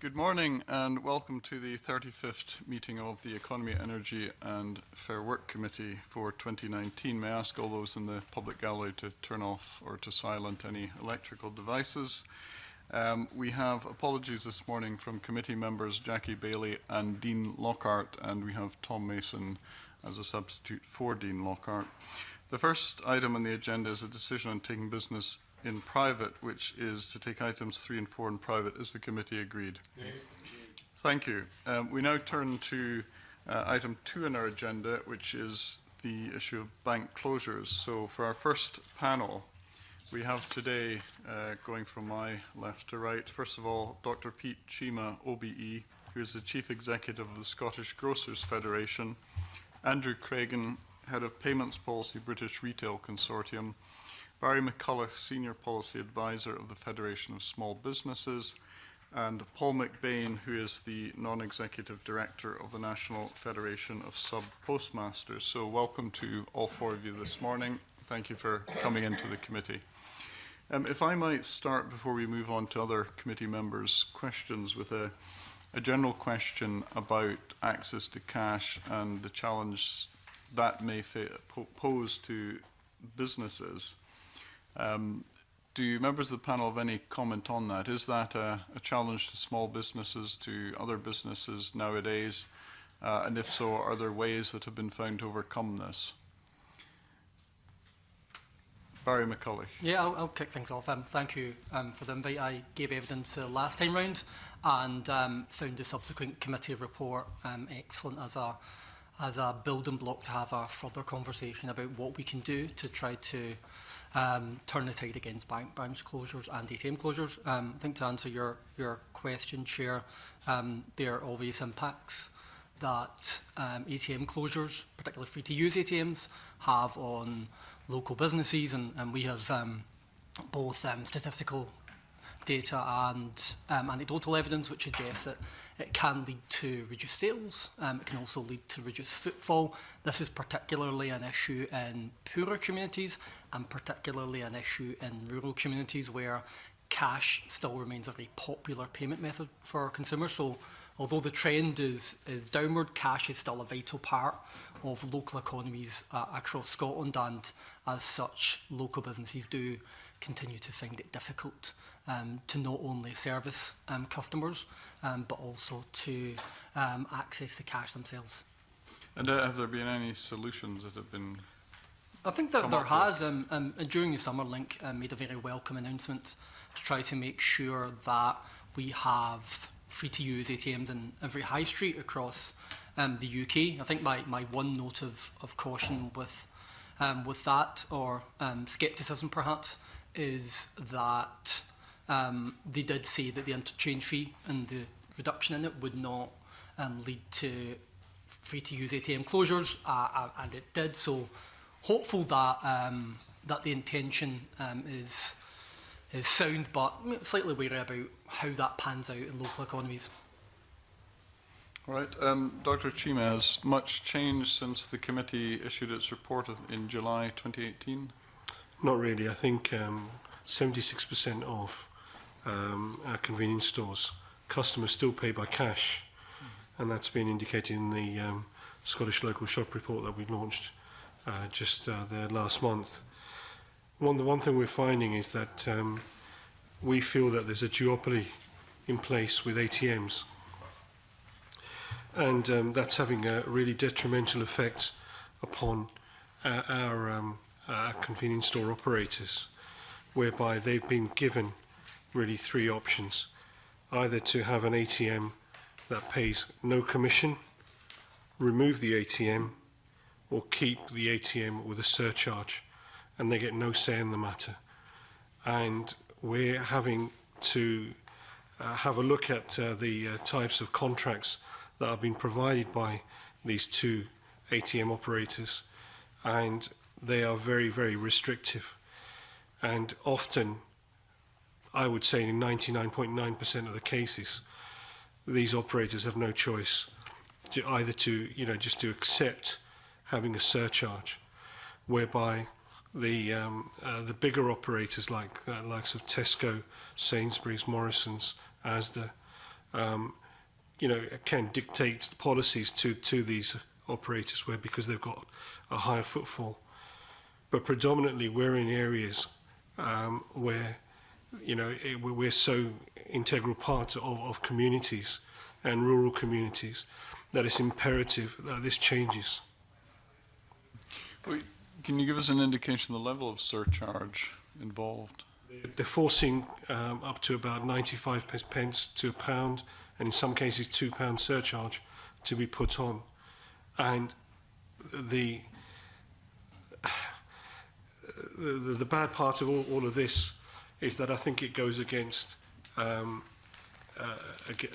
Good morning and welcome to the 35th meeting of the Economy, Energy and Fair Work Committee for 2019. May I ask all those in the public gallery to turn off or to silent any electrical devices. We have apologies this morning from committee members Jackie Bailey and Dean Lockhart, and we have Tom Mason as a substitute for Dean Lockhart. The first item on the agenda is a decision on taking business in private, which is to take items 3 and 4 in private. Is the committee agreed? Yes. Thank you. We now turn to item 2 in our agenda, which is the issue of bank closures. So for our first panel, we have today, going from my left to right, first of all, Dr. Pete Chima, OBE, who is the Chief Executive of the Scottish Grocers Federation, Andrew Craigan, Head of Payments Policy, British Retail Consortium, Barry McCulloch, Senior Policy Advisor of the Federation of Small Businesses, and Paul McBain, who is the Non-Executive Director of the National Federation of Sub-Postmasters. So welcome to all 4 of you this morning. Thank you for coming into the committee. If I might start, before we move on to other committee members' questions, with a general question about access to cash and the challenge that may pose to businesses. Do members of the panel have any comment on that? Is that a challenge to small businesses, to other businesses nowadays? And if so, are there ways that have been found to overcome this? Barry McCulloch. Yeah, I'll kick things off. Thank you for the invite. I gave evidence last time round and found the subsequent committee report excellent as a building block to have a further conversation about what we can do to try to turn the tide against branch closures and ATM closures. I think to answer your question, Chair, there are obvious impacts that ATM closures, particularly free-to-use ATMs, have on local businesses, and we have both statistical data and anecdotal evidence which suggests that it can lead to reduced sales. It can also lead to reduced footfall. This is particularly an issue in poorer communities and particularly an issue in rural communities where cash still remains a very popular payment method for consumers. So although the trend is downward, cash is still a vital part of local economies across Scotland, and as such, local businesses do continue to find it difficult to not only service customers, but also to access the cash themselves. And have there been any solutions that have been? I think that there has. During the summer, Link made a very welcome announcement to try to make sure that we have free-to-use ATMs in every high street across the UK. I think my one note of caution with that, or scepticism perhaps, is that they did say that the interchange fee and the reduction in it would not lead to free-to-use ATM closures, and it did. So hopeful that that the intention is sound, but slightly wary about how that pans out in local economies. All right. Dr. Chima, has much changed since the committee issued its report in July 2018? Not really. I think 76% of our convenience stores, customers still pay by cash, and that's been indicated in the Scottish Local Shop report that we launched just there last month. The one thing we're finding is that we feel that there's a duopoly in place with ATMs, and that's having a really detrimental effect upon our convenience store operators, whereby they've been given really 3 options: either to have an ATM that pays no commission, remove the ATM, or keep the ATM with a surcharge, and they get no say in the matter. And we're having to have a look at the types of contracts that have been provided by these 2 ATM operators, and they are very, very restrictive. And often, I would say in 99.9% of the cases, these operators have no choice either to, just to accept having a surcharge, whereby the bigger operators like likes of Tesco, Sainsbury's, Morrisons, Asda, can dictate policies to these operators because they've got a higher footfall. But predominantly we're in areas where, we're so integral part of communities and rural communities that it's imperative that this changes. Can you give us an indication of the level of surcharge involved? They're forcing up to about 95 pence to £1, and in some cases £2 surcharge to be put on. And the bad part of all of this is that I think it goes against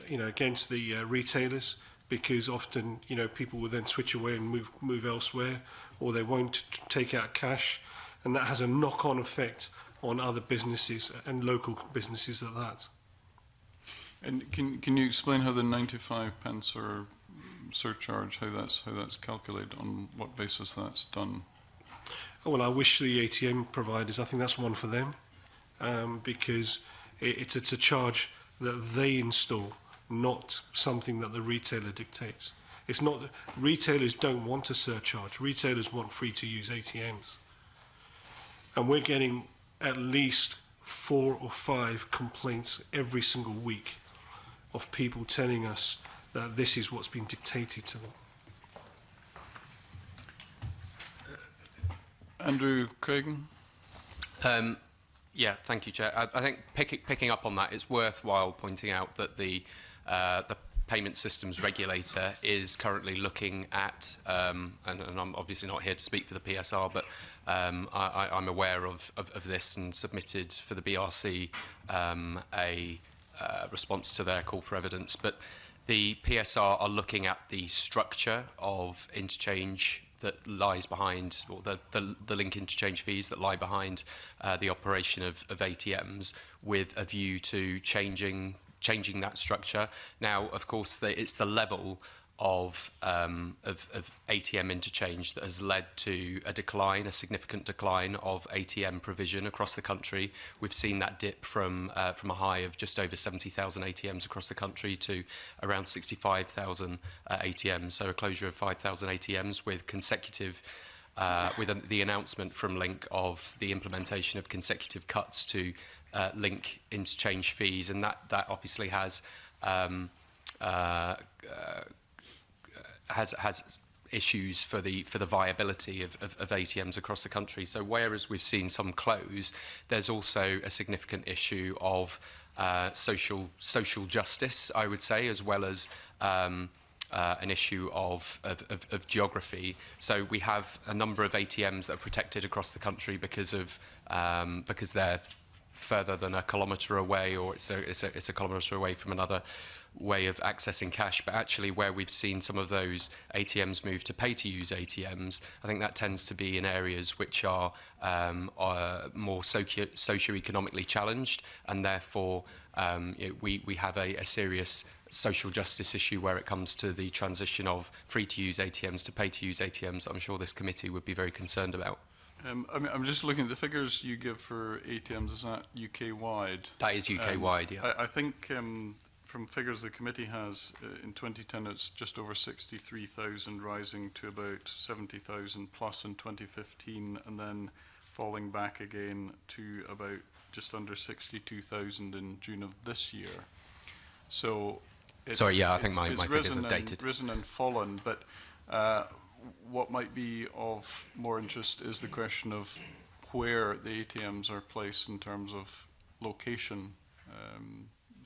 against the retailers, because often people will then switch away and move elsewhere, or they won't take out cash, and that has a knock-on effect on other businesses and local businesses at that. And can you explain how the 95 pence or surcharge, how that's calculated, on what basis that's done? Oh, well, I wish the ATM providers, I think that's one for them, because it's a charge that they install, not something that the retailer dictates. It's not, retailers don't want a surcharge. Retailers want free to use ATMs. And we're getting at least 4 or 5 complaints every single week of people telling us that this is what's been dictated to them. Andrew Craigan? Yeah, thank you, Chair. I think picking up on that, it's worthwhile pointing out that the Payment Systems Regulator is currently looking at, and I'm obviously not here to speak for the PSR, but I'm aware of this and submitted for the BRC a response to their call for evidence. But the PSR are looking at the structure of interchange that lies behind, or the link interchange fees that lie behind the operation of ATMs, with a view to changing that structure. Now, of course, it's the level of ATM interchange that has led to a significant decline of ATM provision across the country. We've seen that dip from a high of just over 70,000 ATMs across the country to around 65,000 ATMs, so a closure of 5,000 ATMs with consecutive with the announcement from Link of the implementation of consecutive cuts to Link interchange fees, and that obviously has issues for the viability of ATMs across the country. So whereas we've seen some close, there's also a significant issue of social justice, I would say, as well as an issue of geography. So we have a number of ATMs that are protected across the country because they're further than a kilometre away, or it's a kilometre away from another way of accessing cash. But actually, where we've seen some of those ATMs move to pay-to-use ATMs, I think that tends to be in areas which are more socio-economically challenged, and therefore we have a serious social justice issue where it comes to the transition of free-to-use ATMs to pay-to-use ATMs. I'm sure this committee would be very concerned about. I'm just looking at the figures you give for ATMs. Is that UK-wide? That is UK-wide, yeah. I think from figures the committee has, in 2010 it's just over 63,000, rising to about 70,000 plus in 2015, and then falling back again to about just under 62,000 in June of this year. So sorry, yeah, I think my figures are dated. Risen and fallen, but what might be of more interest is the question of where the ATMs are placed in terms of location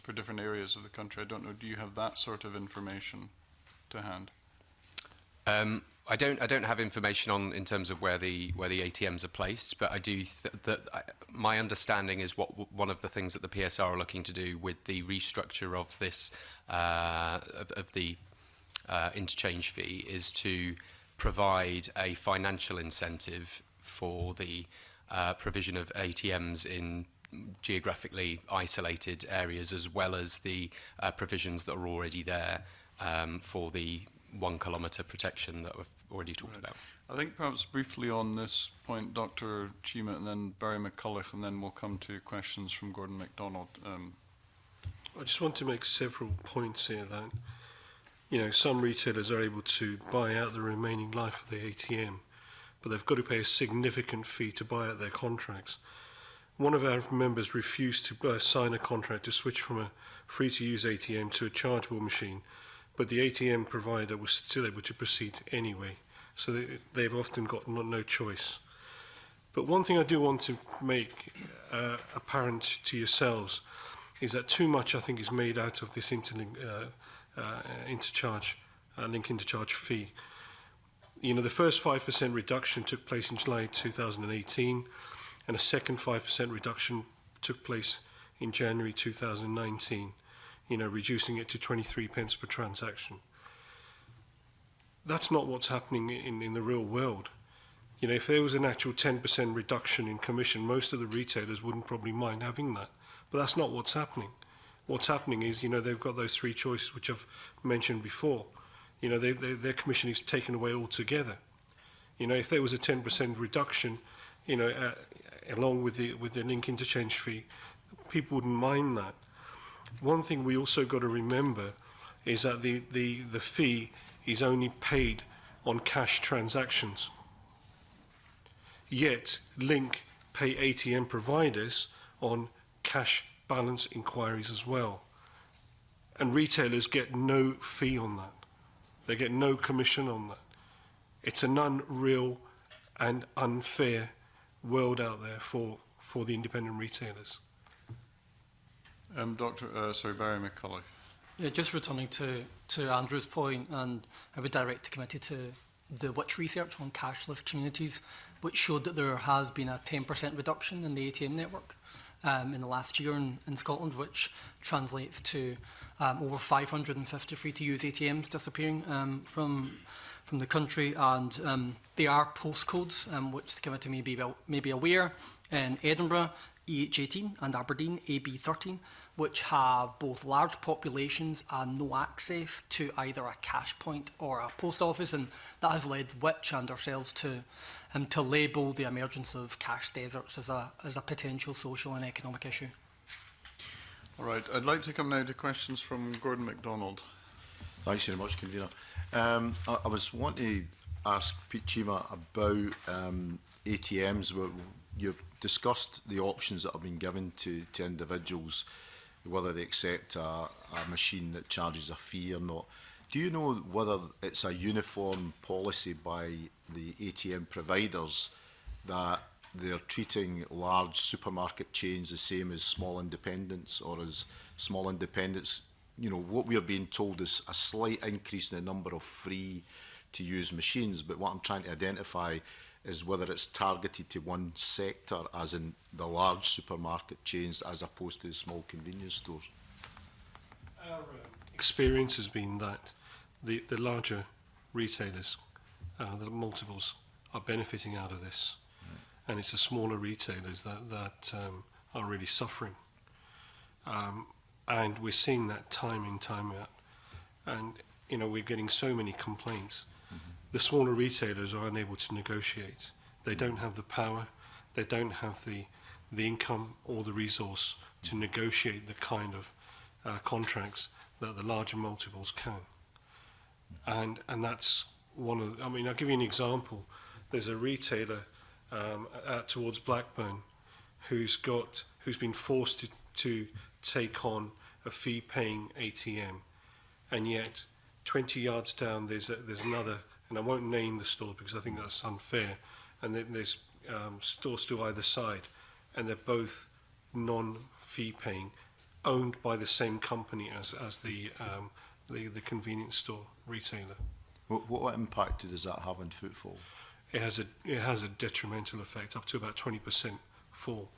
for different areas of the country. I don't know, do you have that sort of information to hand? I don't have information on in terms of where the ATMs are placed, but I do my understanding is one of the things that the PSR are looking to do with the restructure of this of the interchange fee is to provide a financial incentive for the provision of ATMs in geographically isolated areas, as well as the provisions that are already there for the 1 kilometre protection that we've already talked about. I think perhaps briefly on this point, Dr. Chima and then Barry McCulloch, and then we'll come to questions from Gordon MacDonald. I just want to make several points here that, you know, some retailers are able to buy out the remaining life of the ATM, but they've got to pay a significant fee to buy out their contracts. One of our members refused to sign a contract to switch from a free-to-use ATM to a chargeable machine, but the ATM provider was still able to proceed anyway, so they've often got no choice. But one thing I do want to make apparent to yourselves is that too much, I think, is made out of this link intercharge fee. You know, the first 5% reduction took place in July 2018, and a second 5% reduction took place in January 2019, you know, reducing it to 23 pence per transaction. That's not what's happening in the real world. You know, if there was an actual 10% reduction in commission, most of the retailers wouldn't probably mind having that. But that's not what's happening. What's happening is, you know, they've got those three choices which I've mentioned before. You know, their commission is taken away altogether. You know, if there was a 10% reduction, you know, along with the link interchange fee, people wouldn't mind that. One thing we also got to remember is that the fee is only paid on cash transactions. Yet, Link pay ATM providers on cash balance inquiries as well. And retailers get no fee on that. They get no commission on that. It's an unreal and unfair world out there for the independent retailers. Barry McCulloch. Yeah, just returning to Andrew's point, and I would direct the committee to the Which research on cashless communities, which showed that there has been a 10% reduction in the ATM network in the last year in Scotland, which translates to over 550 free-to-use ATMs disappearing from the country, and there are postcodes which the committee may be aware in Edinburgh, EH18, and Aberdeen, AB13, which have both large populations and no access to either a cash point or a post office, and that has led Which and ourselves to label the emergence of cash deserts as a potential social and economic issue. All right, I'd like to come now to questions from Gordon MacDonald. Thanks very much, Convener. I was wanting to ask Pete Chima about ATMs. You've discussed the options that have been given to individuals, whether they accept a machine that charges a fee or not. Do you know whether it's a uniform policy by the ATM providers that they're treating large supermarket chains the same as small independents, or as small independents? You know, what we're being told is a slight increase in the number of free-to-use machines, but what I'm trying to identify is whether it's targeted to one sector, as in the large supermarket chains, as opposed to the small convenience stores. Our experience has been that the larger retailers, the multiples, are benefiting out of this. Right. And it's the smaller retailers that are really suffering. And we're seeing that time in, time out. And, you know, we're getting so many complaints. Mm-hmm. The smaller retailers are unable to negotiate. They don't have the power, they don't have the income or the resource to negotiate the kind of contracts that the larger multiples can. And that's one of, I mean, I'll give you an example. There's a retailer out towards Blackburn who's been forced to take on a fee-paying ATM, and yet 20 yards down there's another, and I won't name the store because I think that's unfair, and then there's stores to either side, and they're both non-fee paying, owned by the same company as the convenience store retailer. What impact does that have on footfall? It has a detrimental effect, up to about 20% fall.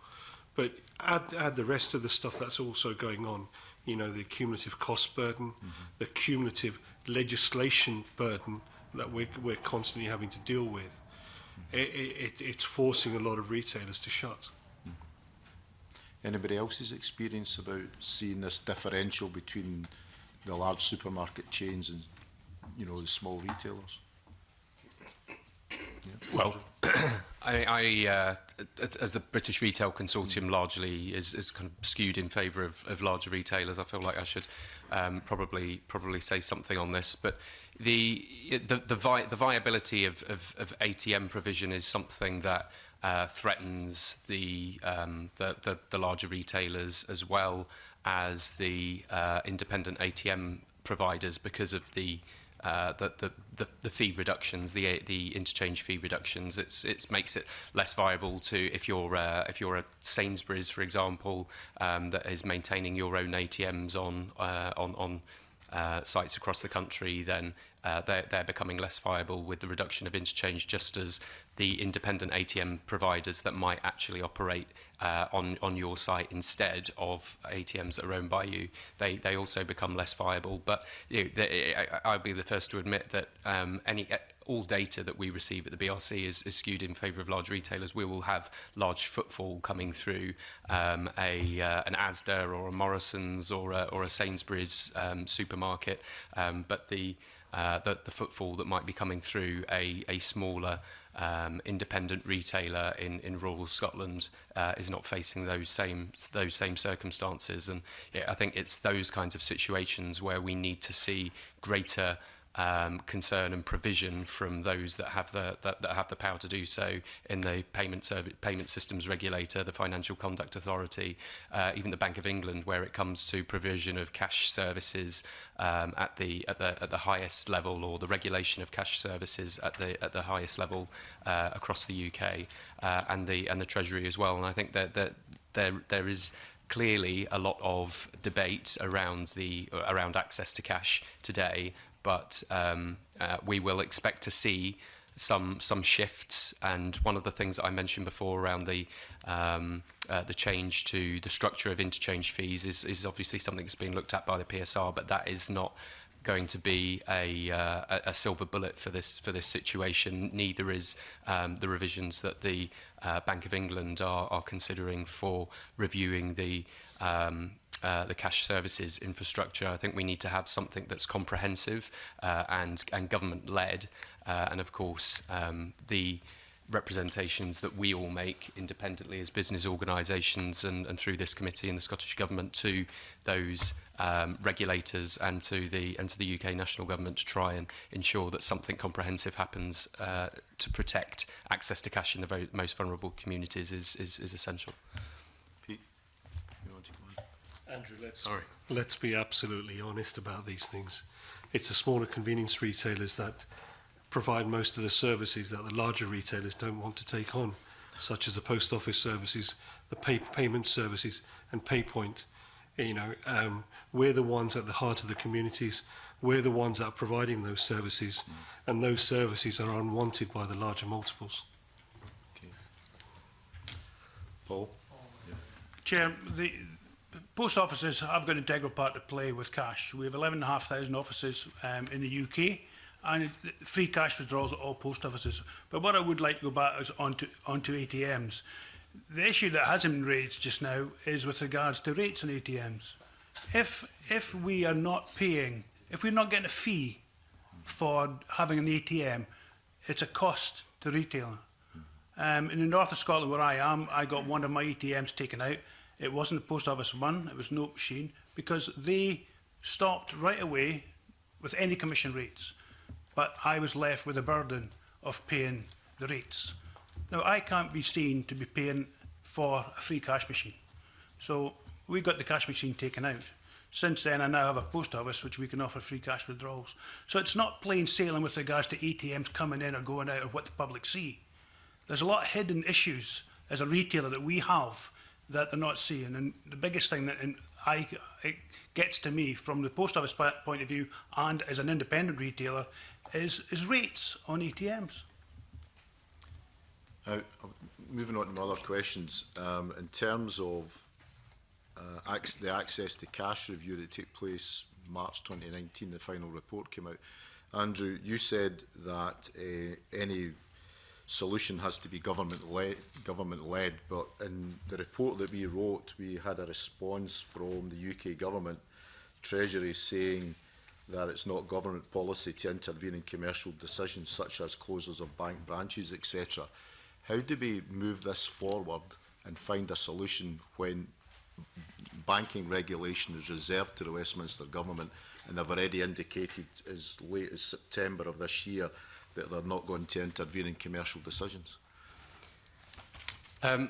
But add the rest of the stuff that's also going on, you know, the cumulative cost burden, the cumulative legislation burden that we're constantly having to deal with. It's forcing a lot of retailers to shut. Anybody else's experience about seeing this differential between the large supermarket chains and, you know, the small retailers? Well, as the British Retail Consortium largely is kind of skewed in favour of larger retailers, I feel like I should probably say something on this. But the viability of ATM provision is something that threatens the larger retailers as well as the independent ATM providers because of the fee reductions, the interchange fee reductions. It makes it less viable to if you're a Sainsbury's, for example, that is maintaining your own ATMs on sites across the country, then they're becoming less viable with the reduction of interchange, just as the independent ATM providers that might actually operate on your site instead of ATMs that are owned by you, they also become less viable. But I'll be the first to admit that all data that we receive at the BRC is skewed in favour of large retailers. We will have large footfall coming through an Asda or a Morrison's or a Sainsbury's supermarket, but the footfall that might be coming through a smaller independent retailer in rural Scotland is not facing those same circumstances. And I think it's those kinds of situations where we need to see greater concern and provision from those that have the power to do so in the payment systems regulator, the Financial Conduct Authority, even the Bank of England, where it comes to provision of cash services at the highest level, or the regulation of cash services at the highest level across the UK, and the Treasury as well. And I think that there is clearly a lot of debate around access to cash today. But we will expect to see some shifts, and one of the things that I mentioned before around the change to the structure of interchange fees is obviously something that's being looked at by the PSR, but that is not going to be a silver bullet for this situation. Neither is the revisions that the Bank of England are considering for reviewing the cash services infrastructure. I think we need to have something that's comprehensive and government-led, and of course the representations that we all make independently as business organisations and through this committee and the Scottish Government to those regulators and to the UK national government to try and ensure that something comprehensive happens to protect access to cash in the most vulnerable communities is essential. Andrew, let's be absolutely honest about these things. It's the smaller convenience retailers that provide most of the services that the larger retailers don't want to take on, such as the post office services, the payment services, and PayPoint. We're the ones at the heart of the communities. We're the ones that are providing those services, and those services are unwanted by the larger multiples. Okay. Paul? Yeah. Chair, the post offices have got an integral part to play with cash. We have 11,500 offices in the UK, and free cash withdrawals at all post offices. But what I would like to go back is onto ATMs. The issue that hasn't been raised just now is with regards to rates on ATMs. If we are not paying, if we're not getting a fee for having an ATM, it's a cost to retailer. In the north of Scotland where I am, I got one of my ATMs taken out. It wasn't a post office one, it was Note Machine, because they stopped right away with any commission rates. But I was left with the burden of paying the rates. Now, I can't be seen to be paying for a free cash machine. So we got the cash machine taken out. Since then, I now have a post office which we can offer free cash withdrawals. So it's not plain sailing with regards to ATMs coming in or going out or what the public see. There's a lot of hidden issues as a retailer that we have that they're not seeing. And the biggest thing that it gets to me from the post office point of view and as an independent retailer is rates on ATMs. Moving on to my other questions, in terms of the access to cash review that took place March 2019, the final report came out. Andrew, you said that any solution has to be government-led, but in the report that we wrote, we had a response from the UK government Treasury saying that it's not government policy to intervene in commercial decisions such as closures of bank branches, etc. How do we move this forward and find a solution when banking regulation is reserved to the Westminster Government, and they've already indicated as late as September of this year that they're not going to intervene in commercial decisions? Well,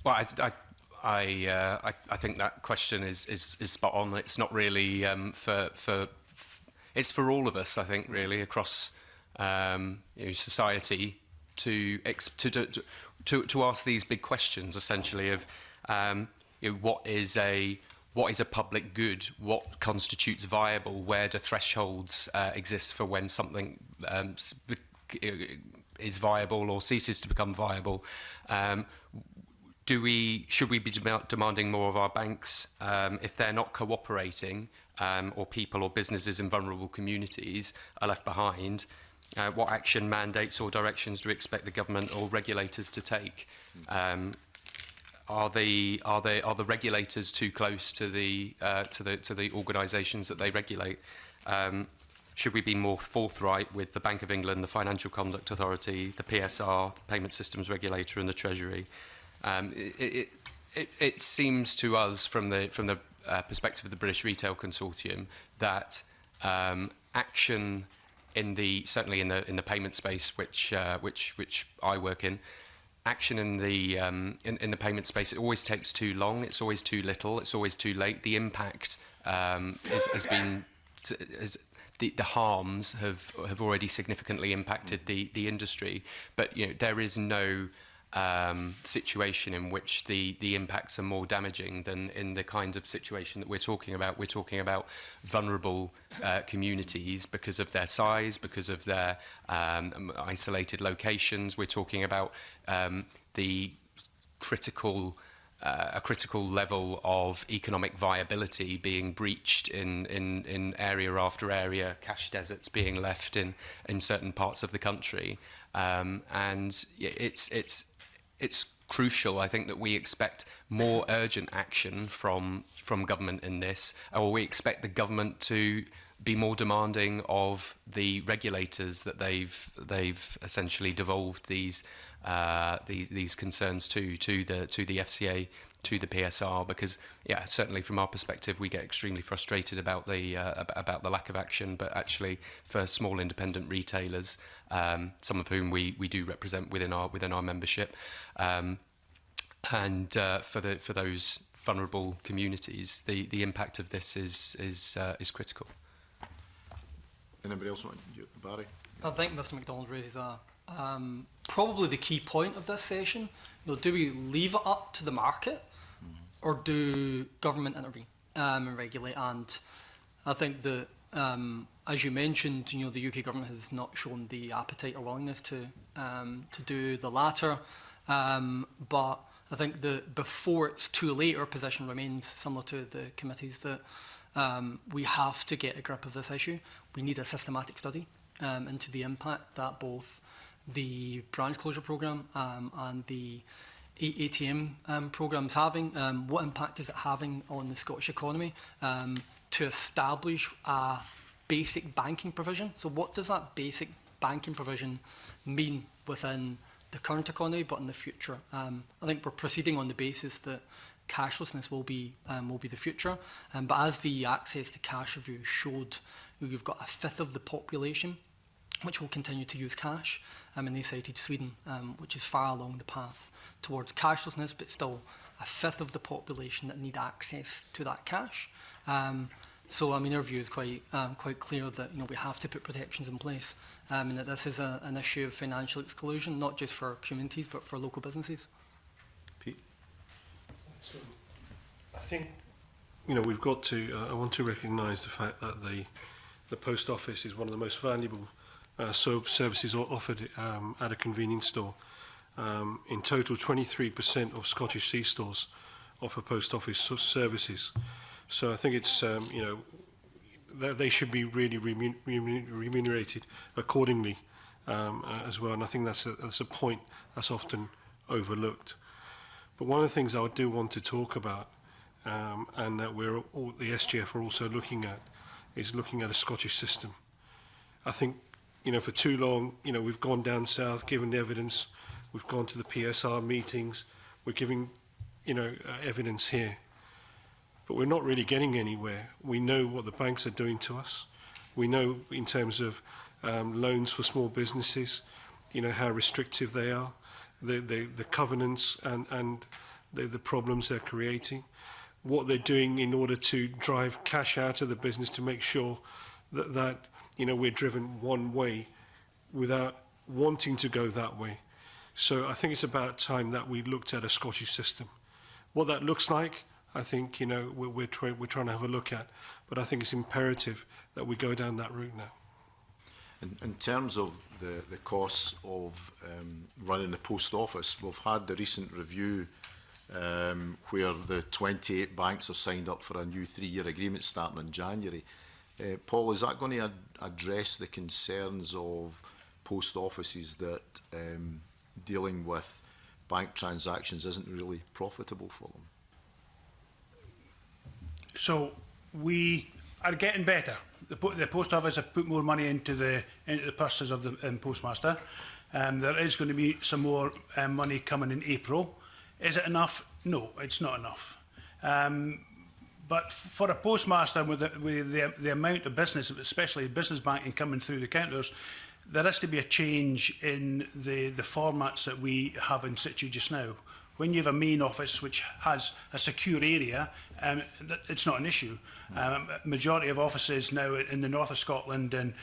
I think that question is spot on. It's not really it's for all of us, I think, really across society to ask these big questions, essentially, of what is a public good, what constitutes viable, where do thresholds exist for when something is viable or ceases to become viable. Should we be demanding more of our banks if they're not cooperating, or people or businesses in vulnerable communities are left behind? What action, mandates or directions do we expect the government or regulators to take? Are the regulators too close to the organisations that they regulate? Should we be more forthright with the Bank of England, the Financial Conduct Authority, the PSR, the Payment Systems Regulator, and the Treasury? It seems to us, from the perspective of the British Retail Consortium, that action certainly in the payment space, which I work in, action in the payment space, it always takes too long. It's always too little. It's always too late. The impact has been. The harms have already significantly impacted the industry, but there is no situation in which the impacts are more damaging than in the kind of situation that we're talking about. We're talking about vulnerable communities because of their size, because of their isolated locations. We're talking about the a critical level of economic viability being breached in area after area, cash deserts being left in certain parts of the country, and it's crucial, I think, that we expect more urgent action from government in this, or we expect the government to be more demanding of the regulators that they've essentially devolved these concerns to the FCA, to the PSR, because certainly from our perspective we get extremely frustrated about the lack of action, but actually for small independent retailers, some of whom we do represent within our membership, and for those vulnerable communities, the impact of this is critical. Anybody else want you, Barry? I think Mr. MacDonald raises probably the key point of this session. Do we leave it up to the market, or do government intervene and regulate? And I think that, as you mentioned, the UK government has not shown the appetite or willingness to do the latter. But I think that before it's too late, our position remains similar to the committees, that we have to get a grip of this issue. We need a systematic study into the impact that both the branch closure programme and the ATM programme is having. What impact is it having on the Scottish economy, to establish a basic banking provision? So what does that basic banking provision mean within the current economy, but in the future? I think we're proceeding on the basis that cashlessness will be the future. But as the access to cash review showed, we've got a fifth of the population which will continue to use cash. And they cited Sweden, which is far along the path towards cashlessness, but still a fifth of the population that need access to that cash. So, our view is quite clear that we have to put protections in place, and that this is an issue of financial exclusion, not just for communities, but for local businesses. Pete? So, I think, we've got to, I want to recognise the fact that the Post Office is one of the most valuable services offered at a convenience store. In total, 23% of Scottish C-stores offer Post Office services. So I think it's, they should be really remunerated accordingly as well. And I think that's a point that's often overlooked. But one of the things I do want to talk about, and that the SGF are also looking at, is looking at a Scottish system. I think, for too long, we've gone down south, given the evidence, we've gone to the PSR meetings, we're giving, evidence here. But we're not really getting anywhere. We know what the banks are doing to us. We know in terms of loans for small businesses, how restrictive they are, the covenants and the problems they're creating, what they're doing in order to drive cash out of the business to make sure that we're driven one way without wanting to go that way. So I think it's about time that we looked at a Scottish system. What that looks like, I think, we're trying to have a look at, but I think it's imperative that we go down that route now. In terms of the costs of running the post office, we've had the recent review where the 28 banks are signed up for a new 3-year agreement starting in January. Paul, is that going to address the concerns of post offices that dealing with bank transactions isn't really profitable for them? So we are getting better. The post office have put more money into the purses of the postmaster. There is going to be some more money coming in April. Is it enough? No, it's not enough. But for a postmaster with the amount of business, especially business banking coming through the counters, there has to be a change in the formats that we have in situ just now. When you have a main office which has a secure area, it's not an issue. Majority of offices now in the north of Scotland and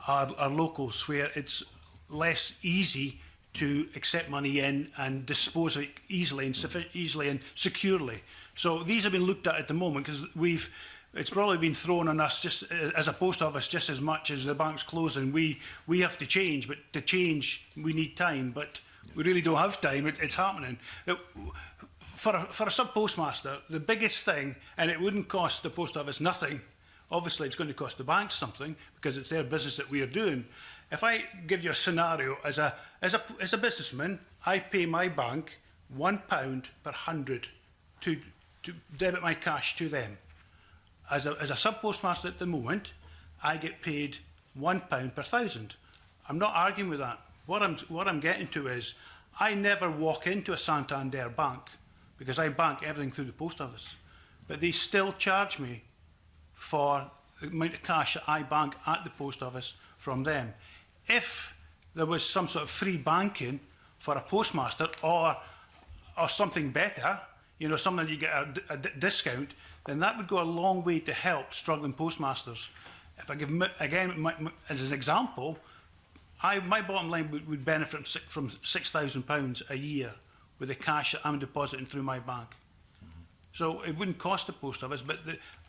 are locals where it's less easy to accept money in and dispose of it easily and securely. So these have been looked at the moment because it's probably been thrown on us just as a post office just as much as the bank's closing. We have to change, but to change we need time. But we really don't have time. It's happening. For a sub-postmaster, the biggest thing, and it wouldn't cost the post office nothing, obviously it's going to cost the banks something because it's their business that we are doing. If I give you a scenario, as a businessman, I pay my bank £1 per 100 to debit my cash to them. As a sub-postmaster at the moment, I get paid £1 per 1,000. I'm not arguing with that. What I'm getting to is I never walk into a Santander bank because I bank everything through the post office. But they still charge me for the amount of cash that I bank at the post office from them. If there was some sort of free banking for a postmaster or something better, something you get a discount, then that would go a long way to help struggling postmasters. If I give, again, as an example, my bottom line would benefit from £6,000 a year with the cash that I'm depositing through my bank. So it wouldn't cost the post office, but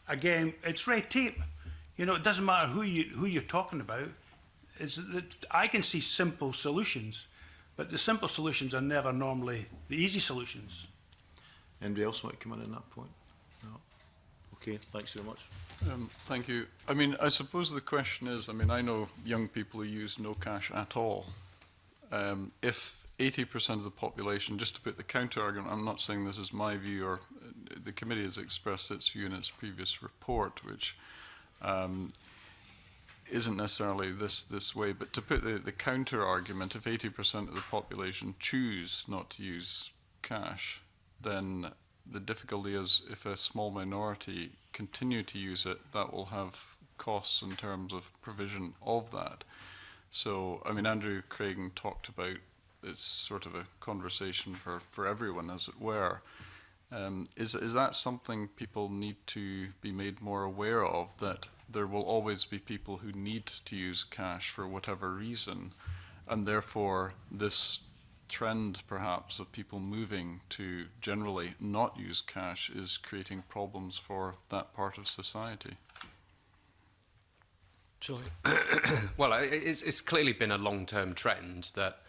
again, it's red tape. It doesn't matter who you're talking about. I can see simple solutions, but the simple solutions are never normally the easy solutions. Anybody else want to come in on that point? No. Okay, thanks very much. Thank you. I suppose the question is, I know young people who use no cash at all. If 80% of the population, just to put the counter argument, I'm not saying this is my view, or the committee has expressed its view in its previous report, which isn't necessarily this way, but to put the counter argument, if 80% of the population choose not to use cash, then the difficulty is if a small minority continue to use it, that will have costs in terms of provision of that. So, Andrew Craigan talked about it's sort of a conversation for everyone, as it were. Is that something people need to be made more aware of, that there will always be people who need to use cash for whatever reason, and therefore this trend perhaps of people moving to generally not use cash is creating problems for that part of society? Well, it's clearly been a long-term trend that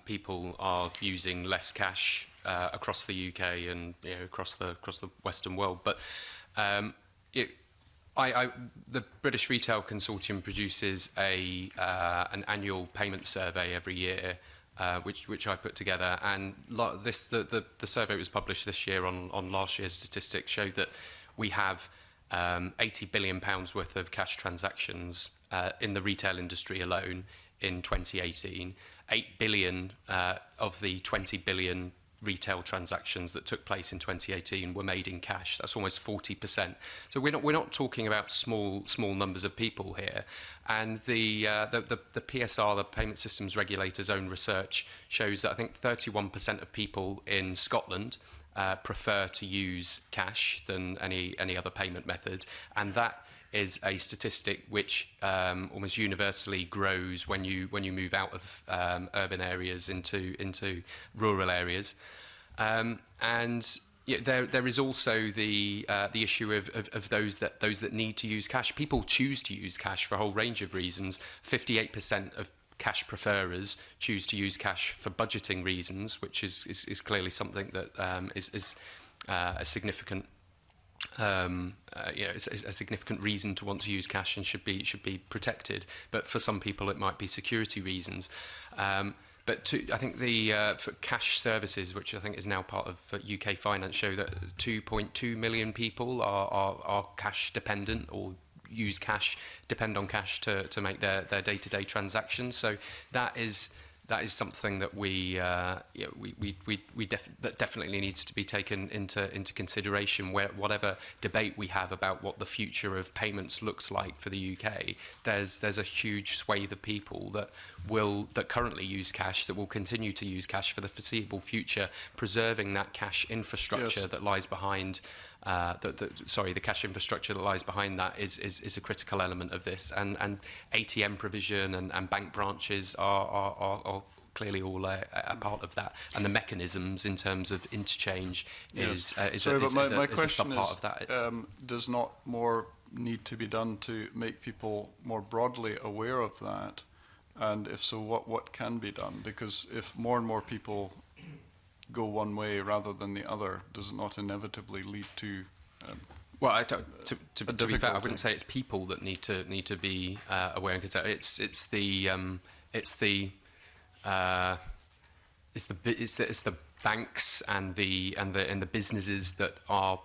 people are using less cash across the UK and across the Western world. But the British Retail Consortium produces an annual payment survey every year, which I put together, and the survey was published this year on last year's statistics, showed that we have £80 billion worth of cash transactions in the retail industry alone in 2018. 8 billion of the 20 billion retail transactions that took place in 2018 were made in cash. That's almost 40%. So we're not talking about small numbers of people here. And the PSR, the Payment Systems Regulator's own research, shows that I think 31% of people in Scotland prefer to use cash than any other payment method, and that is a statistic which almost universally grows when you move out of urban areas into rural areas, and yeah, there is also the issue of those that need to use cash. People choose to use cash for a whole range of reasons. 58% of cash preferers choose to use cash for budgeting reasons, which is clearly something that is a significant it's a significant reason to want to use cash and should be protected. But for some people, it might be security reasons. But I think for cash services, which I think is now part of UK Finance, show that 2.2 million people are cash dependent or use cash, depend on cash to make their day-to-day transactions. So that is something that that definitely needs to be taken into consideration. Whatever debate we have about what the future of payments looks like for the UK, there's a huge swathe of people that currently use cash that will continue to use cash for the foreseeable future, preserving that cash infrastructure that lies behind. The cash infrastructure that lies behind that is a critical element of this, and ATM provision and bank branches are clearly all a part of that, and the mechanisms in terms of interchange is a sub-part of that. Does not more need to be done to make people more broadly aware of that? And if so, what can be done? Because if more and more people go one way rather than the other, does it not inevitably lead to to be fair, I wouldn't say it's people that need to be aware, because it's the banks and the businesses that are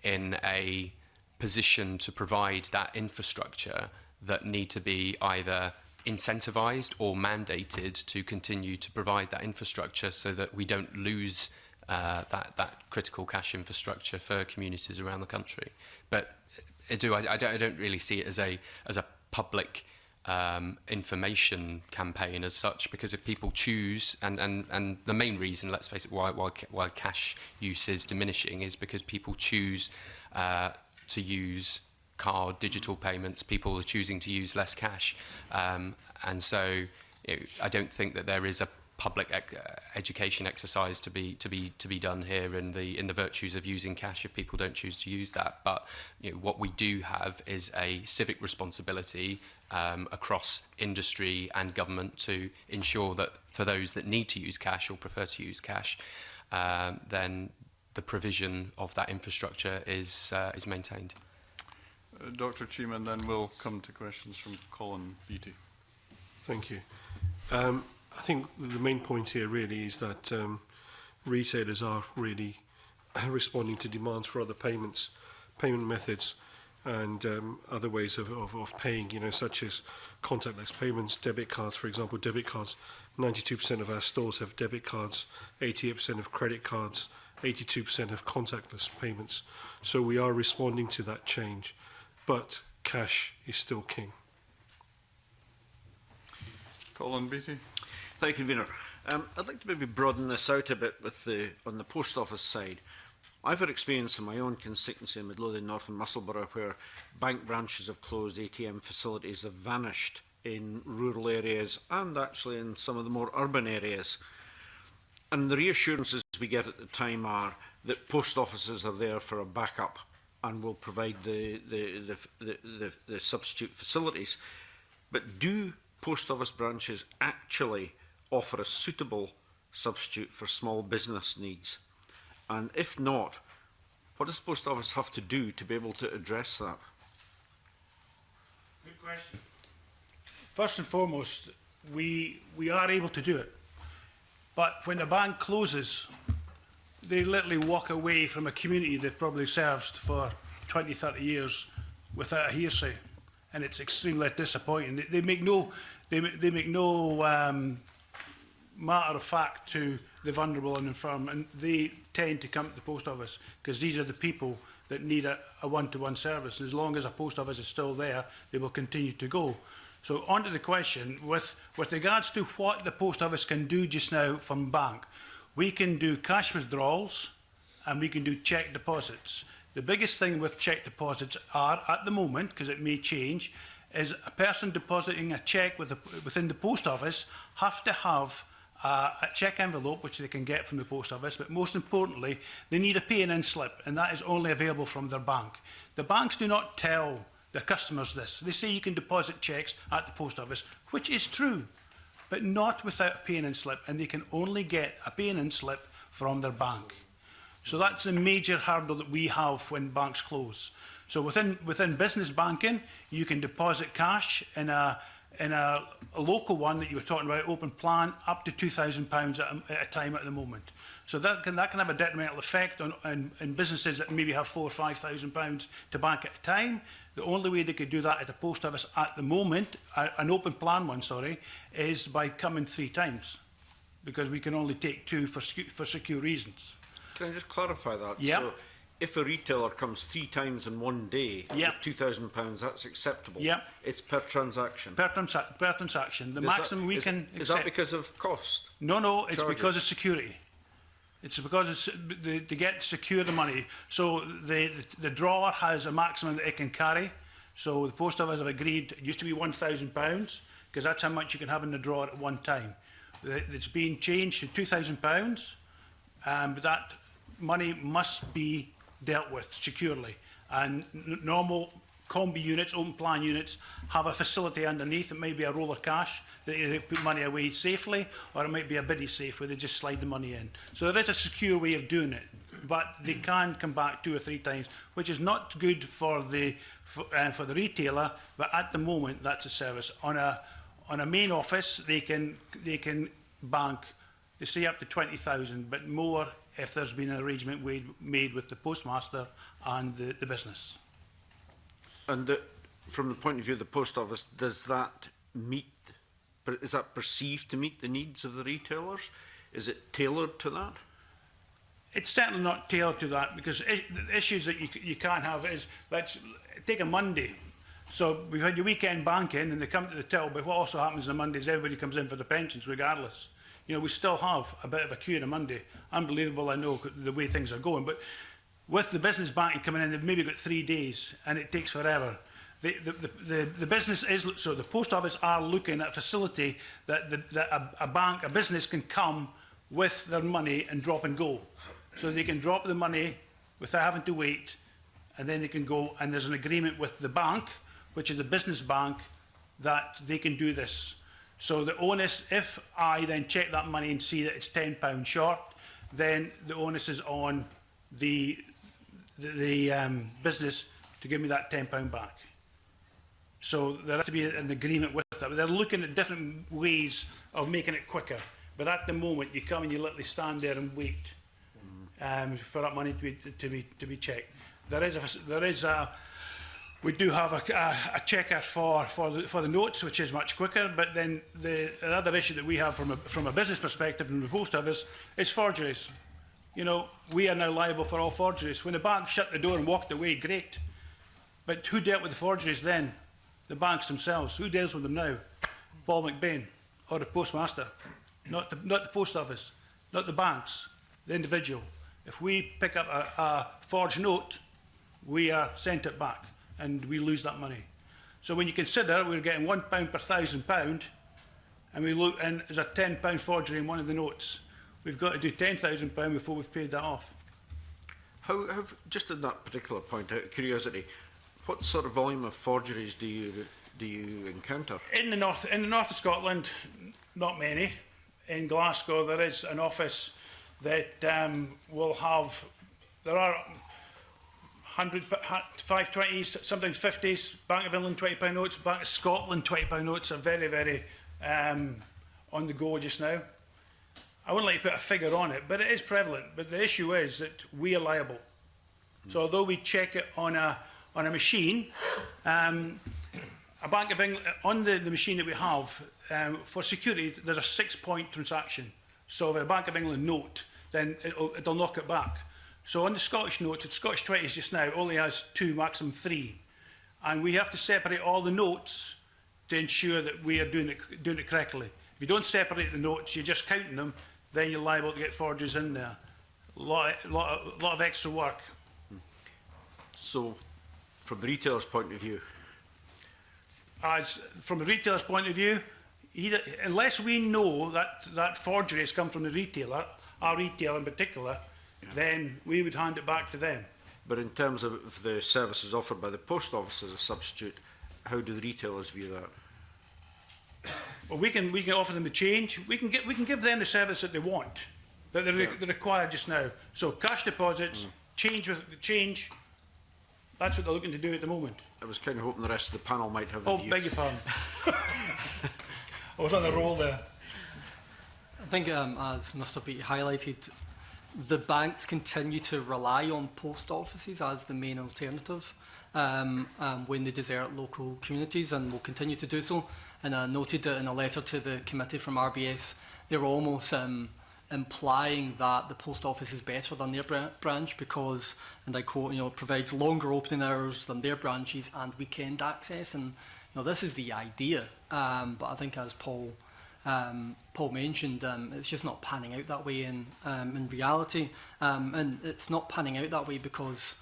in a position to provide that infrastructure that need to be either incentivized or mandated to continue to provide that infrastructure, so that we don't lose that critical cash infrastructure for communities around the country. But I don't really see it as a public information campaign as such, because if people choose, and the main reason, let's face it, why cash use is diminishing is because people choose to use card, digital payments. People are choosing to use less cash, and so I don't think that there is a public education exercise to be done here in the virtues of using cash if people don't choose to use that. But what we do have is a civic responsibility across industry and government to ensure that for those that need to use cash or prefer to use cash, then the provision of that infrastructure is maintained. Dr. Cheeman, then we'll come to questions from Colin Beattie. Thank you. I think the main point here really is that retailers are really responding to demands for other payment methods and other ways of paying, such as contactless payments, debit cards, for example. Debit cards, 92% of our stores have debit cards, 88% of credit cards, 82% of contactless payments. So we are responding to that change, but cash is still king. Colin Beattie. Thank you, Convener. I'd like to maybe broaden this out a bit on the post office side. I've had experience in my own constituency in Midlothian North and Musselburgh where bank branches have closed, ATM facilities have vanished in rural areas and actually in some of the more urban areas. And the reassurances we get at the time are that post offices are there for a backup and will provide the substitute facilities. But do post office branches actually offer a suitable substitute for small business needs? And if not, what does the post office have to do to be able to address that? Good question. First and foremost, we are able to do it. But when a bank closes, they literally walk away from a community they've probably served for 20, 30 years without a hearsay, and it's extremely disappointing. They make no matter of fact to the vulnerable and infirm, and they tend to come to the post office because these are the people that need a one-to-one service. And as long as a post office is still there, they will continue to go. So on to the question, with regards to what the post office can do just now from bank, we can do cash withdrawals and we can do cheque deposits. The biggest thing with cheque deposits are, at the moment, because it may change, is a person depositing a cheque within the post office have to have a cheque envelope which they can get from the post office, but most importantly, they need a pay-in slip, and that is only available from their bank. The banks do not tell their customers this. They say you can deposit cheques at the post office, which is true, but not without a pay-in slip, and they can only get a pay-in slip from their bank. So that's a major hurdle that we have when banks close. So within business banking, you can deposit cash in a local one that you were talking about, open plan, up to £2,000 at a time at the moment. So that can have a detrimental effect on businesses that maybe have £4,000 or £5,000 to bank at a time. The only way they could do that at the post office at the moment, an open plan one, sorry, is by coming 3 times, because we can only take 2 for secure reasons. Can I just clarify that? Yep. So if a retailer comes 3 times in one day, yep, for £2,000, that's acceptable? Yep. It's per transaction? Per transaction. The maximum we can accept. Is that because of cost? No, it's because of security. It's because they get to secure the money. So the drawer has a maximum that it can carry. So the post office have agreed, it used to be £1,000, because that's how much you can have in the drawer at one time. It's been changed to £2,000, but that money must be dealt with securely. And normal combi units, open plan units, have a facility underneath. It might be a roller cash that they put money away safely, or it might be a biddy safe where they just slide the money in. So there is a secure way of doing it, but they can come back 2 or 3 times, which is not good for the retailer. But at the moment, that's a service. On a main office, they can bank, they say up to 20,000, but more if there's been an arrangement made with the postmaster and the business. And from the point of view of the post office, is that perceived to meet the needs of the retailers? Is it tailored to that? It's certainly not tailored to that, because the issues that you can't have is, let's take a Monday. So we've had your weekend banking and they come to the till, but what also happens on Monday is everybody comes in for the pensions regardless. You know, we still have a bit of a queue on a Monday. Unbelievable, I know, the way things are going, but with the business banking coming in, they've maybe got 3 days and it takes forever. The business is, so the post office are looking at a facility that a business can come with their money and drop and go. So they can drop the money without having to wait, and then they can go, and there's an agreement with the bank, which is the business bank, that they can do this. So the onus, if I then check that money and see that it's £10 short, then the onus is on the business to give me that £10 back. So there has to be an agreement with that. But they're looking at different ways of making it quicker. But at the moment, you come and you literally stand there and wait for that money to be checked. We do have a checker for the notes, which is much quicker. But then another issue that we have from a business perspective in the post office is forgeries. You know, we are now liable for all forgeries. When the bank shut the door and walked away, great. But who dealt with the forgeries then? The banks themselves. Who deals with them now? Paul McBain or the postmaster? Not the post office, not the banks, the individual. If we pick up a forged note, we are sent it back and we lose that money. So when you consider we're getting £1 per £1,000 and we look and there's a £10 forgery in one of the notes, we've got to do £10,000 before we've paid that off. Just on that particular point, out of curiosity, what sort of volume of forgeries do you encounter? In the north of Scotland, not many. In Glasgow, there is an office that will have. There are 100, 520s, sometimes 50s. Bank of England £20 notes, Bank of Scotland £20 notes are very, very on the go just now. I wouldn't like to put a figure on it, but it is prevalent. But the issue is that we are liable. So although we check it on a machine, a Bank of England, on the machine that we have, for security, there's a 6-point transaction. So if a Bank of England note, then it'll knock it back. So on the Scottish notes, the Scottish 20s just now only has 2, maximum 3. And we have to separate all the notes to ensure that we are doing it correctly. If you don't separate the notes, you're just counting them, then you're liable to get forgeries in there. A lot of extra work. So, from the retailer's point of view, From a retailer's point of view, unless we know that forgery has come from the retailer, our retailer in particular, then we would hand it back to them. but in terms of the services offered by the post office as a substitute, how do the retailers view that? Well, we can offer them the change. We can give them the service that they want, that they require just now. So cash deposits, change. That's what they're looking to do at the moment. I was kind of hoping the rest of the panel might have a Oh, view. beg your pardon. I was on the roll there. I think, as Mr. Beattie highlighted, the banks continue to rely on post offices as the main alternative when they desert local communities, and will continue to do so. And I noted that in a letter to the committee from RBS, they were almost implying that the post office is better than their branch because, and I quote, it provides longer opening hours than their branches and weekend access. And this is the idea, but I think as Paul mentioned, it's just not panning out that way in reality. And it's not panning out that way because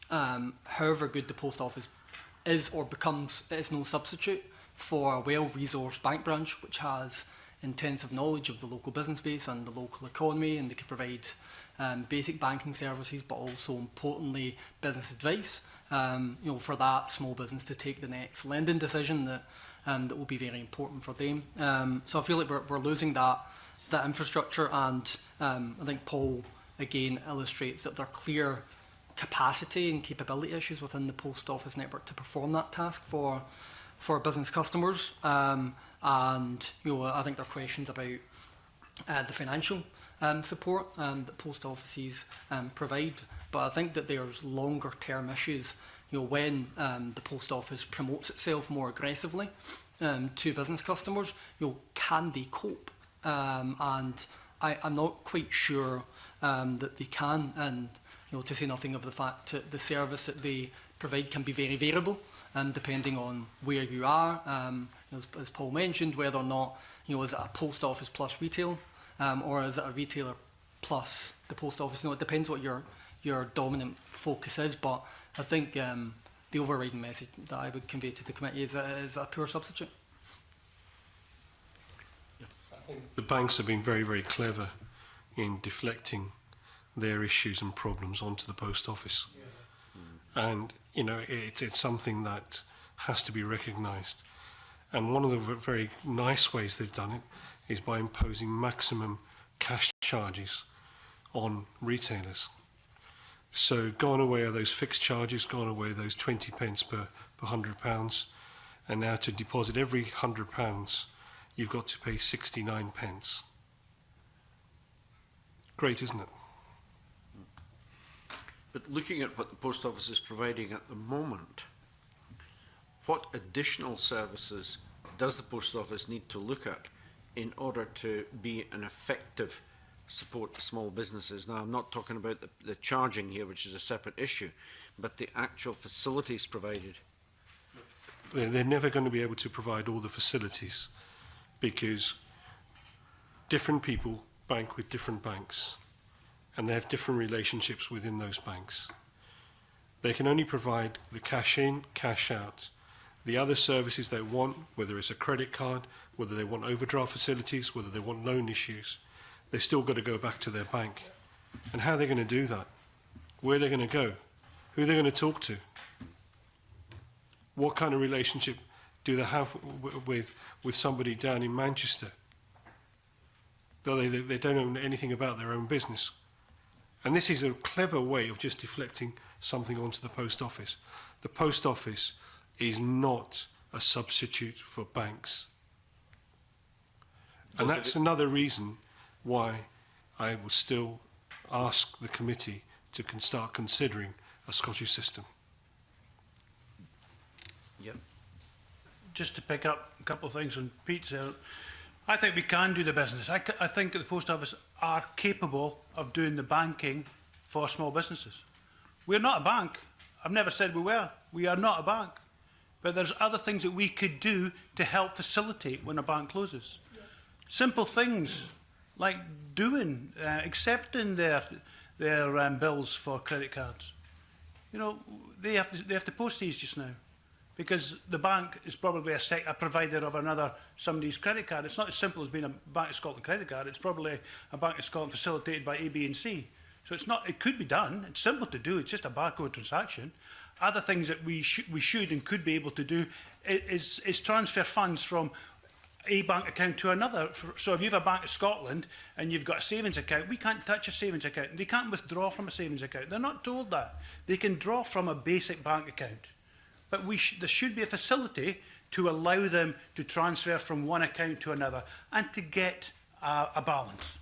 however good the post office is or becomes, it's no substitute for a well-resourced bank branch which has intensive knowledge of the local business base and the local economy, and they can provide basic banking services, but also importantly business advice. For that small business to take the next lending decision that will be very important for them. So I feel like we're losing that infrastructure, and I think Paul again illustrates that there are clear capacity and capability issues within the post office network to perform that task for business customers. And I think there are questions about the financial support that post offices provide, but I think that there's longer term issues when the post office promotes itself more aggressively to business customers. Can they cope? And I'm not quite sure that they can, and to say nothing of the fact that the service that they provide can be very variable depending on where you are. As Paul mentioned, whether or not is it a post office plus retail, or is it a retailer plus the post office? It depends what your dominant focus is, but I think the overriding message that I would convey to the committee is a pure substitute. I think the banks have been very, very clever in deflecting their issues and problems onto the post office. And, it's something that has to be recognised. And one of the very nice ways they've done it is by imposing maximum cash charges on retailers. So gone away are those fixed charges, gone away those 20 pence per £100, and now to deposit every £100, you've got to pay 69 pence. Great, isn't it? But looking at what the post office is providing at the moment, what additional services does the post office need to look at in order to be an effective support to small businesses? Now, I'm not talking about the charging here, which is a separate issue, but the actual facilities provided. They're never going to be able to provide all the facilities because different people bank with different banks and they have different relationships within those banks. They can only provide the cash in, cash out. The other services they want, whether it's a credit card, whether they want overdraft facilities, whether they want loan issues, they've still got to go back to their bank. And how are they going to do that? Where are they going to go? Who are they going to talk to? What kind of relationship do they have with somebody down in Manchester? Though they don't know anything about their own business. And this is a clever way of just deflecting something onto the post office. The post office is not a substitute for banks. And that's another reason why I would still ask the committee to start considering a Scottish system. Yep. Just to pick up a couple of things on Pete's, I think we can do the business. I think that the Post Office are capable of doing the banking for small businesses. We're not a bank. I've never said we were. We are not a bank. But there's other things that we could do to help facilitate when a bank closes. Simple things like accepting their bills for credit cards. You know, they have to post these just now, because the bank is probably a provider of somebody's credit card. It's not as simple as being a Bank of Scotland credit card. It's probably a Bank of Scotland facilitated by A, B and C. So it's not. It could be done. It's simple to do. It's just a barcode transaction. Other things that we should and could be able to do is transfer funds from a bank account to another. So if you have a Bank of Scotland and you've got a savings account, we can't touch a savings account. They can't withdraw from a savings account. They're not told that. They can draw from a basic bank account. But there should be a facility to allow them to transfer from one account to another and to get a balance.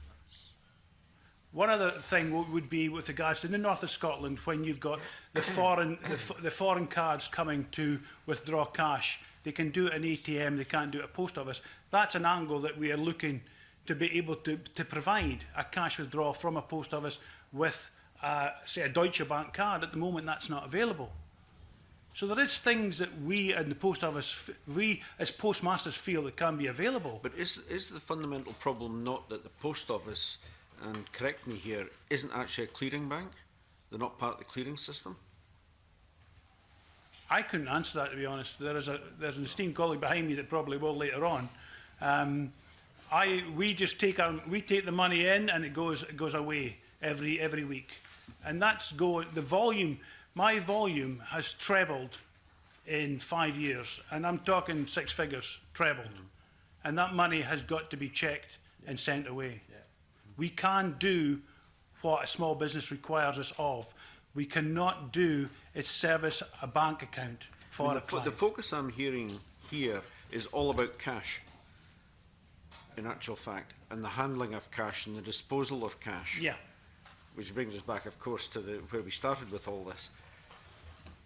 One other thing would be with regards to the north of Scotland, when you've got the foreign cards coming to withdraw cash. They can do it at an ATM, they can't do it at a post office. That's an angle that we are looking to be able to provide a cash withdrawal from a post office with, say, a Deutsche Bank card. At the moment, that's not available. So there is things that we in the post office, we as postmasters feel that can be available. But is the fundamental problem not that the post office, and correct me here, isn't actually a clearing bank? They're not part of the clearing system? I couldn't answer that, to be honest. There's an esteemed colleague behind me that probably will later on. We take the money in and it goes away every week, and that's the volume. My volume has trebled in 5 years, and I'm talking 6 figures, trebled, and that money has got to be checked and sent away. Yeah. We can't do what a small business requires us of. We cannot do is service a bank account for a client. The focus I'm hearing here is all about cash, in actual fact, and the handling of cash and the disposal of cash. Yeah. Which brings us back, of course, to where we started with all this.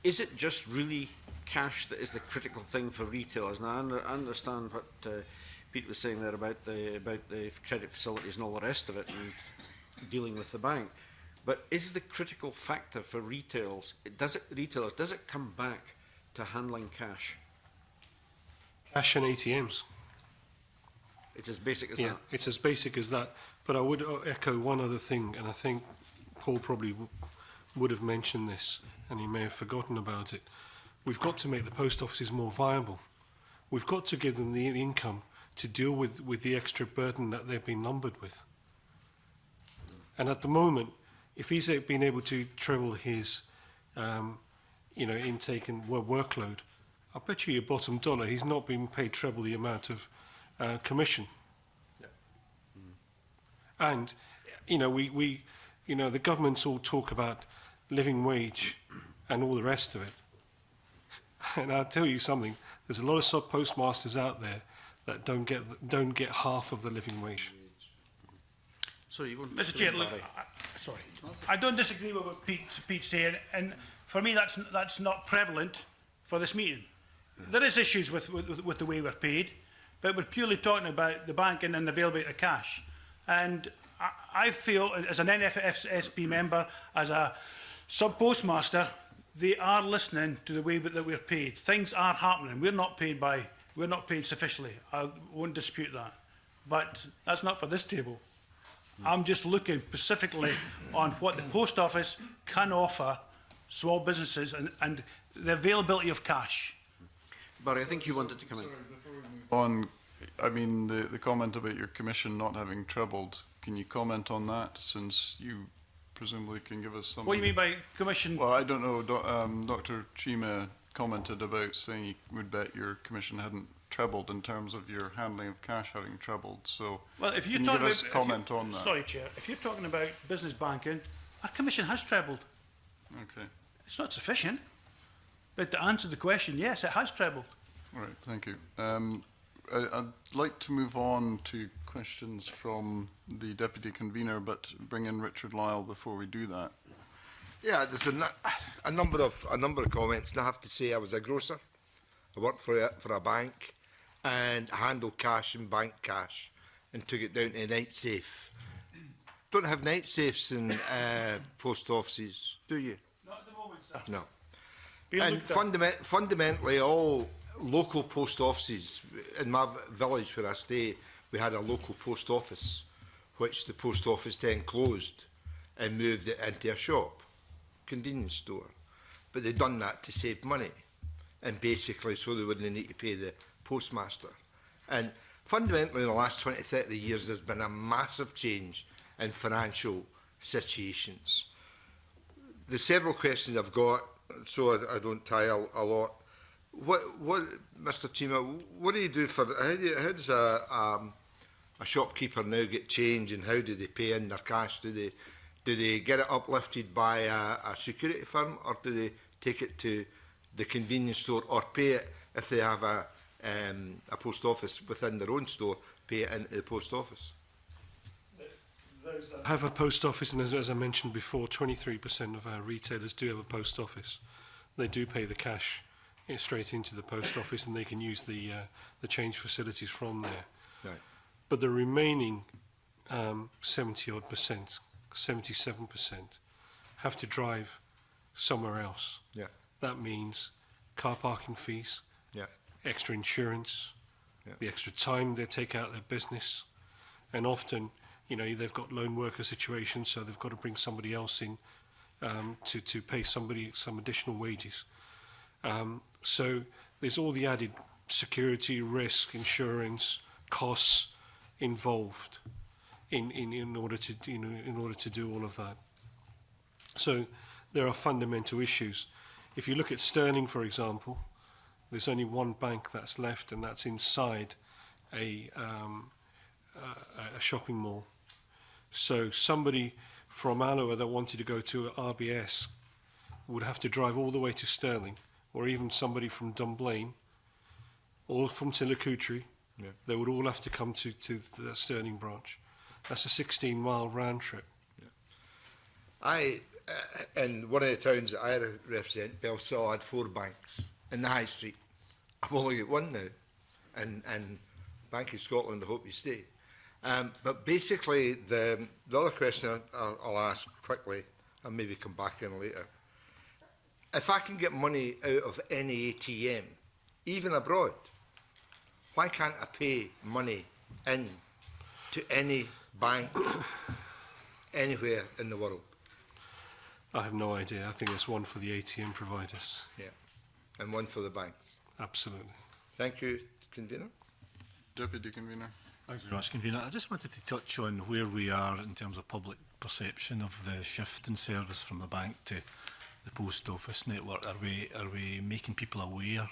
Is it just really cash that is the critical thing for retailers? Now, I understand what Pete was saying there about the credit facilities and all the rest of it, and dealing with the bank. But is the critical factor for retailers, does it come back to handling cash? Cash and ATMs. It's as basic as that? It's as basic as that. But I would echo one other thing, and I think Paul probably would have mentioned this, and he may have forgotten about it. We've got to make the post offices more viable. We've got to give them the income to deal with the extra burden that they've been lumbered with. And at the moment, if he's been able to treble his intake and workload, I bet you your bottom dollar he's not been paid treble the amount of commission. Yeah. And the governments all talk about living wage and all the rest of it. And I'll tell you something: there's a lot of sub postmasters out there that don't get half of the living wage. Sorry, you want Mr. Chair, look, sorry, I don't disagree with what Pete's saying, and for me that's not prevalent for this meeting. There is issues with the way we're paid, but we're purely talking about the banking and the availability of cash. And I feel, as an NFSP member, as a sub-postmaster, they are listening to the way that we're paid. Things are happening. We're not paid sufficiently. I won't dispute that. But that's not for this table. I'm just looking specifically on what the post office can offer small businesses and the availability of cash. Barry, I think you wanted to come in. Sorry, before we move on, I mean, the comment about your commission not having trebled, can you comment on that, since you presumably can give us some... What do you mean by commission? Well, I don't know. Dr. Chima commented about saying he would bet your commission hadn't trebled in terms of your handling of cash having trebled. So well, if can you give us a comment on that? Sorry, Chair. If you're talking about business banking, our commission has trebled. Okay. It's not sufficient. But to answer the question, yes, it has trebled. All right, thank you. I'd like to move on to questions from the Deputy Convener, but bring in Richard Lyle before we do that. Yeah, there's a number of comments, and I have to say I was a grocer. I worked for a bank and handled cash and bank cash and took it down to a night safe. Don't have night safes in post offices, do you? Not at the moment, sir. No. Being And looked at. fundamentally, all local post offices, in my village where I stay, we had a local post office, which the post office then closed and moved it into a shop, convenience store. But they'd done that to save money, and basically so they wouldn't need to pay the postmaster. And fundamentally, in the last 20, 30 years, there's been a massive change in financial situations. There's several questions I've got, so I don't tie a lot. What, Mr. Chima, what do you do for? How does a shopkeeper now get change, and how do they pay in their cash? Do they get it uplifted by a security firm, or do they take it to the convenience store, or pay it if they have a post office within their own store, pay it into the post office? Those that have a post office, and as I mentioned before, 23% of our retailers do have a post office. They do pay the cash straight into the post office, and they can use the change facilities from there. Right. But the remaining 70-odd%, 77%, have to drive somewhere else. Yeah. That means car parking fees, Yeah. extra insurance, Yeah. the extra time they take out of their business, and often, you know, they've got lone worker situations, so they've got to bring somebody else in to pay somebody some additional wages. So there's all the added security, risk, insurance, costs involved in order to do all of that. So there are fundamental issues. If you look at Sterling, for example, there's only one bank that's left, and that's inside a shopping mall. So somebody from Alloa that wanted to go to RBS would have to drive all the way to Sterling, or even somebody from Dunblane, or from Tillicootree. Yeah. They would all have to come to the Sterling branch. That's a 16-mile round trip. In one of the towns that I represent, Belsaw, had 4 banks in the high street. I've only got one now, and Bank of Scotland, I hope you stay. But basically, the other question I'll ask quickly, and maybe come back in later. If I can get money out of any ATM, even abroad, why can't I pay money in to any bank anywhere in the world? I have no idea. I think there's one for the ATM providers. Yeah, and one for the banks. Absolutely. Thank you, Convener. Deputy Convener. Thanks very much, Convener. I just wanted to touch on where we are in terms of public perception of the shift in service from the bank to the post office network. Are we making people aware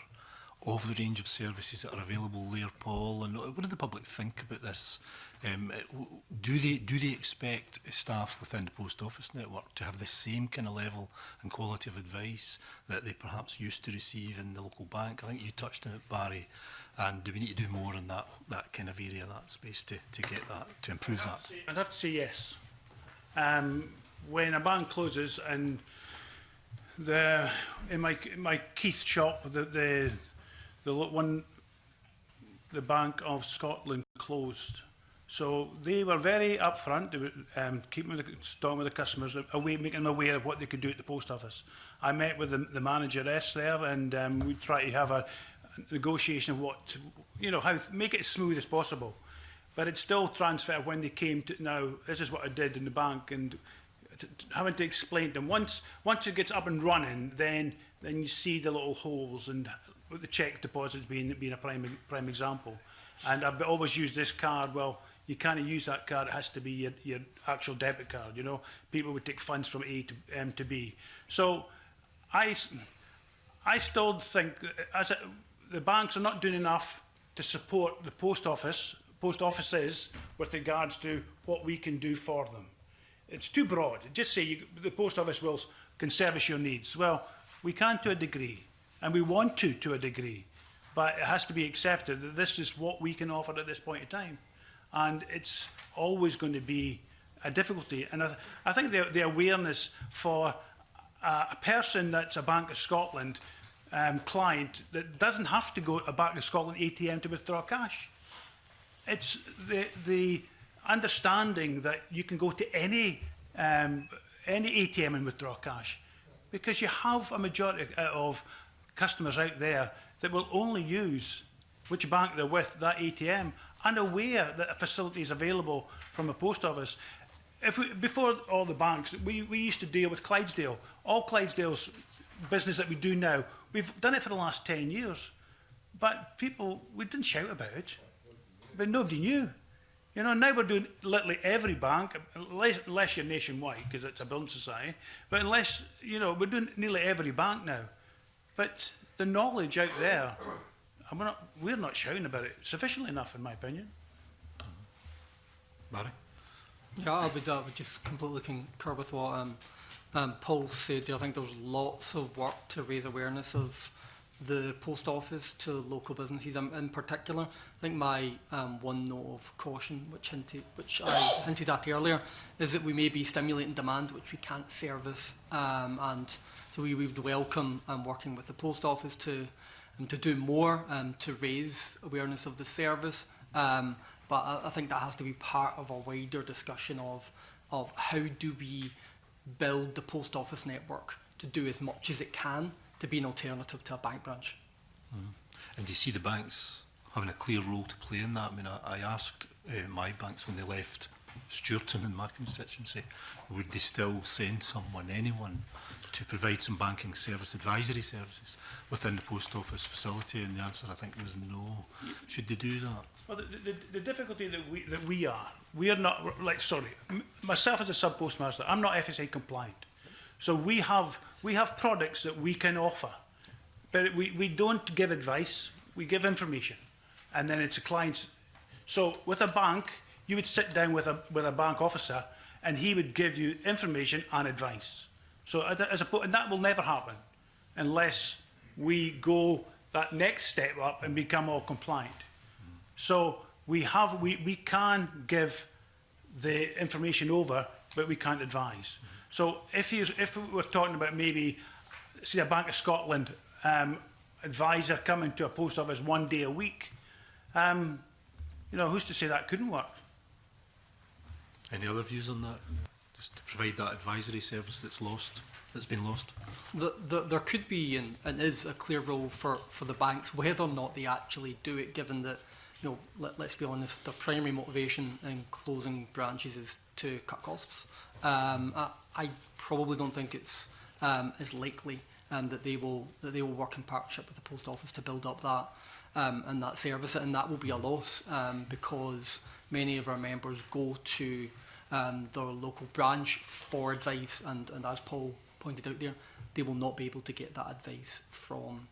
of the range of services that are available there, Paul? And what do the public think about this? Do they expect staff within the post office network to have the same kind of level and quality of advice that they perhaps used to receive in the local bank? I think you touched on it, Barry. And do we need to do more in that kind of area, that space, to get that, to improve that? I'd have to say yes. When a bank closes, and in my Keith shop, the Bank of Scotland closed. So they were very upfront. They were keeping talking with the customers, making them aware of what they could do at the post office. I met with the manageress there, and we tried to have a negotiation of what, how make it as smooth as possible. But it's still transfer when they came to, now, this is what I did in the bank, and having to explain to them. Once it gets up and running, then you see the little holes, and with the cheque deposits being a prime example. And I've always used this card. Well, you can't use that card. It has to be your actual debit card. People would take funds from A to B. So I still think the banks are not doing enough to support the post offices with regards to what we can do for them. It's too broad. Just say the post office can service your needs. Well, we can to a degree, and we want to a degree, but it has to be accepted that this is what we can offer at this point in time. And it's always going to be a difficulty. And I think the awareness for a person that's a Bank of Scotland client that doesn't have to go to a Bank of Scotland ATM to withdraw cash. It's the understanding that you can go to any ATM and withdraw cash, because you have a majority of customers out there that will only use which bank they're with, that ATM, unaware that a facility is available from a post office. Before all the banks, we used to deal with Clydesdale. All Clydesdale's business that we do now, we've done it for the last 10 years. But we didn't shout about it, but nobody knew. You know, now we're doing literally every bank, unless you're nationwide, because it's a building society, but unless, you know, we're doing nearly every bank now. But the knowledge out there, we're not shouting about it sufficiently enough, in my opinion. Barry? Yeah, I would just completely concur with what Paul said. I think there's lots of work to raise awareness of the post office to local businesses. In particular, I think my one note of caution, which I hinted at earlier, is that we may be stimulating demand which we can't service, and so we would welcome working with the post office to do more to raise awareness of the service. But I think that has to be part of a wider discussion of how do we build the post office network to do as much as it can to be an alternative to a bank branch. And do you see the banks having a clear role to play in that? I mean, I asked my banks when they left Stewarton in my constituency, would they still send anyone, to provide some banking advisory services within the post office facility? And the answer, I think, was no. Should they do that? Well, the difficulty that we are not, like, sorry, myself as a sub-postmaster, I'm not FSA compliant. So we have products that we can offer, but we don't give advice, we give information, and then it's a client's. So with a bank, you would sit down with a bank officer, and he would give you information and advice. So and that will never happen unless we go that next step up and become all compliant. So we can give the information over, but we can't advise. So if we're talking about maybe, say, a Bank of Scotland advisor coming to a post office 1 day a week, you know, who's to say that couldn't work? Any other views on that? Just to provide that advisory service that's been lost? There could be and is a clear role for the banks, whether or not they actually do it, given that, you know, let's be honest, the primary motivation in closing branches is to cut costs. I probably don't think it's as likely that they will work in partnership with the post office to build up that and that service, and that will be a loss because many of our members go to their local branch for advice, and as Paul pointed out there, they will not be able to get that advice from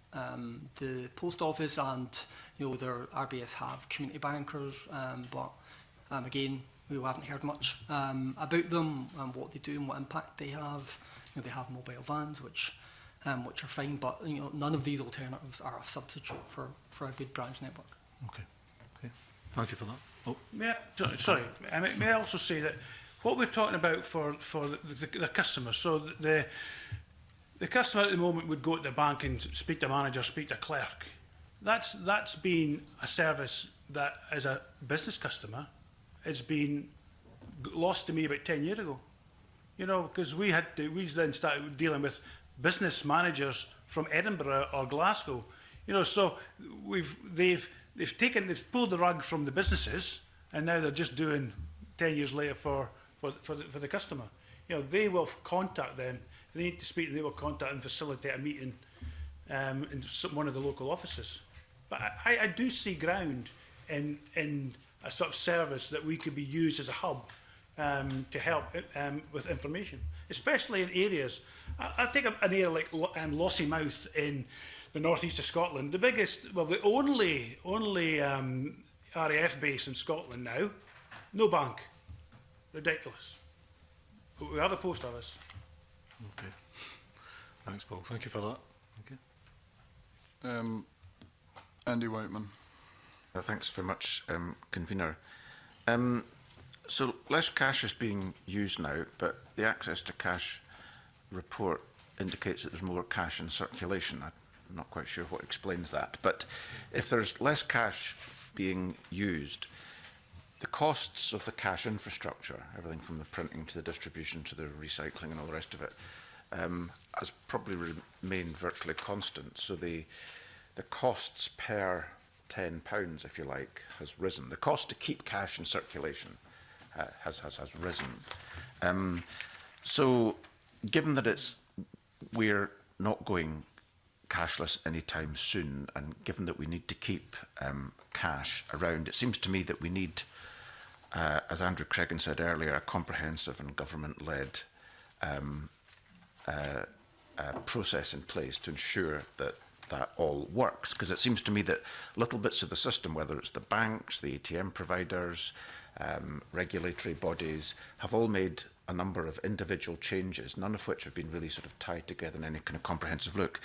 the post office. And you know, their RBS have community bankers, but again, we haven't heard much about them and what they do and what impact they have. You know, they have mobile vans, which are fine, but you know, none of these alternatives are a substitute for a good branch network. Okay. Thank you for that. Oh. May I also say that what we're talking about for the customers, so the customer at the moment would go to the bank and speak to a manager, speak to a clerk. That's been a service that, as a business customer, it's been lost to me about 10 years ago. You know, because we then started dealing with business managers from Edinburgh or Glasgow. You know, so they've pulled the rug from the businesses, and now they're just doing 10 years later for the customer. You know, they will contact them. If they need to speak, they will contact and facilitate a meeting in one of the local offices. But I do see ground in a sort of service that we could be used as a hub to help with information, especially in areas. I'll take an area like Lossiemouth in the northeast of Scotland, the biggest, well, the only RAF base in Scotland now, no bank. Ridiculous. But we have a post office. Okay. Thanks, Paul. Thank you for that. Okay. Andy Whiteman. Thanks very much, Convener. So less cash is being used now, but the Access to Cash report indicates that there's more cash in circulation. I'm not quite sure what explains that. But if there's less cash being used, the costs of the cash infrastructure, everything from the printing to the distribution to the recycling and all the rest of it, has probably remained virtually constant. So the costs per £10, if you like, has risen. The cost to keep cash in circulation has risen. So given that we're not going cashless anytime soon, and given that we need to keep cash around, it seems to me that we need, as Andrew Cregan said earlier, a comprehensive and government-led process in place to ensure that that all works. Because it seems to me that little bits of the system, whether it's the banks, the ATM providers, regulatory bodies, have all made a number of individual changes, none of which have been really sort of tied together in any kind of comprehensive look.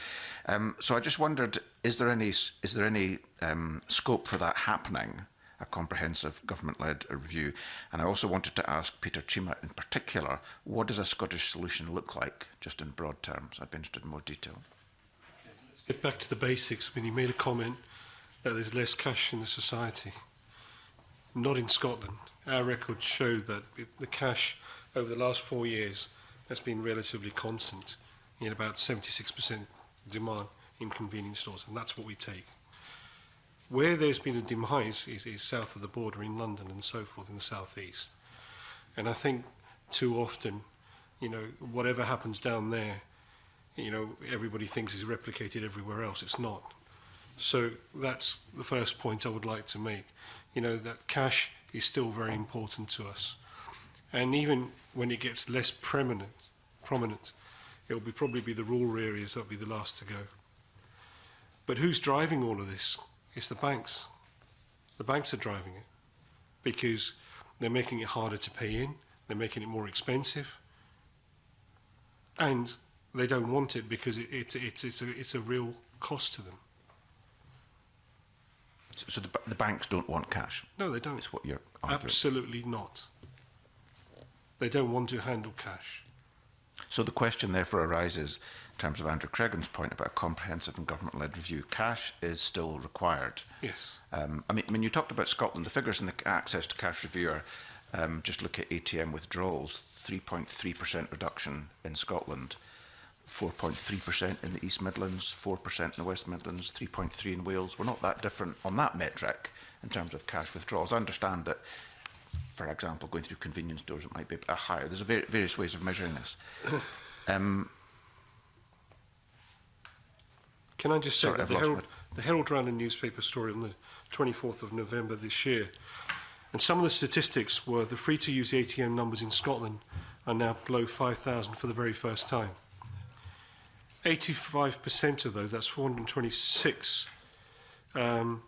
So I just wondered, is there any scope for that happening, a comprehensive government-led review? And I also wanted to ask Peter Chima in particular, what does a Scottish solution look like, just in broad terms? I'd be interested in more detail. Let's get back to the basics. When you made a comment that there's less cash in the society, not in Scotland. Our records show that the cash over the last 4 years has been relatively constant, in about 76% demand in convenience stores, and that's what we take. Where there's been a demise is south of the border in London and so forth in the southeast. And I think too often, whatever happens down there, everybody thinks is replicated everywhere else. It's not. So that's the first point I would like to make. That cash is still very important to us. And even when it gets less prominent, it will probably be the rural areas that will be the last to go. But who's driving all of this? It's the banks. The banks are driving it because they're making it harder to pay in, they're making it more expensive, and they don't want it because it's a real cost to them. So the banks don't want cash? No, they don't. Is what you're arguing? Absolutely not. They don't want to handle cash. So the question therefore arises, in terms of Andrew Cregan's point about a comprehensive and government-led review, cash is still required. Yes. I mean, when you talked about Scotland, the figures in the access to cash review are, just look at ATM withdrawals, 3.3% reduction in Scotland, 4.3% in the East Midlands, 4% in the West Midlands, 3.3% in Wales. We're not that different on that metric in terms of cash withdrawals. I understand that, for example, going through convenience stores, it might be a bit higher. There's various ways of measuring this. Can I just say that the Herald ran a newspaper story on the 24th of November this year, and some of the statistics were the free-to-use ATM numbers in Scotland are now below 5,000 for the very first time. 85% of those, that's 426, noted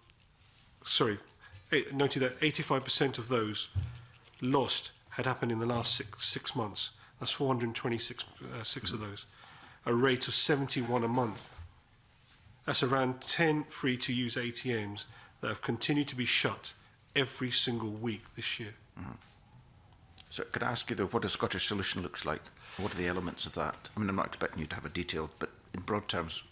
that 85% of those lost had happened in the last six months. That's 426 of those. A rate of 71 a month. That's around 10 free-to-use ATMs that have continued to be shut every single week this year. Mm-hmm. So could I ask you, though, what a Scottish solution looks like? What are the elements of that? I mean, I'm not expecting you to have a detailed, but in broad terms.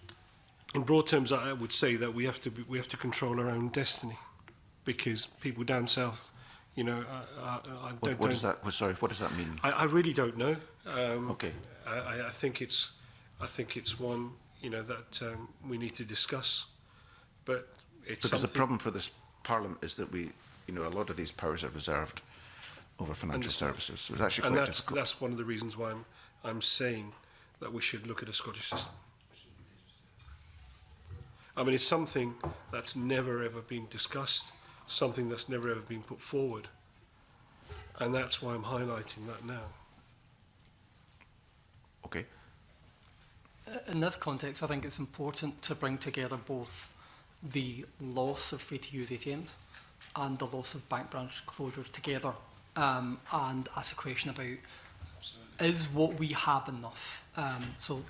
In broad terms, I would say that we have to control our own destiny, because people down south, What does that mean? I really don't know. Okay. I think it's one that we need to discuss, but it's because the problem for this Parliament is that a lot of these powers are reserved over financial services. So it's actually quite difficult. That's one of the reasons why I'm saying that we should look at a Scottish system. I mean, it's something that's never ever been discussed, something that's never ever been put forward, and that's why I'm highlighting that now. Okay. In this context, I think it's important to bring together both the loss of free-to-use ATMs and the loss of bank branch closures together, and ask a question about, is what we have enough? So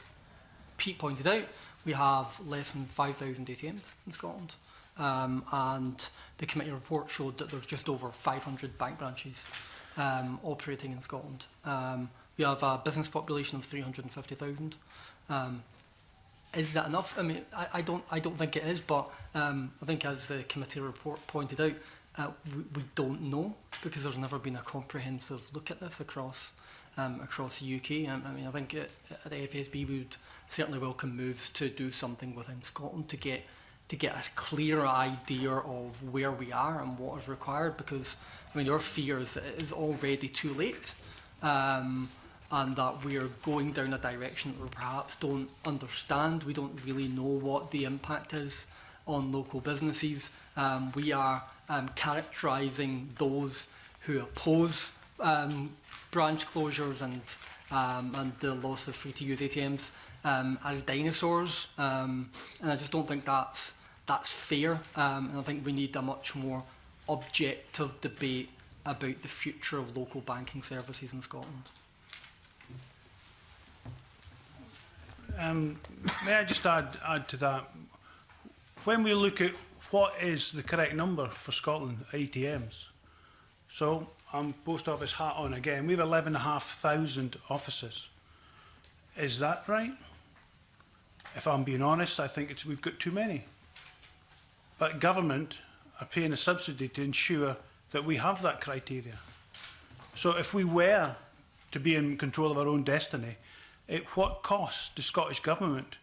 Pete pointed out, we have less than 5,000 ATMs in Scotland, and the committee report showed that there's just over 500 bank branches operating in Scotland. We have a business population of 350,000. Is that enough? I mean, I don't think it is, but I think, as the committee report pointed out, we don't know, because there's never been a comprehensive look at this across the UK. I mean, I think at the FSB we would certainly welcome moves to do something within Scotland to get a clearer idea of where we are and what is required, because I mean, our fear is that it is already too late. And that we are going down a direction that we perhaps don't understand. We don't really know what the impact is on local businesses. We are characterising those who oppose branch closures and the loss of free-to-use ATMs as dinosaurs, and I just don't think that's fair. And I think we need a much more objective debate about the future of local banking services in Scotland. May I just add to that? When we look at what is the correct number for Scotland ATMs, so I'm post office hat on again, we have 11,500 offices. Is that right? If I'm being honest, I think we've got too many. But government are paying a subsidy to ensure that we have that criteria. So if we were to be in control of our own destiny, at what cost to Scottish Government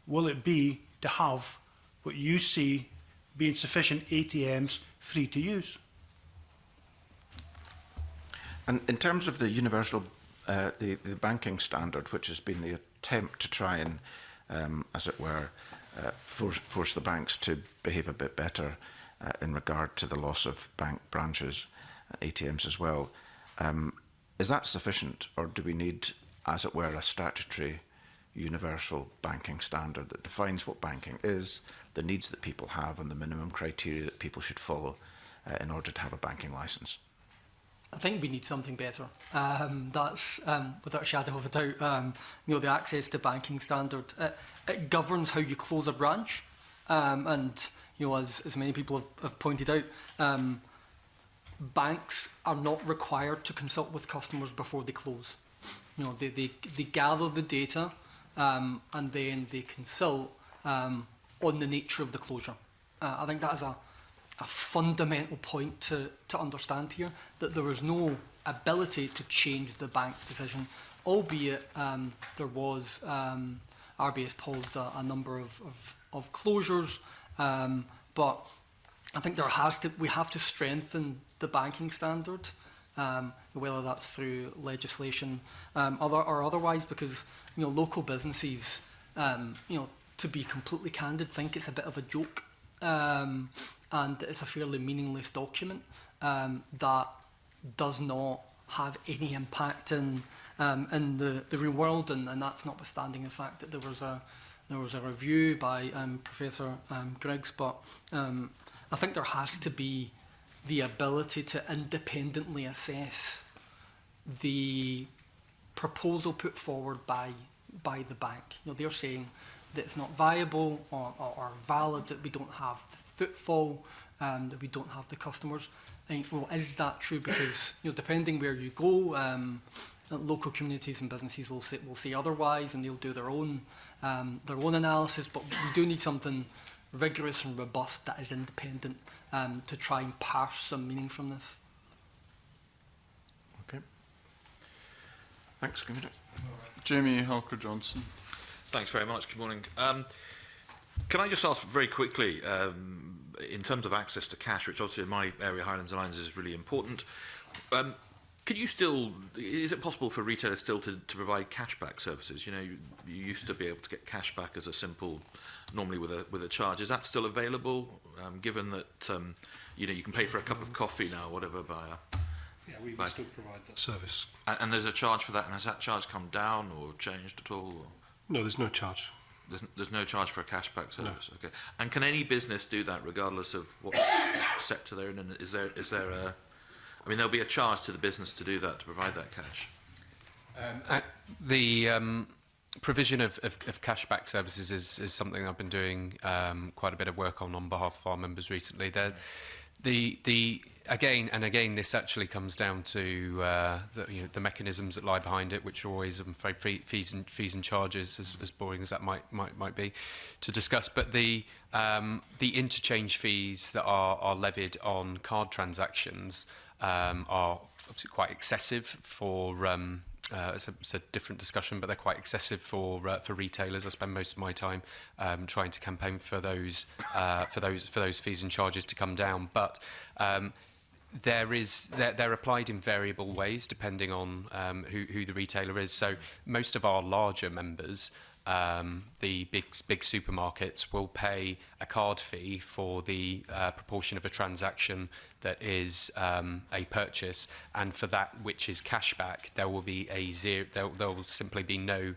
will it be to have what you see being sufficient ATMs free to use? And in terms of the universal, the banking standard, which has been the attempt to try and, as it were, force the banks to behave a bit better in regard to the loss of bank branches, ATMs as well, is that sufficient, or do we need, as it were, a statutory universal banking standard that defines what banking is, the needs that people have, and the minimum criteria that people should follow in order to have a banking licence? I think we need something better. That's, without a shadow of a doubt, the access to banking standard. It governs how you close a branch, and as many people have pointed out, banks are not required to consult with customers before they close. They gather the data and then they consult on the nature of the closure. I think that is a fundamental point to understand here, that there is no ability to change the bank's decision, albeit there was, RBS paused a number of closures, but I think we have to strengthen the banking standard, whether that's through legislation or otherwise, because local businesses, to be completely candid, think it's a bit of a joke, and it's a fairly meaningless document that does not have any impact in the real world, and that's notwithstanding the fact that there was a review by Professor Griggs, but I think there has to be the ability to independently assess the proposal put forward by the bank. They're saying that it's not viable or valid, that we don't have the footfall, that we don't have the customers. Well, is that true? Because depending where you go, local communities and businesses will say otherwise, and they'll do their own analysis. But we do need something rigorous and robust that is independent to try and parse some meaning from this. Okay. Thanks, Commissioner. Jamie Halker-Johnson. Thanks very much. Good morning. Can I just ask very quickly, in terms of access to cash, which obviously in my area, Highlands and Islands, is really important, is it possible for retailers still to provide cashback services? You used to be able to get cashback as a simple, normally with a charge. Is that still available, given that you can pay for a cup of coffee now, whatever, by a... Yeah, we still provide that service. And there's a charge for that, and has that charge come down or changed at all? Or? No, there's no charge. There's no charge for a cashback service. No. Okay. And can any business do that regardless of what sector they're in? And is there a... I mean, there'll be a charge to the business to do that, to provide that cash. The provision of cashback services is something I've been doing quite a bit of work on behalf of our members recently. Again, this actually comes down to the mechanisms that lie behind it, which are always fees and charges, as boring as that might be to discuss. But the interchange fees that are levied on card transactions are obviously quite excessive for. It's a different discussion, but they're quite excessive for retailers. I spend most of my time trying to campaign for those fees and charges to come down. But they're applied in variable ways depending on who the retailer is. So most of our larger members, the big supermarkets, will pay a card fee for the proportion of a transaction that is a purchase, and for that which is cashback, there will be there will simply be no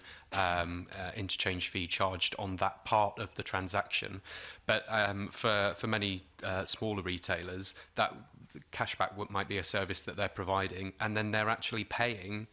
interchange fee charged on that part of the transaction. But for many smaller retailers, that cashback might be a service that they're providing, and then they're actually paying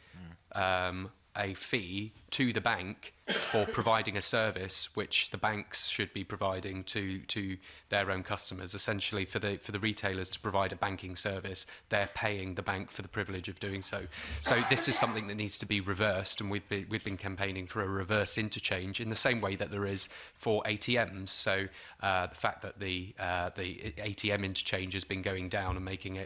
a fee to the bank for providing a service which the banks should be providing to their own customers. Essentially, for the retailers to provide a banking service, they're paying the bank for the privilege of doing so. So this is something that needs to be reversed, and we've been campaigning for a reverse interchange in the same way that there is for ATMs. So the fact that the ATM interchange has been going down and making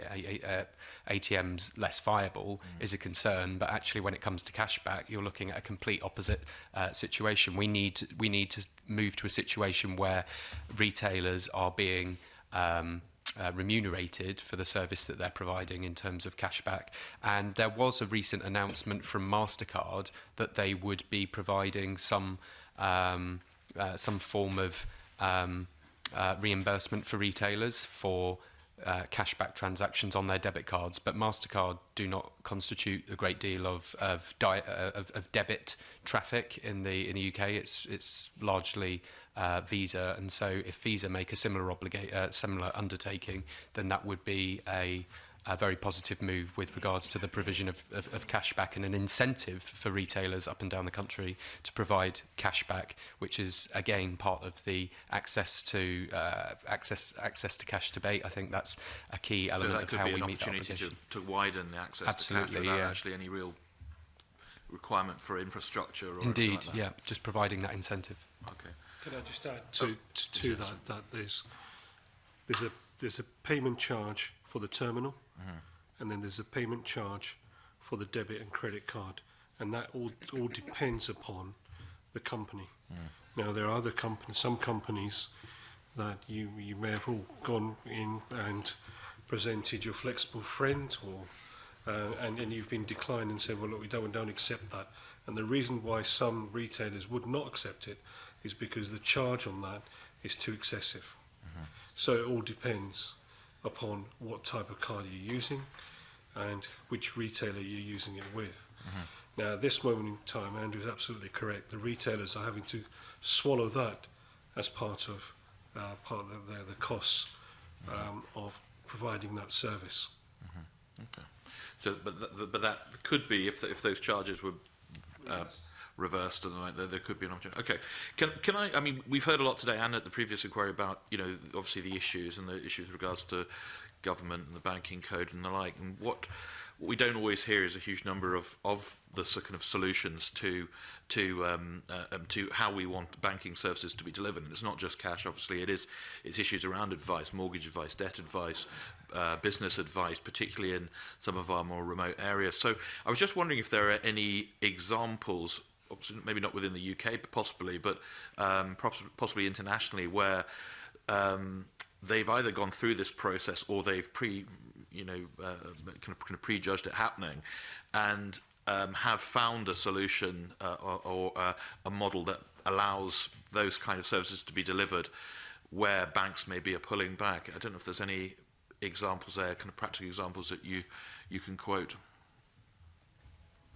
ATMs less viable is a concern, but actually when it comes to cashback, you're looking at a complete opposite situation. We need to move to a situation where retailers are being remunerated for the service that they're providing in terms of cashback. And there was a recent announcement from MasterCard that they would be providing some form of reimbursement for retailers for cashback transactions on their debit cards, but MasterCard do not constitute a great deal of debit traffic in the UK. It's largely Visa, and so if Visa make a similar undertaking, then that would be a very positive move with regards to the provision of cashback and an incentive for retailers up and down the country to provide cashback, which is again part of the access to cash debate. I think that's a key element of how we meet that obligation. To widen the access Absolutely, to cash without actually any real requirement for infrastructure. Or indeed, like that. Yeah, just providing that incentive. Okay. Could I just add to that there's a payment charge for the terminal, and then there's a payment charge for the debit and credit card, and that all depends upon the company. Now there are other companies, some companies that you may have all gone in and presented your flexible friend, or and you've been declined and said, well look, we don't accept that. And the reason why some retailers would not accept it is because the charge on that is too excessive. So it all depends upon what type of card you're using and which retailer you're using it with. Now, at this moment in time, Andrew is absolutely correct. The retailers are having to swallow that as part of the costs of providing that service. Okay. So, but that could be if those charges were reversed, and there could be an opportunity. Okay, can I? I mean, we've heard a lot today and at the previous inquiry about obviously the issues with regards to government and the banking code and the like. And what we don't always hear is a huge number of the kind of solutions to how we want banking services to be delivered. And it's not just cash. Obviously, it's issues around advice, mortgage advice, debt advice, business advice, particularly in some of our more remote areas. So I was just wondering if there are any examples, maybe not within the UK, but possibly possibly internationally, where they've either gone through this process or they've kind of prejudged it happening, and have found a solution or a model that allows those kind of services to be delivered where banks maybe are pulling back. I don't know if there's any examples there, kind of practical examples that you can quote.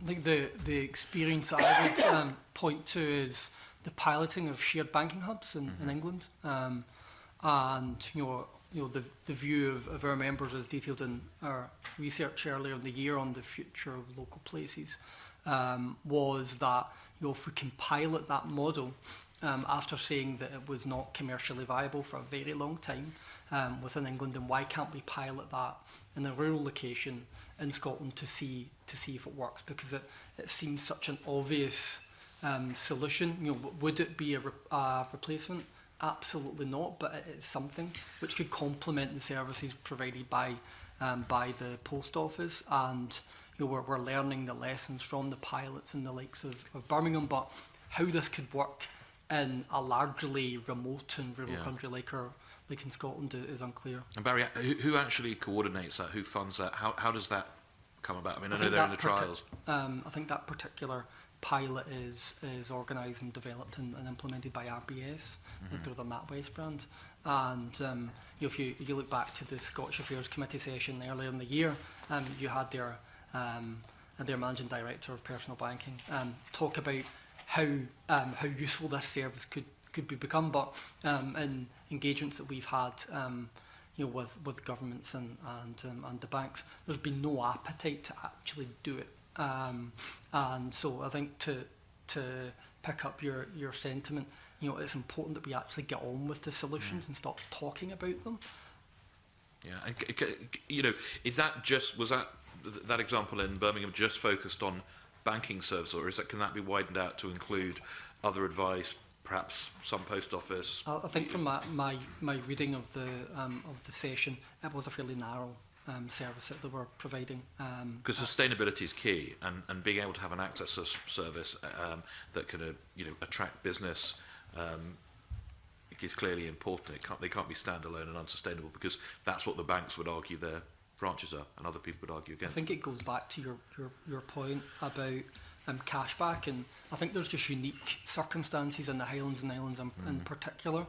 I think the experience that I would point to is the piloting of shared banking hubs in England, and the view of our members, as detailed in our research earlier in the year on the future of local places, was that if we can pilot that model after saying that it was not commercially viable for a very long time within England, and why can't we pilot that in a rural location in Scotland to see if it works? Because it seems such an obvious solution. You know, would it be a replacement? Absolutely not, but it is something which could complement the services provided by the post office. And you know, we're learning the lessons from the pilots in the likes of Birmingham, but how this could work in a largely remote and rural country like in Scotland is unclear. And Barry, who actually coordinates that? Who funds that? How does that come about? I mean, I know they're in the trials. I think that particular pilot is organised and developed and implemented by RBS through the NatWest brand. And you know, if you look back to the Scottish Affairs Committee session earlier in the year, you had their managing director of personal banking talk about how useful this service could be become. But in engagements that we've had, you know, with governments and the banks, there's been no appetite to actually do it. And so I think to pick up your sentiment, you know, it's important that we actually get on with the solutions and stop talking about them. Yeah, and you know, was that example in Birmingham just focused on banking service, or can that be widened out to include other advice, perhaps some post office? I think from my reading of the session, it was a fairly narrow service that they were providing. Because sustainability is key, and being able to have an access service that can you know, attract business is clearly important. They can't be standalone and unsustainable, because that's what the banks would argue their branches are, and other people would argue against. I think it goes back to your point about cashback, and I think there's just unique circumstances in the Highlands and Islands in particular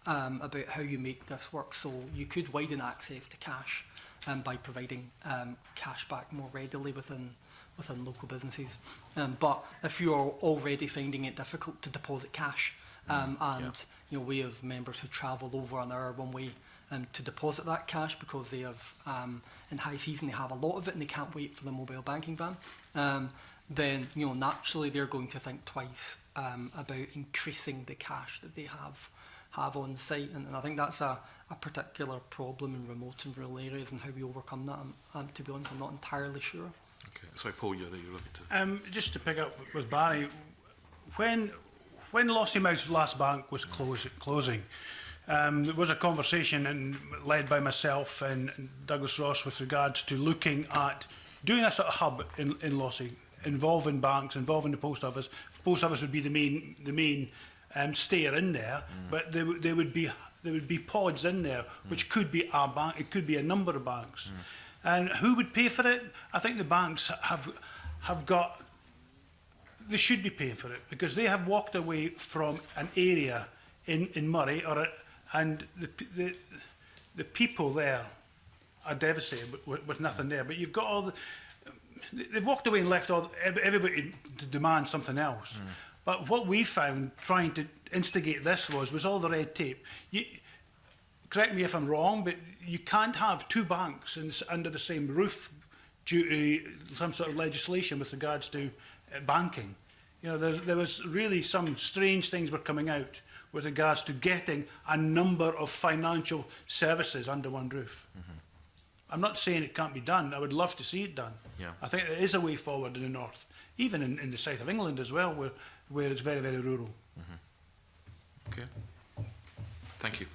about how you make this work. So you could widen access to cash by providing cashback more readily within local businesses. But if you are already finding it difficult to deposit cash, you know, we have members who travel over an hour one way to deposit that cash because they have, in high season, they have a lot of it and they can't wait for the mobile banking van, then, you know, naturally they're going to think twice about increasing the cash that they have on site. And I think that's a particular problem in remote and rural areas, and how we overcome that. To be honest, I'm not entirely sure. Okay. Sorry, Paul, you're looking to... just to pick up with Barry, when Lossiemouth's last bank was closing, there was a conversation led by myself and Douglas Ross with regards to looking at doing a sort of hub in Lossie, involving banks, involving the post office. The post office would be the main stayer in there, but there would be pods in there, which could be a bank, it could be a number of banks. And who would pay for it? I think the banks have got, they should be paying for it, because they have walked away from an area in Murray, and the people there are devastated with nothing there. But you've got they've walked away and left everybody to demand something else. But what we found trying to instigate this was all the red tape. Correct me if I'm wrong, but you can't have two banks under the same roof due to some sort of legislation with regards to banking. You know, there was really some strange things were coming out with regards to getting a number of financial services under one roof. I'm not saying it can't be done. I would love to see it done. Yeah. I think there is a way forward in the north, even in the south of England as well, where it's very, very rural. Okay. Thank you.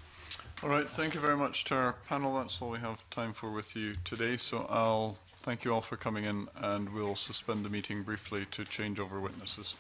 All right, thank you very much to our panel. That's all we have time for with you today. So I'll thank you all for coming in, and we'll suspend the meeting briefly to change over witnesses.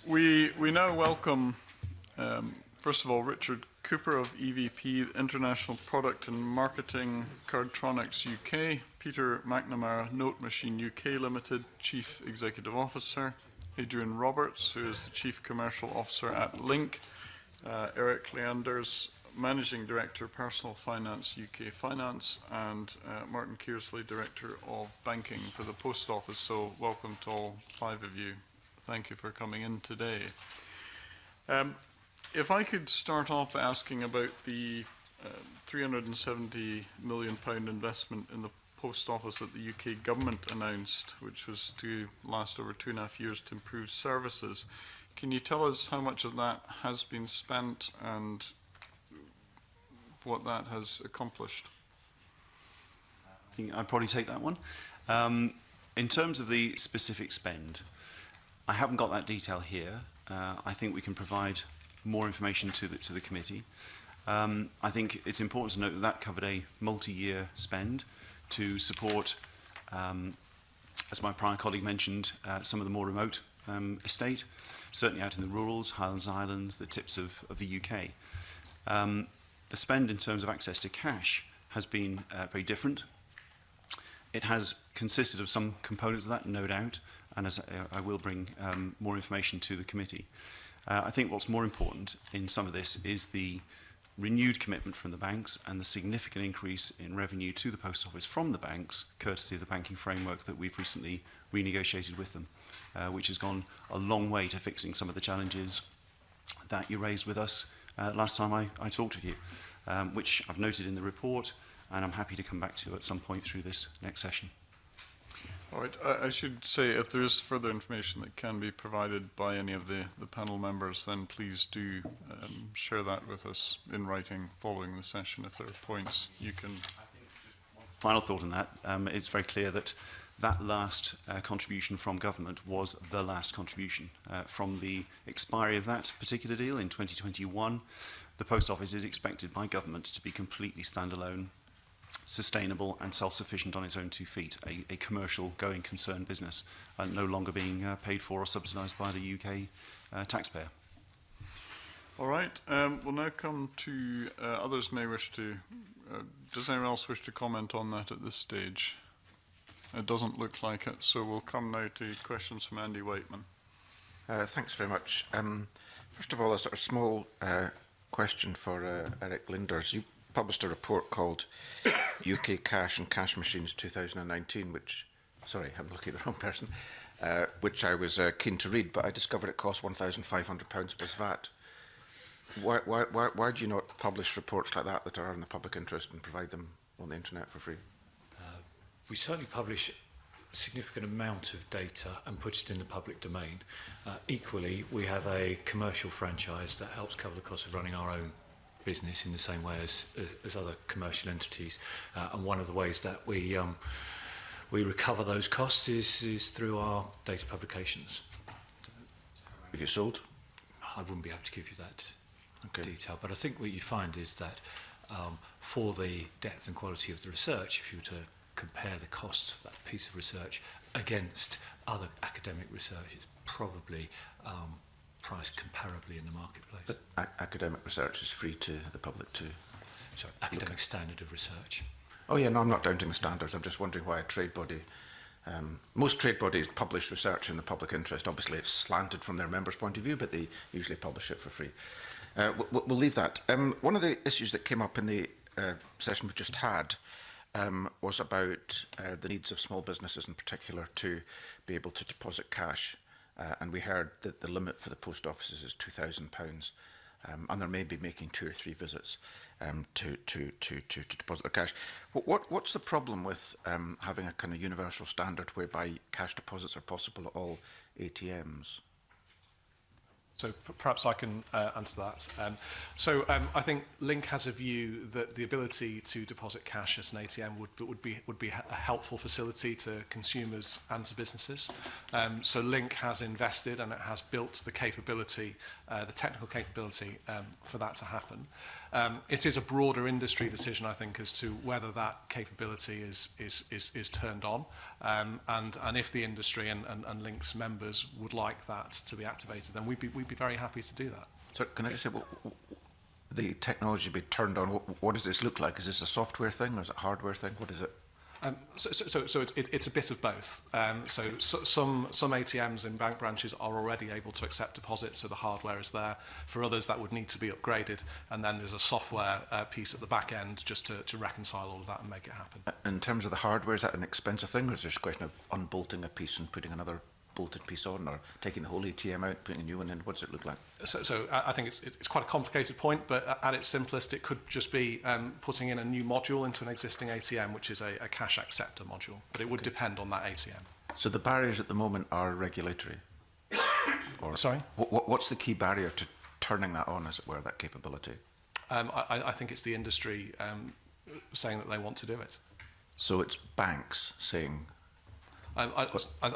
We now welcome, first of all, Richard Cooper of EVP, International Product and Marketing, Cardtronics UK, Peter McNamara, Note Machine UK Limited, Chief Executive Officer, Adrian Roberts, who is the Chief Commercial Officer at Link, Eric Leanders, Managing Director, Personal Finance UK Finance, and Martin Kearsley, Director of Banking for the Post Office. So welcome to all 5 of you. Thank you for coming in today. If I could start off by asking about the £370 million investment in the Post Office that the UK government announced, which was to last over 2.5 years to improve services. Can you tell us how much of that has been spent and what that has accomplished? I think I'd probably take that one. In terms of the specific spend, I haven't got that detail here. I think we can provide more information to the committee. I think it's important to note that that covered a multi-year spend to support, as my prior colleague mentioned, some of the more remote estate, certainly out in the rurals, Highlands and Islands, the tips of the UK. The spend in terms of access to cash has been very different. It has consisted of some components of that, no doubt, and as I will bring more information to the committee. I think what's more important in some of this is the renewed commitment from the banks and the significant increase in revenue to the Post Office from the banks, courtesy of the banking framework that we've recently renegotiated with them, which has gone a long way to fixing some of the challenges that you raised with us last time I talked with you, which I've noted in the report, and I'm happy to come back to at some point through this next session. All right. I should say, if there is further information that can be provided by any of the panel members, then please do share that with us in writing following the session. If there are points you can... Final thought on that. It's very clear that that last contribution from government was the last contribution. From the expiry of that particular deal in 2021, the Post Office is expected by government to be completely standalone, sustainable and self-sufficient on its own 2 feet, a commercial going concern business, no longer being paid for or subsidised by the UK taxpayer. All right. We'll now come to others may wish to... does anyone else wish to comment on that at this stage? It doesn't look like it, so we'll come now to questions from Andy Whiteman. Thanks very much. First of all, a sort of small question for Eric Linders. You published a report called UK Cash and Cash Machines 2019, which, sorry, I'm looking at the wrong person, which I was keen to read, but I discovered it cost £1,500 plus VAT. Why do you not publish reports like that are in the public interest and provide them on the internet for free? We certainly publish a significant amount of data and put it in the public domain. Equally, we have a commercial franchise that helps cover the cost of running our own business in the same way as other commercial entities. And one of the ways that we recover those costs is through our data publications. Have you sold? I wouldn't be able to give you that detail, but I think what you find is that for the depth and quality of the research, if you were to compare the costs of that piece of research against other academic research, it's probably priced comparably in the marketplace. But academic research is free to the public too? Sorry, academic standard of research. Oh yeah, no, I'm not doubting the standards. I'm just wondering why a trade body... most trade bodies publish research in the public interest. Obviously, it's slanted from their members' point of view, but they usually publish it for free. We'll leave that. One of the issues that came up in the session we just had was about the needs of small businesses in particular to be able to deposit cash. And we heard that the limit for the post offices is £2,000, and they may be making 2 or 3 visits to deposit the cash. What's the problem with having a kind of universal standard whereby cash deposits are possible at all ATMs? So perhaps I can answer that. I think Link has a view that the ability to deposit cash as an ATM would be a helpful facility to consumers and to businesses. So Link has invested and it has built the capability, the technical capability for that to happen. It is a broader industry decision, I think, as to whether that capability is turned on, and if the industry and Link's members would like that to be activated, then we'd be very happy to do that. So can I just say, the technology be turned on? What does this look like? Is this a software thing or is it a hardware thing? What is it? So it's a bit of both. Some ATMs in bank branches are already able to accept deposits, so the hardware is there. For others, that would need to be upgraded, and then there's a software piece at the back end just to reconcile all of that and make it happen. In terms of the hardware, is that an expensive thing, or is it just a question of unbolting a piece and putting another bolted piece on, or taking the whole ATM out, putting a new one in? What does it look like? So I think it's quite a complicated point, but at its simplest, it could just be putting in a new module into an existing ATM, which is a cash acceptor module, but it would depend on that ATM. So the barriers at the moment are regulatory? Or Sorry? What's the key barrier to turning that on, as it were, that capability? I think it's the industry saying that they want to do it. So it's banks saying... I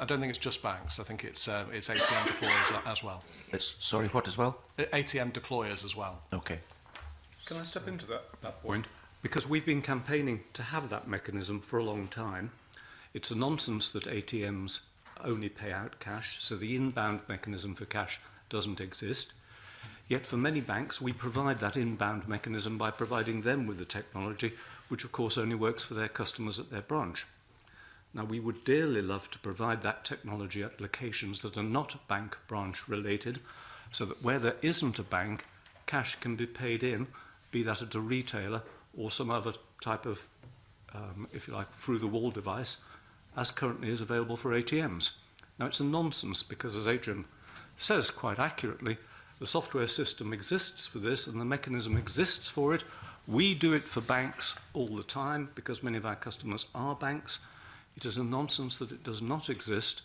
don't think it's just banks. I think it's ATM deployers as well. Sorry, what as well? ATM deployers as well. Okay. Can I step into that point? Because we've been campaigning to have that mechanism for a long time. It's a nonsense that ATMs only pay out cash, so the inbound mechanism for cash doesn't exist. Yet for many banks, we provide that inbound mechanism by providing them with the technology, which of course only works for their customers at their branch. Now, we would dearly love to provide that technology at locations that are not bank branch related, so that where there isn't a bank, cash can be paid in, be that at a retailer or some other type of, if you like, through-the-wall device, as currently is available for ATMs. Now, it's a nonsense because, as Adrian says quite accurately, the software system exists for this and the mechanism exists for it. We do it for banks all the time because many of our customers are banks. It is a nonsense that it does not exist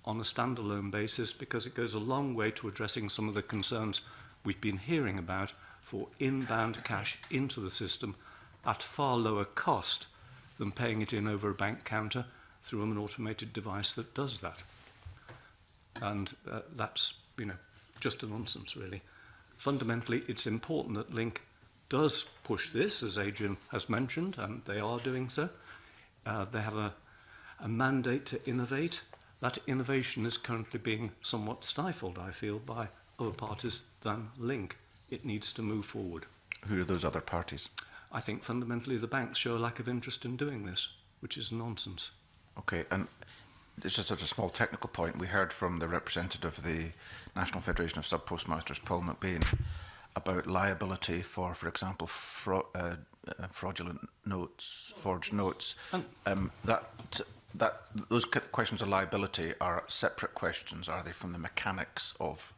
on a standalone basis because it goes a long way to addressing some of the concerns we've been hearing about for inbound cash into the system at far lower cost than paying it in over a bank counter through an automated device that does that. And that's, just a nonsense, really. Fundamentally, it's important that Link does push this, as Adrian has mentioned, and they are doing so. They have a mandate to innovate. That innovation is currently being somewhat stifled, I feel, by other parties than Link. It needs to move forward. Who are those other parties? I think fundamentally the banks show a lack of interest in doing this, which is nonsense. Okay, and this is just a small technical point. We heard from the representative of the National Federation of Sub-Postmasters, Paul McBain, about liability for example, fraudulent notes, forged notes. Those questions of liability are separate questions, are they, from the mechanics of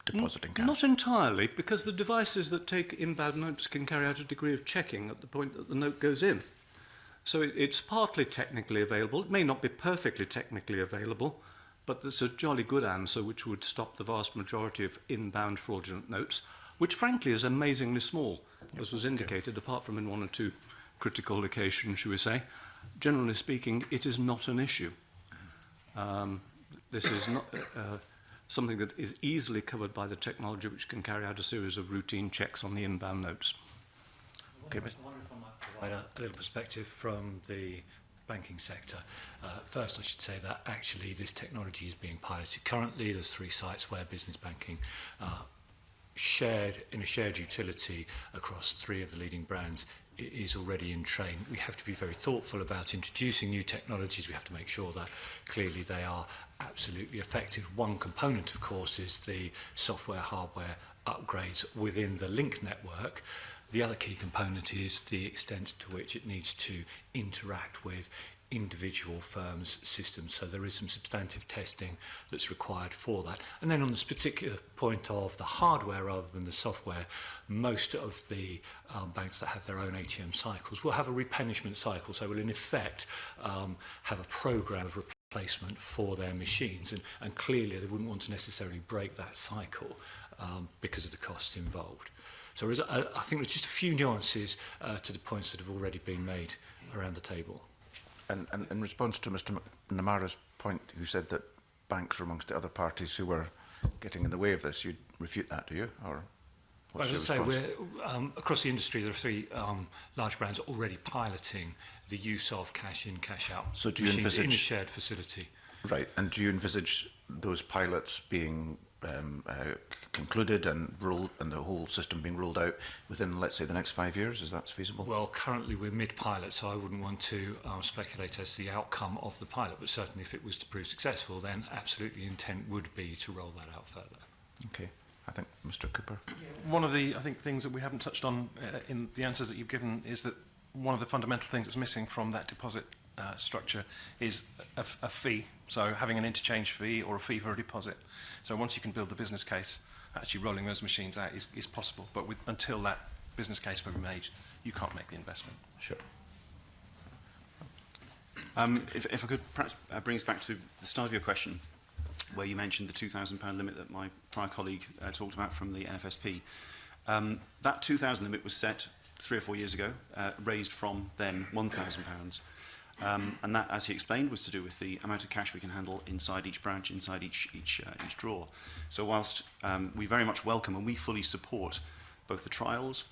depositing cash? Not entirely, because the devices that take inbound notes can carry out a degree of checking at the point that the note goes in. So it's partly technically available. It may not be perfectly technically available, but there's a jolly good answer which would stop the vast majority of inbound fraudulent notes, which frankly is amazingly small, as was indicated, apart from in one or two critical locations, shall we say. Generally speaking, it is not an issue. This is not something that is easily covered by the technology which can carry out a series of routine checks on the inbound notes. Okay, I wonder if I might provide a little perspective from the banking sector. First, I should say that actually this technology is being piloted currently. There's 3 sites where business banking shared in a shared utility across 3 of the leading brands is already in train. We have to be very thoughtful about introducing new technologies. We have to make sure that clearly they are absolutely effective. One component, of course, is the software, hardware upgrades within the Link network. The other key component is the extent to which it needs to interact with individual firms' systems. So there is some substantive testing that's required for that. And then on this particular point of the hardware rather than the software, most of the banks that have their own ATM cycles will have a replenishment cycle. So will in effect have a program of replacement for their machines. And clearly they wouldn't want to necessarily break that cycle because of the costs involved. So I think there's just a few nuances to the points that have already been made around the table. And in response to Mr. Namara's point, who said that banks were amongst the other parties who were getting in the way of this, you'd refute that, do you? Or Well, as I say, across the industry, there are three large brands already piloting the use of cash in, cash out So do you machines envisage, in a shared facility. Right, and do you envisage those pilots being concluded and rolled, and the whole system being rolled out within, let's say, the next 5 years? Is that feasible? Well, currently we're mid-pilot, so I wouldn't want to speculate as to the outcome of the pilot, but certainly if it was to prove successful, then absolutely intent would be to roll that out further. Okay. I think Mr. Cooper. One of the, I think, things that we haven't touched on in the answers that you've given is that one of the fundamental things that's missing from that deposit structure is a fee. So having an interchange fee or a fee for a deposit. So once you can build the business case, actually rolling those machines out is possible. But until that business case can be made, you can't make the investment. Sure. If I could perhaps bring us back to the start of your question, where you mentioned the £2,000 limit that my prior colleague talked about from the NFSP. That £2,000 limit was set 3 or 4 years ago, raised from then £1,000. And that, as he explained, was to do with the amount of cash we can handle inside each branch, inside each drawer. So whilst we very much welcome and we fully support both the trials,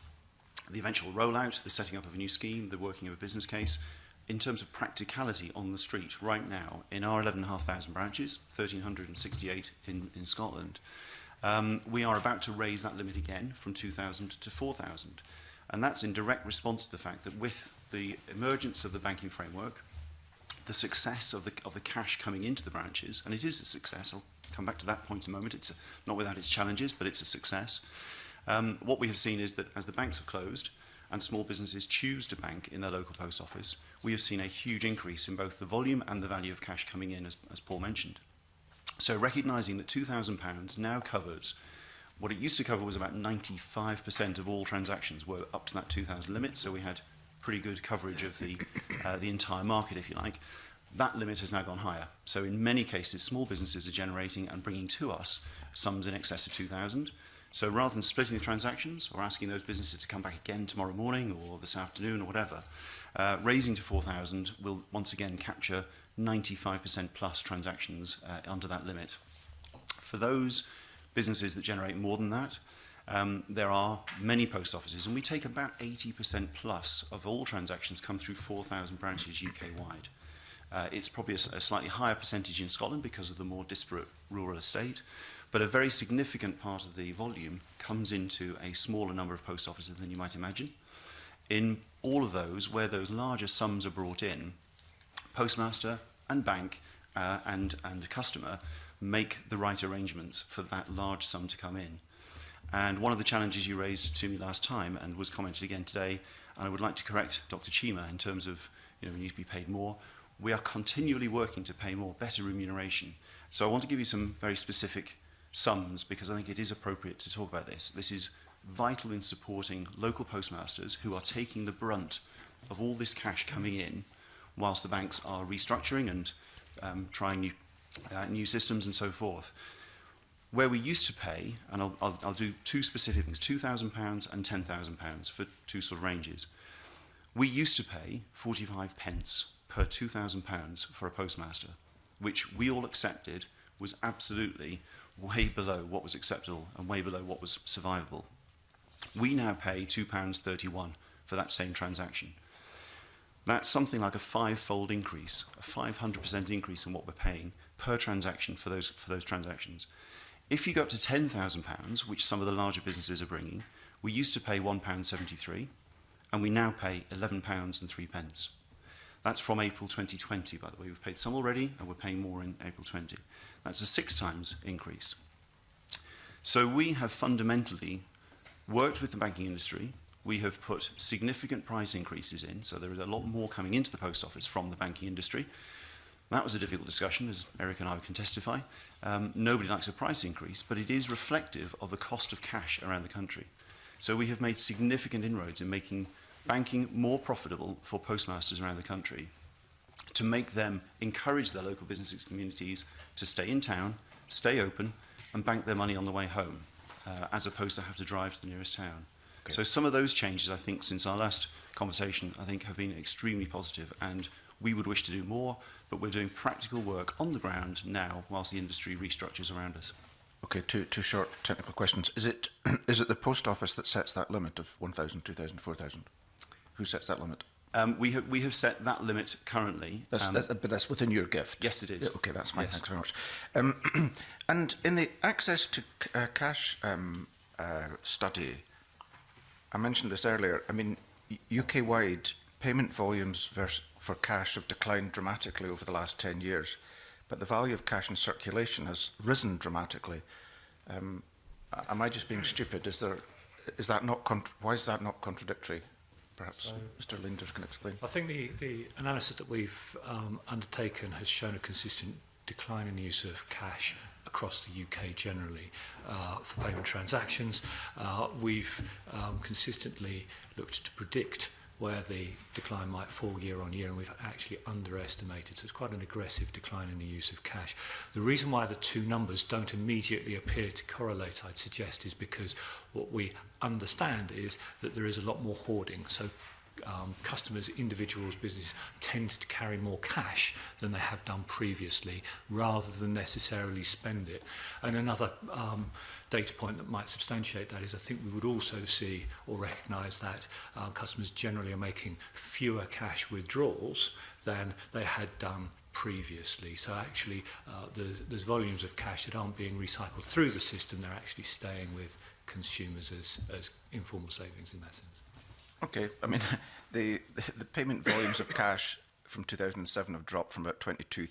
the eventual rollout, the setting up of a new scheme, the working of a business case, in terms of practicality on the street right now, in our 11,500 branches, 1,368 in Scotland, we are about to raise that limit again from 2,000 to 4,000. And that's in direct response to the fact that with the emergence of the banking framework, the success of the cash coming into the branches, and it is a success, I'll come back to that point in a moment, it's not without its challenges, but it's a success. What we have seen is that as the banks have closed, and small businesses choose to bank in their local post office, we have seen a huge increase in both the volume and the value of cash coming in, as Paul mentioned. So recognising that £2,000 now covers, what it used to cover was about 95% of all transactions were up to that 2,000 limit, so we had pretty good coverage of the entire market, if you like. That limit has now gone higher. So in many cases, small businesses are generating and bringing to us sums in excess of 2,000. So rather than splitting the transactions or asking those businesses to come back again tomorrow morning or this afternoon or whatever, raising to 4,000 will once again capture 95% plus transactions under that limit. For those businesses that generate more than that, there are many post offices, and we take about 80% plus of all transactions come through 4,000 branches UK-wide. It's probably a slightly higher percentage in Scotland because of the more disparate rural estate, but a very significant part of the volume comes into a smaller number of post offices than you might imagine. In all of those, where those larger sums are brought in, postmaster and bank and customer make the right arrangements for that large sum to come in. And one of the challenges you raised to me last time and was commented again today, and I would like to correct Dr. Chima in terms of, we need to be paid more. We are continually working to pay more, better remuneration. So I want to give you some very specific sums because I think it is appropriate to talk about this. This is vital in supporting local postmasters who are taking the brunt of all this cash coming in whilst the banks are restructuring and trying new systems and so forth. Where we used to pay, and I'll do two specific things, £2,000 and £10,000 for two sort of ranges. We used to pay 45 pence per £2,000 for a postmaster, which we all accepted was absolutely way below what was acceptable and way below what was survivable. We now pay £2.31 for that same transaction. That's something like a five-fold increase, a 500% increase in what we're paying per transaction for those transactions. If you go up to £10,000, which some of the larger businesses are bringing, we used to pay £1.73, and we now pay £11.03. That's from April 2020, by the way. We've paid some already, and we're paying more in April 20. That's a 6 times increase. So we have fundamentally worked with the banking industry. We have put significant price increases in, so there is a lot more coming into the post office from the banking industry. That was a difficult discussion, as Eric and I can testify. Nobody likes a price increase, but it is reflective of the cost of cash around the country. So we have made significant inroads in making banking more profitable for postmasters around the country, to make them encourage their local business communities to stay in town, stay open, and bank their money on the way home, as opposed to have to drive to the nearest town. Okay. So some of those changes, I think, since our last conversation, I think have been extremely positive, and we would wish to do more, but we're doing practical work on the ground now whilst the industry restructures around us. Okay, two short technical questions. Is it the post office that sets that limit of 1,000, 2,000, 4,000? Who sets that limit? We have set that limit currently. But that's within your gift? Yes, it is. Yeah, okay, that's fine. Yes. Thanks very much. And in the access to cash study, I mentioned this earlier. I mean, UK-wide payment volumes for cash have declined dramatically over the last 10 years, but the value of cash in circulation has risen dramatically. Am I just being stupid? Is that not why is that not contradictory? Perhaps Mr. Linders can explain. I think the analysis that we've undertaken has shown a consistent decline in the use of cash across the UK generally for payment transactions. We've consistently looked to predict where the decline might fall year on year, and we've actually underestimated. So it's quite an aggressive decline in the use of cash. The reason why the two numbers don't immediately appear to correlate, I'd suggest, is because what we understand is that there is a lot more hoarding. So customers, individuals, businesses tend to carry more cash than they have done previously, rather than necessarily spend it. And another data point that might substantiate that is I think we would also see or recognise that customers generally are making fewer cash withdrawals than they had done previously. So actually there's volumes of cash that aren't being recycled through the system, they're actually staying with consumers as informal savings in that sense. Okay, I mean, the payment volumes of cash from 2007 have dropped from about 22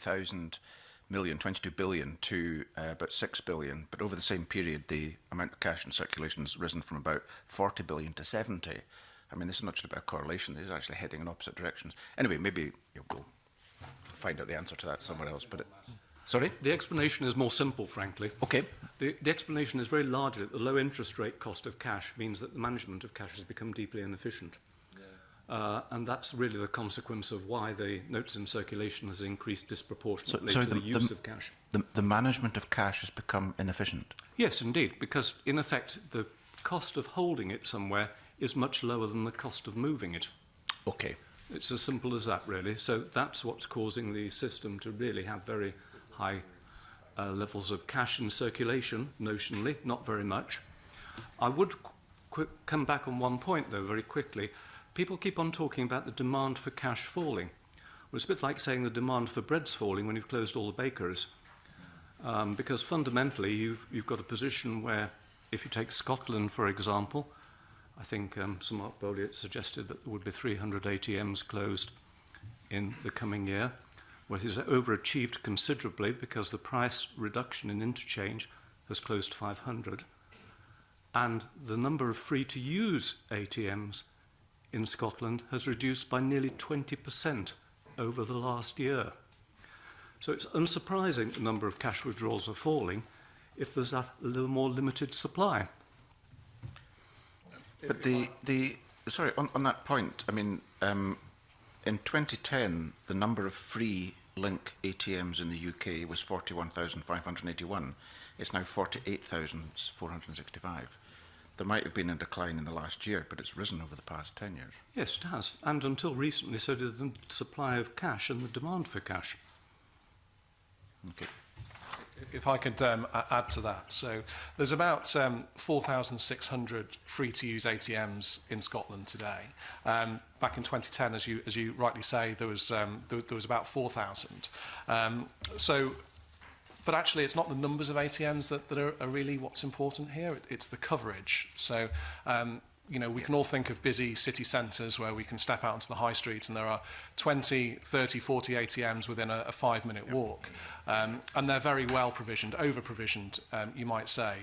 billion to about 6 billion, but over the same period the amount of cash in circulation has risen from about 40 billion to 70. I mean, this is not just about correlation, this is actually heading in opposite directions. Anyway, maybe we'll find out the answer to that somewhere else. But sorry? The explanation is more simple, frankly. Okay. The explanation is very largely that the low interest rate cost of cash means that the management of cash has become deeply inefficient. And that's really the consequence of why the notes in circulation has increased disproportionately to the use of cash. The management of cash has become inefficient? Yes, indeed, because in effect the cost of holding it somewhere is much lower than the cost of moving it. Okay. It's as simple as that, really. So that's what's causing the system to really have very high levels of cash in circulation, notionally, not very much. I would come back on one point, though, very quickly. People keep on talking about the demand for cash falling. Well, it's a bit like saying the demand for bread's falling when you've closed all the bakeries. Because fundamentally, you've got a position where, if you take Scotland, for example, I think Sir Mark Bolliott suggested that there would be 300 ATMs closed in the coming year, where he's overachieved considerably because the price reduction in interchange has closed 500. And the number of free-to-use ATMs in Scotland has reduced by nearly 20% over the last year. So it's unsurprising the number of cash withdrawals are falling if there's a little more limited supply. But sorry, on that point, I mean, in 2010, the number of free Link ATMs in the UK was 41,581. It's now 48,465. There might have been a decline in the last year, but it's risen over the past 10 years. Yes, it has. And until recently, so did the supply of cash and the demand for cash. Okay. If I could add to that. So there's about 4,600 free-to-use ATMs in Scotland today. Back in 2010, as you rightly say, there was about 4,000. But actually, it's not the numbers of ATMs that are really what's important here. It's the coverage. So, we can all think of busy city centres where we can step out onto the high street and there are 20, 30, 40 ATMs within a 5-minute walk. And they're very well provisioned, over-provisioned, you might say.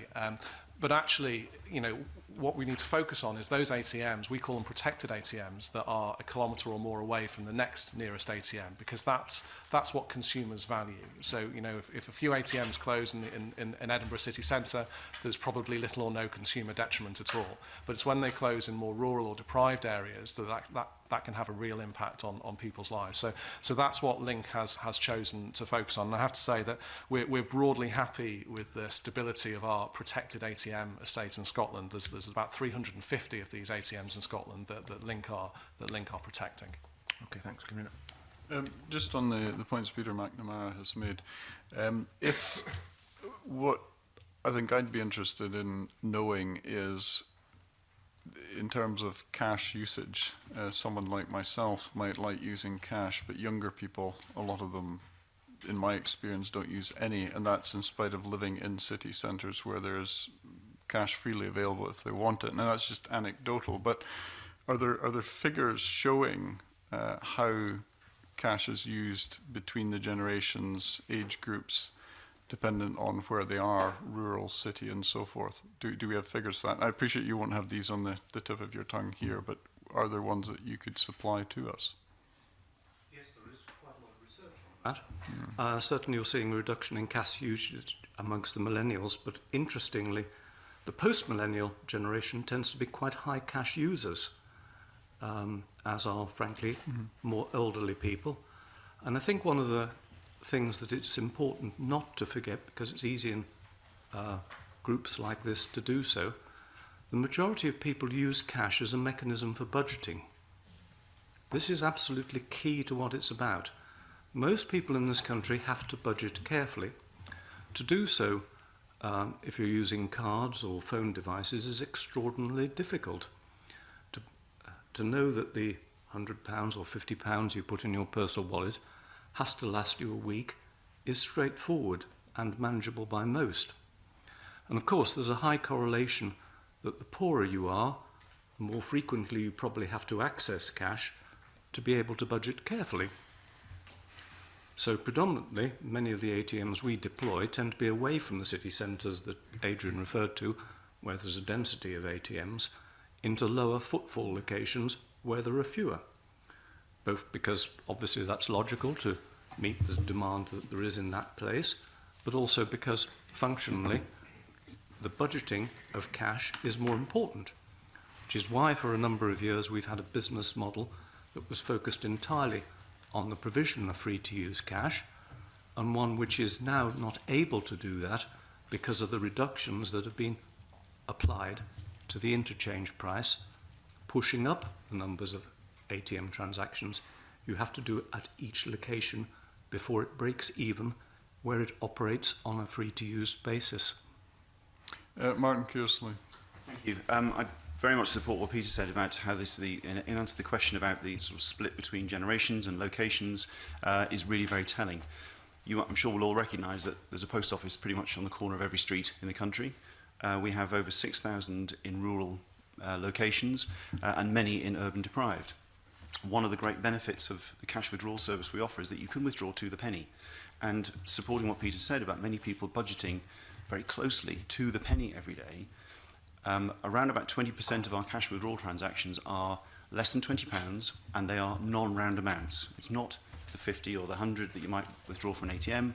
But actually, what we need to focus on is those ATMs, we call them protected ATMs, that are a kilometre or more away from the next nearest ATM, because that's what consumers value. So, if a few ATMs close in Edinburgh city centre, there's probably little or no consumer detriment at all. But it's when they close in more rural or deprived areas that can have a real impact on people's lives. So that's what Link has chosen to focus on. And I have to say that we're broadly happy with the stability of our protected ATM estate in Scotland. There's about 350 of these ATMs in Scotland that Link are protecting. Okay, thanks, Convener. Just on the points Peter McNamara has made, if what I think I'd be interested in knowing is, in terms of cash usage, someone like myself might like using cash, but younger people, a lot of them, in my experience, don't use any, and that's in spite of living in city centres where there's cash freely available if they want it. Now, that's just anecdotal, but are there figures showing how cash is used between the generations, age groups, dependent on where they are, rural, city, and so forth? Do we have figures for that? I appreciate you won't have these on the tip of your tongue here, but are there ones that you could supply to us? Yes, there is quite a lot of research on that. Certainly you're seeing a reduction in cash usage amongst the millennials, but interestingly, the post-millennial generation tends to be quite high cash users, as are, frankly, more elderly people. And I think one of the things that it's important not to forget, because it's easy in groups like this to do so, the majority of people use cash as a mechanism for budgeting. This is absolutely key to what it's about. Most people in this country have to budget carefully. To do so, if you're using cards or phone devices, is extraordinarily difficult. To know that the £100 or £50 you put in your purse or wallet has to last you a week is straightforward and manageable by most. And of course, there's a high correlation that the poorer you are, the more frequently you probably have to access cash to be able to budget carefully. So predominantly, many of the ATMs we deploy tend to be away from the city centres that Adrian referred to, where there's a density of ATMs, into lower footfall locations where there are fewer. Both because obviously that's logical to meet the demand that there is in that place, but also because functionally the budgeting of cash is more important, which is why for a number of years we've had a business model that was focused entirely on the provision of free-to-use cash, and one which is now not able to do that because of the reductions that have been applied to the interchange price, pushing up the numbers of ATM transactions. You have to do it at each location before it breaks even where it operates on a free-to-use basis. Martin Kearsley. Thank you. I very much support what Peter said about how this, in answer to the question about the sort of split between generations and locations, is really very telling. I'm sure we'll all recognise that there's a post office pretty much on the corner of every street in the country. We have over 6,000 in rural locations and many in urban deprived. One of the great benefits of the cash withdrawal service we offer is that you can withdraw to the penny. And supporting what Peter said about many people budgeting very closely to the penny every day, around about 20% of our cash withdrawal transactions are less than £20 and they are non-round amounts. It's not the 50 or the 100 that you might withdraw from an ATM.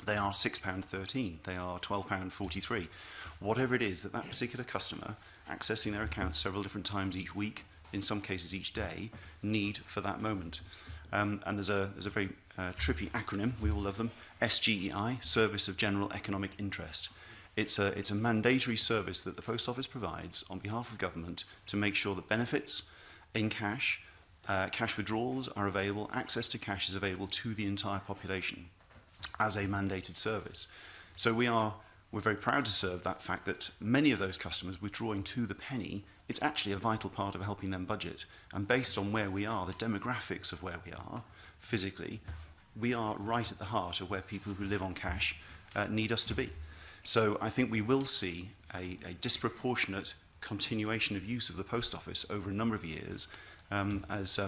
They are £6.13, they are £12.43. Whatever it is that that particular customer, accessing their account several different times each week, in some cases each day, need for that moment. And there's a very trippy acronym, we all love them, SGEI, Service of General Economic Interest. It's a mandatory service that the Post Office provides on behalf of government to make sure that benefits in cash, cash withdrawals are available, access to cash is available to the entire population as a mandated service. So we're very proud to serve that fact that many of those customers withdrawing to the penny, it's actually a vital part of helping them budget. And based on where we are, the demographics of where we are physically, we are right at the heart of where people who live on cash need us to be. So I think we will see a disproportionate continuation of use of the post office over a number of years. As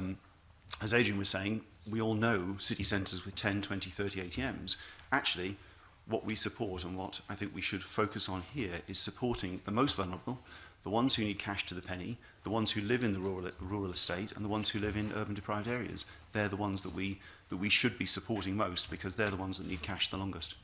Adrian was saying, we all know city centres with 10, 20, 30 ATMs. Actually, what we support and what I think we should focus on here is supporting the most vulnerable, the ones who need cash to the penny, the ones who live in the rural estate, and the ones who live in urban deprived areas. They're the ones that we should be supporting most because they're the ones that need cash the longest.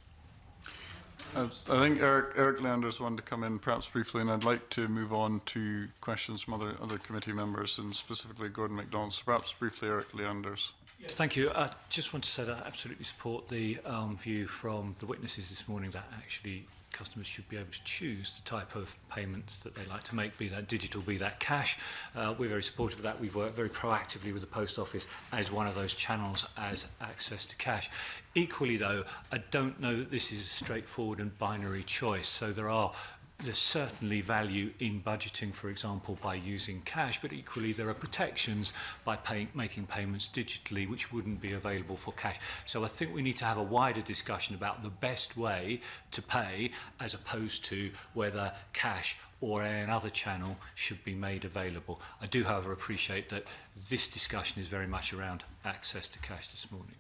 I think Eric Leanders wanted to come in perhaps briefly, and I'd like to move on to questions from other committee members, and specifically Gordon MacDonald. So perhaps briefly, Eric Leanders. Yes, thank you. I just want to say that I absolutely support the view from the witnesses this morning that actually customers should be able to choose the type of payments that they like to make, be that digital, be that cash. We're very supportive of that. We've worked very proactively with the Post Office as one of those channels as access to cash. Equally, though, I don't know that this is a straightforward and binary choice. So there's certainly value in budgeting, for example, by using cash, but equally there are protections by making payments digitally which wouldn't be available for cash. So I think we need to have a wider discussion about the best way to pay as opposed to whether cash or another channel should be made available. I do, however, appreciate that this discussion is very much around access to cash this morning.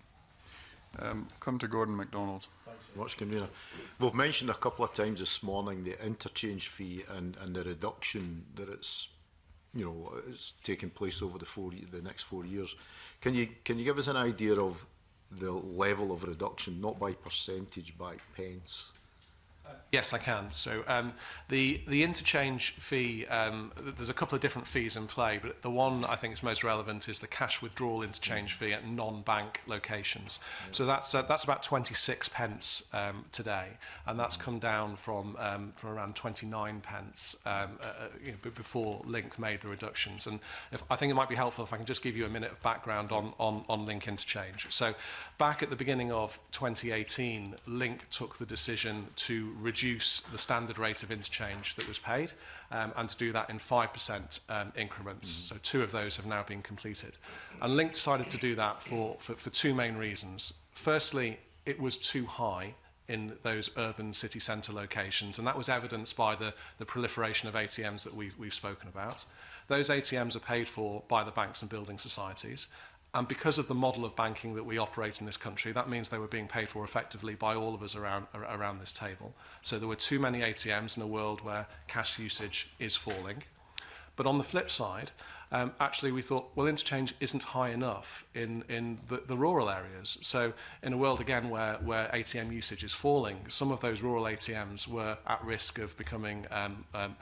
Come to Gordon MacDonald. Thanks very much, Convener. We've mentioned a couple of times this morning the interchange fee and the reduction that it's taking place over the next 4 years. Can you give us an idea of the level of reduction, not by percentage, by pence? Yes, I can. So the interchange fee, there's a couple of different fees in play, but the one I think is most relevant is the cash withdrawal interchange fee at non-bank locations. Yeah. So that's about 26 pence today, and that's come down from around 29 pence before Link made the reductions. And I think it might be helpful if I can just give you a minute of background on Link interchange. So back at the beginning of 2018, Link took the decision to reduce the standard rate of interchange that was paid and to do that in 5% increments. So 2 of those have now been completed. And Link decided to do that for 2 main reasons. Firstly, it was too high in those urban city centre locations, and that was evidenced by the proliferation of ATMs that we've spoken about. Those ATMs are paid for by the banks and building societies. And because of the model of banking that we operate in this country, that means they were being paid for effectively by all of us around this table. So there were too many ATMs in a world where cash usage is falling. But on the flip side, actually we thought, well, interchange isn't high enough in the rural areas. So in a world, again, where ATM usage is falling, some of those rural ATMs were at risk of becoming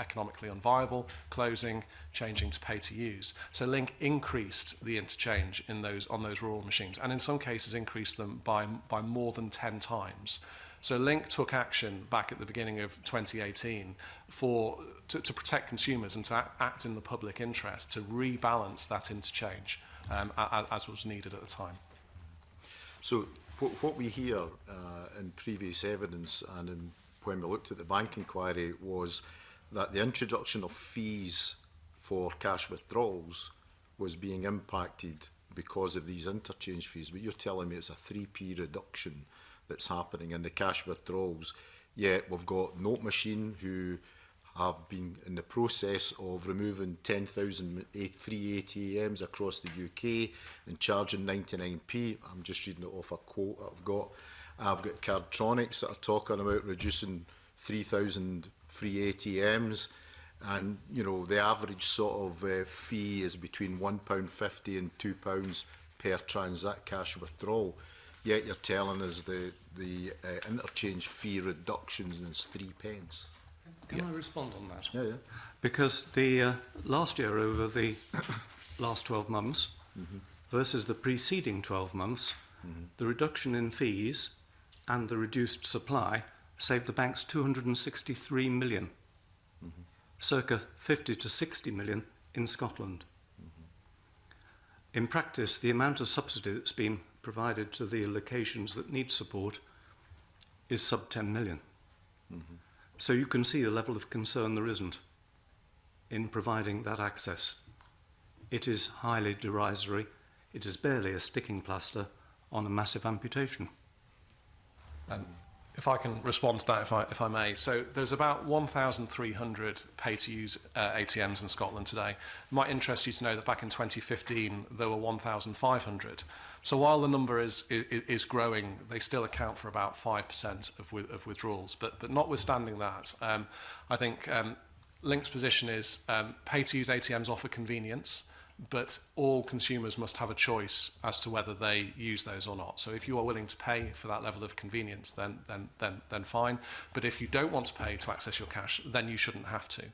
economically unviable, closing, changing to pay to use. So Link increased the interchange on those rural machines, and in some cases increased them by more than 10 times. So Link took action back at the beginning of 2018 to protect consumers and to act in the public interest, to rebalance that interchange as was needed at the time. So what we hear in previous evidence and when we looked at the bank inquiry was that the introduction of fees for cash withdrawals was being impacted because of these interchange fees. But you're telling me it's a 3p reduction that's happening in the cash withdrawals, yet we've got Note Machine who have been in the process of removing 10,000 free ATMs across the UK and charging 99p. I'm just reading it off a quote I've got. I've got Cardtronics that are talking about reducing 3,000 free ATMs, and the average sort of fee is between £1.50 and £2 per cash withdrawal. Yet you're telling us the interchange fee reductions is 3 pence. Can I respond on that? Yeah. Because the last year, over the last 12 months versus the preceding 12 months, the reduction in fees and the reduced supply saved the banks 263 million, circa 50 to 60 million in Scotland. In practice, the amount of subsidy that's been provided to the locations that need support is sub 10 million. So you can see the level of concern there isn't in providing that access. It is highly derisory. It is barely a sticking plaster on a massive amputation. If I can respond to that, if I may. So there's about 1,300 pay-to-use ATMs in Scotland today. It might interest you to know that back in 2015, there were 1,500. So while the number is growing, they still account for about 5% of withdrawals. But notwithstanding that, I think Link's position is pay-to-use ATMs offer convenience, but all consumers must have a choice as to whether they use those or not. So if you are willing to pay for that level of convenience, then fine. But if you don't want to pay to access your cash, then you shouldn't have to.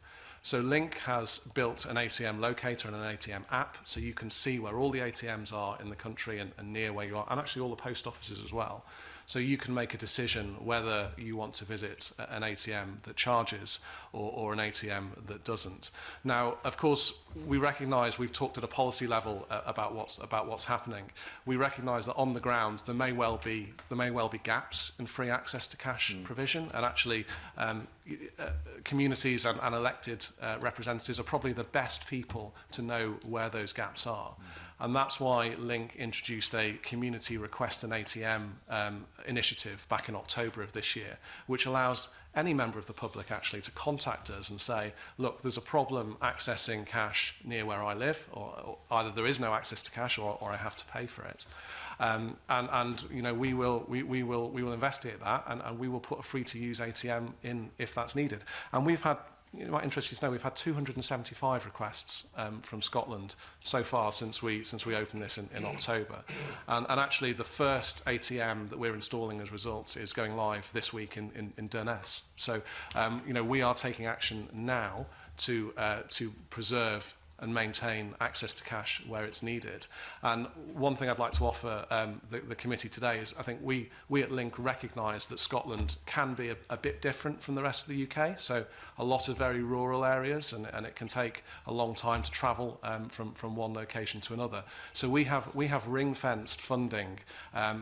So Link has built an ATM locator and an ATM app, so you can see where all the ATMs are in the country and near where you are, and actually all the post offices as well. So you can make a decision whether you want to visit an ATM that charges or an ATM that doesn't. Now, of course, we recognise, we've talked at a policy level about what's happening. We recognise that on the ground there may well be gaps in free access to cash provision, and actually communities and elected representatives are probably the best people to know where those gaps are. And that's why Link introduced a community request an ATM initiative back in October of this year, which allows any member of the public actually to contact us and say, look, there's a problem accessing cash near where I live, or either there is no access to cash or I have to pay for it. And you know, we will investigate that, and we will put a free to use ATM in if that's needed. And we've had, it might interest you to know, we've had 275 requests from Scotland so far since we opened this in October. And actually the first ATM that we're installing as results is going live this week in Durness. So you know, we are taking action now to preserve and maintain access to cash where it's needed. And one thing I'd like to offer the committee today is I think we at Link recognise that Scotland can be a bit different from the rest of the UK. So a lot of very rural areas, and it can take a long time to travel from one location to another. So we have ring-fenced funding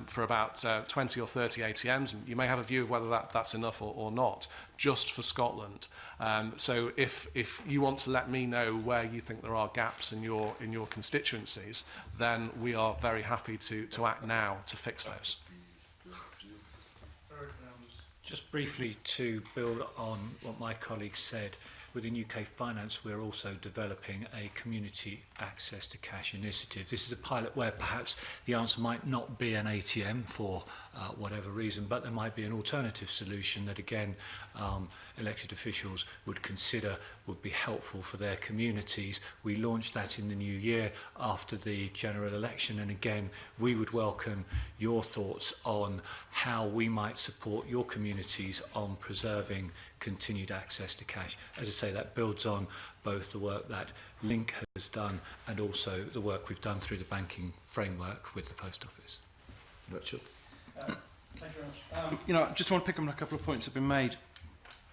for about 20 or 30 ATMs, and you may have a view of whether that's enough or not, just for Scotland. So if you want to let me know where you think there are gaps in your constituencies, then we are very happy to act now to fix those. Just briefly to build on what my colleague said, within UK Finance we're also developing a community access to cash initiative. This is a pilot where perhaps the answer might not be an ATM for whatever reason, but there might be an alternative solution that again elected officials would consider would be helpful for their communities. We launched that in the new year after the general election, and again we would welcome your thoughts on how we might support your communities on preserving continued access to cash. As I say, that builds on both the work that Link has done and also the work we've done through the banking framework with the Post Office. Richard. Thank you very much. You know, I just want to pick up on a couple of points that have been made.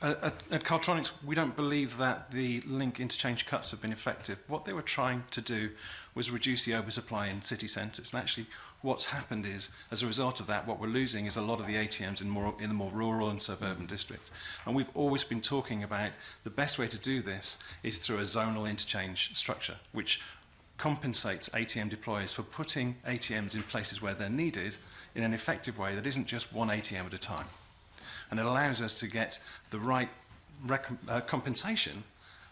At Cartronics, we don't believe that the Link interchange cuts have been effective. What they were trying to do was reduce the oversupply in city centres. And actually, what's happened is, as a result of that, what we're losing is a lot of the ATMs in the more rural and suburban districts. And we've always been talking about the best way to do this is through a zonal interchange structure, which compensates ATM deployers for putting ATMs in places where they're needed in an effective way that isn't just one ATM at a time. And it allows us to get the right compensation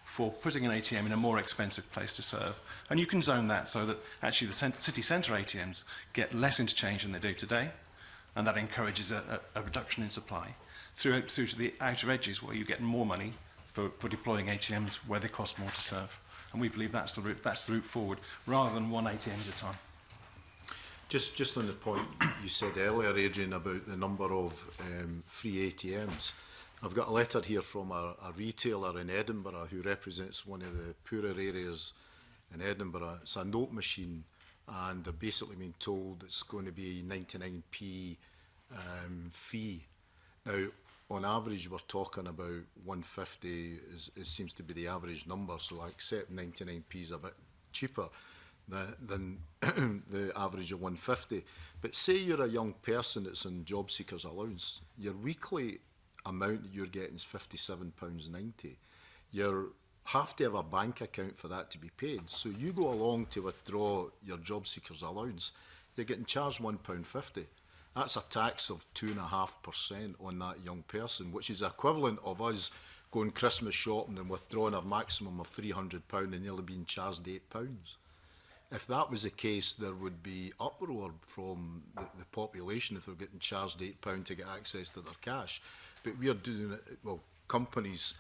for putting an ATM in a more expensive place to serve. And you can zone that so that actually the city centre ATMs get less interchange than they do today, and that encourages a reduction in supply through to the outer edges where you get more money for deploying ATMs where they cost more to serve. And we believe that's the route forward, rather than one ATM at a time. Just on the point you said earlier, Adrian, about the number of free ATMs. I've got a letter here from a retailer in Edinburgh who represents one of the poorer areas in Edinburgh. It's a note machine, and they're basically being told it's going to be 99p fee. Now, on average, we're talking about 150 it seems to be the average number, so I accept 99p is a bit cheaper than the average of 150. But say you're a young person that's on job seekers allowance, your weekly amount that you're getting is £57.90. You have to have a bank account for that to be paid. So you go along to withdraw your job seekers allowance, you're getting charged £1.50. That's a tax of 2.5% on that young person, which is equivalent of us going Christmas shopping and withdrawing a maximum of £300 and nearly being charged £8. If that was the case, there would be uproar from the population if they're getting charged £8 to get access to their cash. But we are doing it, well, companies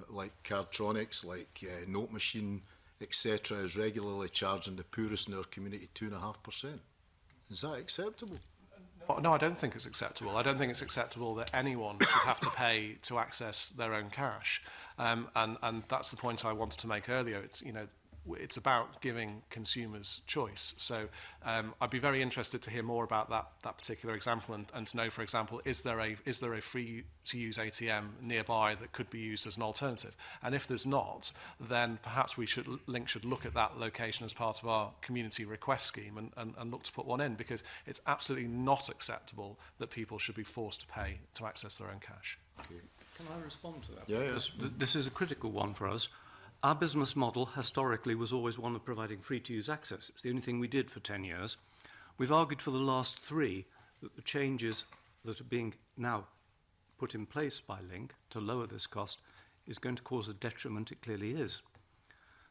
like Cardtronics, like Note Machine, etc., is regularly charging the poorest in our community 2.5%. Is that acceptable? No, I don't think it's acceptable. I don't think it's acceptable that anyone should have to pay to access their own cash. And that's the point I wanted to make earlier. It's, you know, it's about giving consumers choice. So I'd be very interested to hear more about that particular example and to know, for example, is there a free to use ATM nearby that could be used as an alternative? And if there's not, then perhaps Link should look at that location as part of our community request scheme and look to put one in, because it's absolutely not acceptable that people should be forced to pay to access their own cash. Okay. Can I respond to that? Yeah. This is a critical one for us. Our business model historically was always one of providing free-to-use access. It's the only thing we did for 10 years. We've argued for the last 3 that the changes that are being now put in place by Link to lower this cost is going to cause a detriment. It clearly is.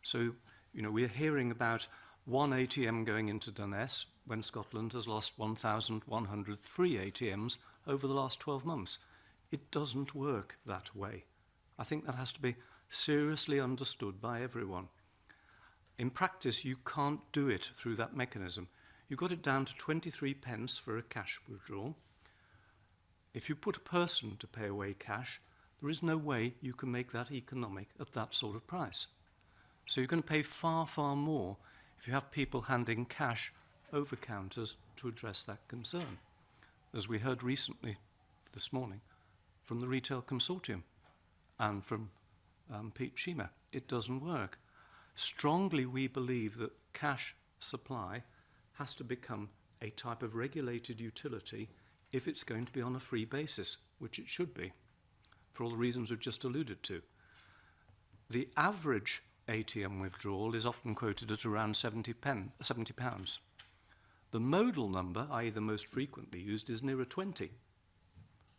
So, we're hearing about one ATM going into Dunnes when Scotland has lost 1,100 free ATMs over the last 12 months. It doesn't work that way. I think that has to be seriously understood by everyone. In practice, you can't do it through that mechanism. You got it down to 23 pence for a cash withdrawal. If you put a person to pay away cash, there is no way you can make that economic at that sort of price. So you're going to pay far, far more if you have people handing cash over counters to address that concern, as we heard recently this morning from the Retail Consortium and from Pete Shima. It doesn't work. Strongly, we believe that cash supply has to become a type of regulated utility if it's going to be on a free basis, which it should be, for all the reasons we've just alluded to. The average ATM withdrawal is often quoted at around £70. The modal number, i.e. the most frequently used, is nearer 20.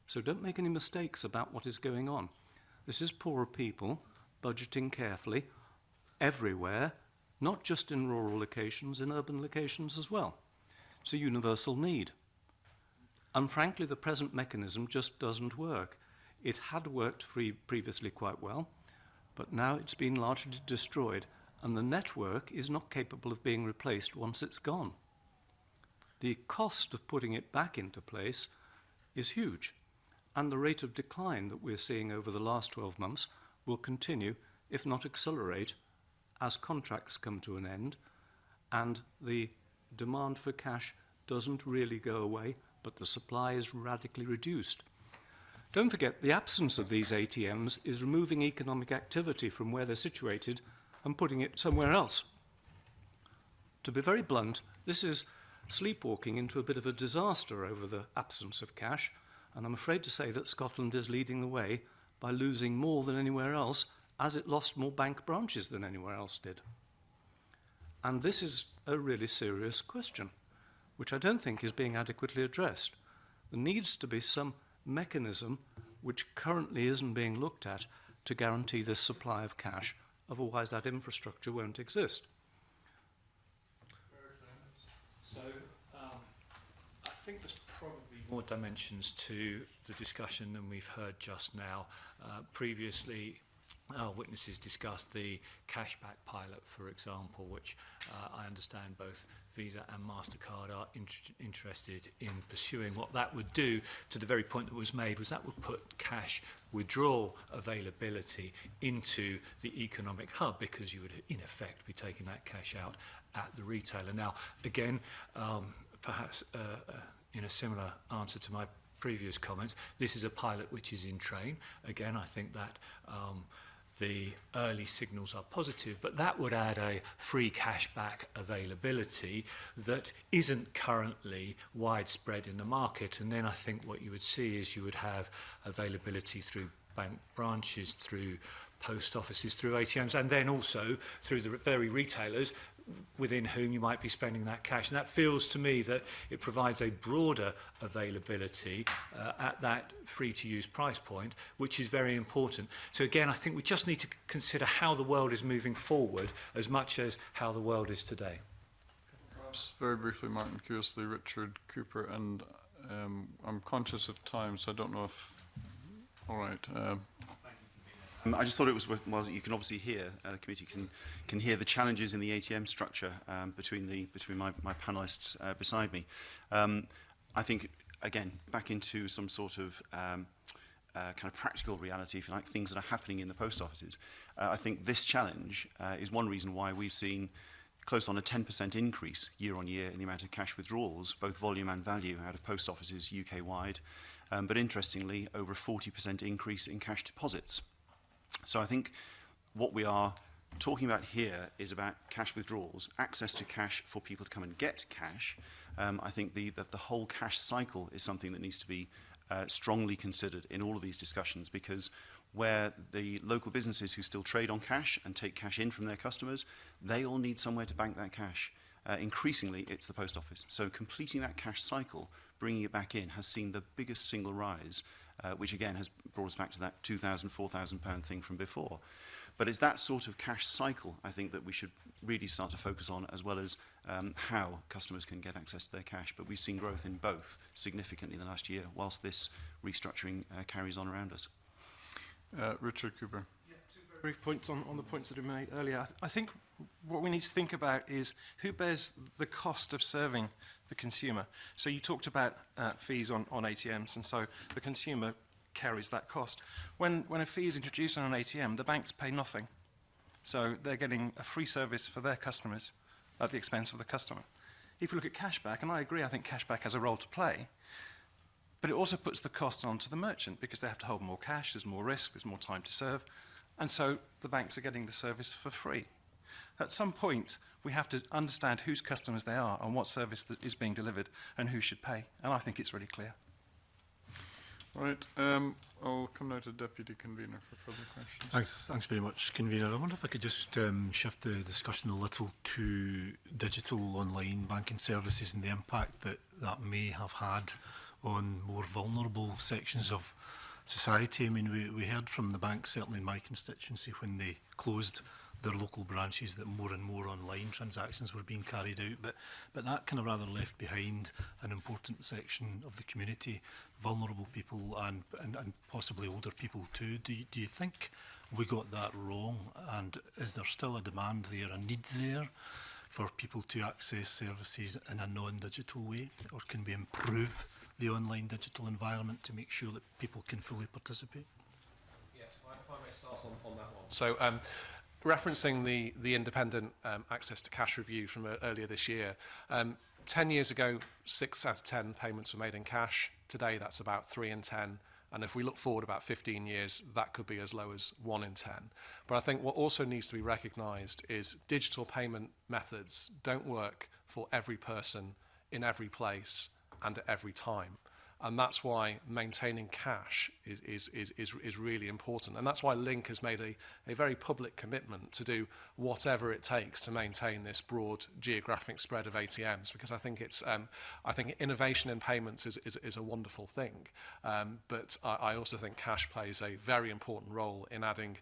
So don't make any mistakes about what is going on. This is poorer people budgeting carefully everywhere, not just in rural locations, in urban locations as well. It's a universal need. And frankly, the present mechanism just doesn't work. It had worked previously quite well, but now it's been largely destroyed, and the network is not capable of being replaced once it's gone. The cost of putting it back into place is huge, and the rate of decline that we're seeing over the last 12 months will continue, if not accelerate, as contracts come to an end and the demand for cash doesn't really go away, but the supply is radically reduced. Don't forget, the absence of these ATMs is removing economic activity from where they're situated and putting it somewhere else. To be very blunt, this is sleepwalking into a bit of a disaster over the absence of cash, and I'm afraid to say that Scotland is leading the way by losing more than anywhere else, as it lost more bank branches than anywhere else did. And this is a really serious question, which I don't think is being adequately addressed. There needs to be some mechanism which currently isn't being looked at to guarantee this supply of cash, otherwise that infrastructure won't exist. So I think there's probably more dimensions to the discussion than we've heard just now. Previously, our witnesses discussed the cashback pilot, for example, which I understand both Visa and MasterCard are interested in pursuing. What that would do, to the very point that was made, was that would put cash withdrawal availability into the economic hub, because you would, in effect, be taking that cash out at the retailer. Now, again, perhaps in a similar answer to my previous comments, this is a pilot which is in train. Again, I think that the early signals are positive, but that would add a free cashback availability that isn't currently widespread in the market. And then I think what you would see is you would have availability through bank branches, through post offices, through ATMs, and then also through the very retailers within whom you might be spending that cash. And that feels to me that it provides a broader availability at that free-to-use price point, which is very important. So again, I think we just need to consider how the world is moving forward as much as how the world is today. Perhaps very briefly, Martin Curiously, Richard Cooper, and I'm conscious of time, so I don't know if... All right. I just thought it was worth, well, you can obviously hear, the committee can hear the challenges in the ATM structure between my panellists beside me. I think, again, back into some sort of kind of practical reality, if you like, things that are happening in the post offices. I think this challenge is one reason why we've seen close on a 10% increase year on year in the amount of cash withdrawals, both volume and value, out of post offices UK-wide. But interestingly, over a 40% increase in cash deposits. So I think what we are talking about here is about cash withdrawals, access to cash for people to come and get cash. I think the whole cash cycle is something that needs to be strongly considered in all of these discussions, because where the local businesses who still trade on cash and take cash in from their customers, they all need somewhere to bank that cash. Increasingly, it's the post office. So completing that cash cycle, bringing it back in, has seen the biggest single rise, which again has brought us back to that £2,000, £4,000 thing from before. But it's that sort of cash cycle, I think, that we should really start to focus on, as well as how customers can get access to their cash. But we've seen growth in both significantly in the last year, whilst this restructuring carries on around us. Richard Cooper. Yeah, two very brief points on the points that were made earlier. I think what we need to think about is who bears the cost of serving the consumer. So you talked about fees on ATMs, and so the consumer carries that cost. When a fee is introduced on an ATM, the banks pay nothing. So they're getting a free service for their customers at the expense of the customer. If you look at cashback, and I agree, I think cashback has a role to play, but it also puts the cost onto the merchant because they have to hold more cash, there's more risk, there's more time to serve, and so the banks are getting the service for free. At some point, we have to understand whose customers they are and what service that is being delivered and who should pay, and I think it's really clear. All right, I'll come now to Deputy Convener for further questions. Thanks very much, Convener. I wonder if I could just shift the discussion a little to digital online banking services and the impact that that may have had on more vulnerable sections of society. I mean, we heard from the banks, certainly in my constituency, when they closed their local branches, that more and more online transactions were being carried out, but that kind of rather left behind an important section of the community, vulnerable people and possibly older people too. Do you think we got that wrong, and is there still a demand there, a need there for people to access services in a non-digital way, or can we improve the online digital environment to make sure that people can fully participate? Yes, if I may start on that one. So, referencing the independent access to cash review from earlier this year, 10 years ago, 6 out of 10 payments were made in cash. Today, that's about 3 in 10. And if we look forward about 15 years, that could be as low as 1 in 10. But I think what also needs to be recognised is digital payment methods don't work for every person in every place and at every time. And that's why maintaining cash is really important. And that's why Link has made a very public commitment to do whatever it takes to maintain this broad geographic spread of ATMs, because I think it's I think innovation in payments is a wonderful thing. But I also think cash plays a very important role in adding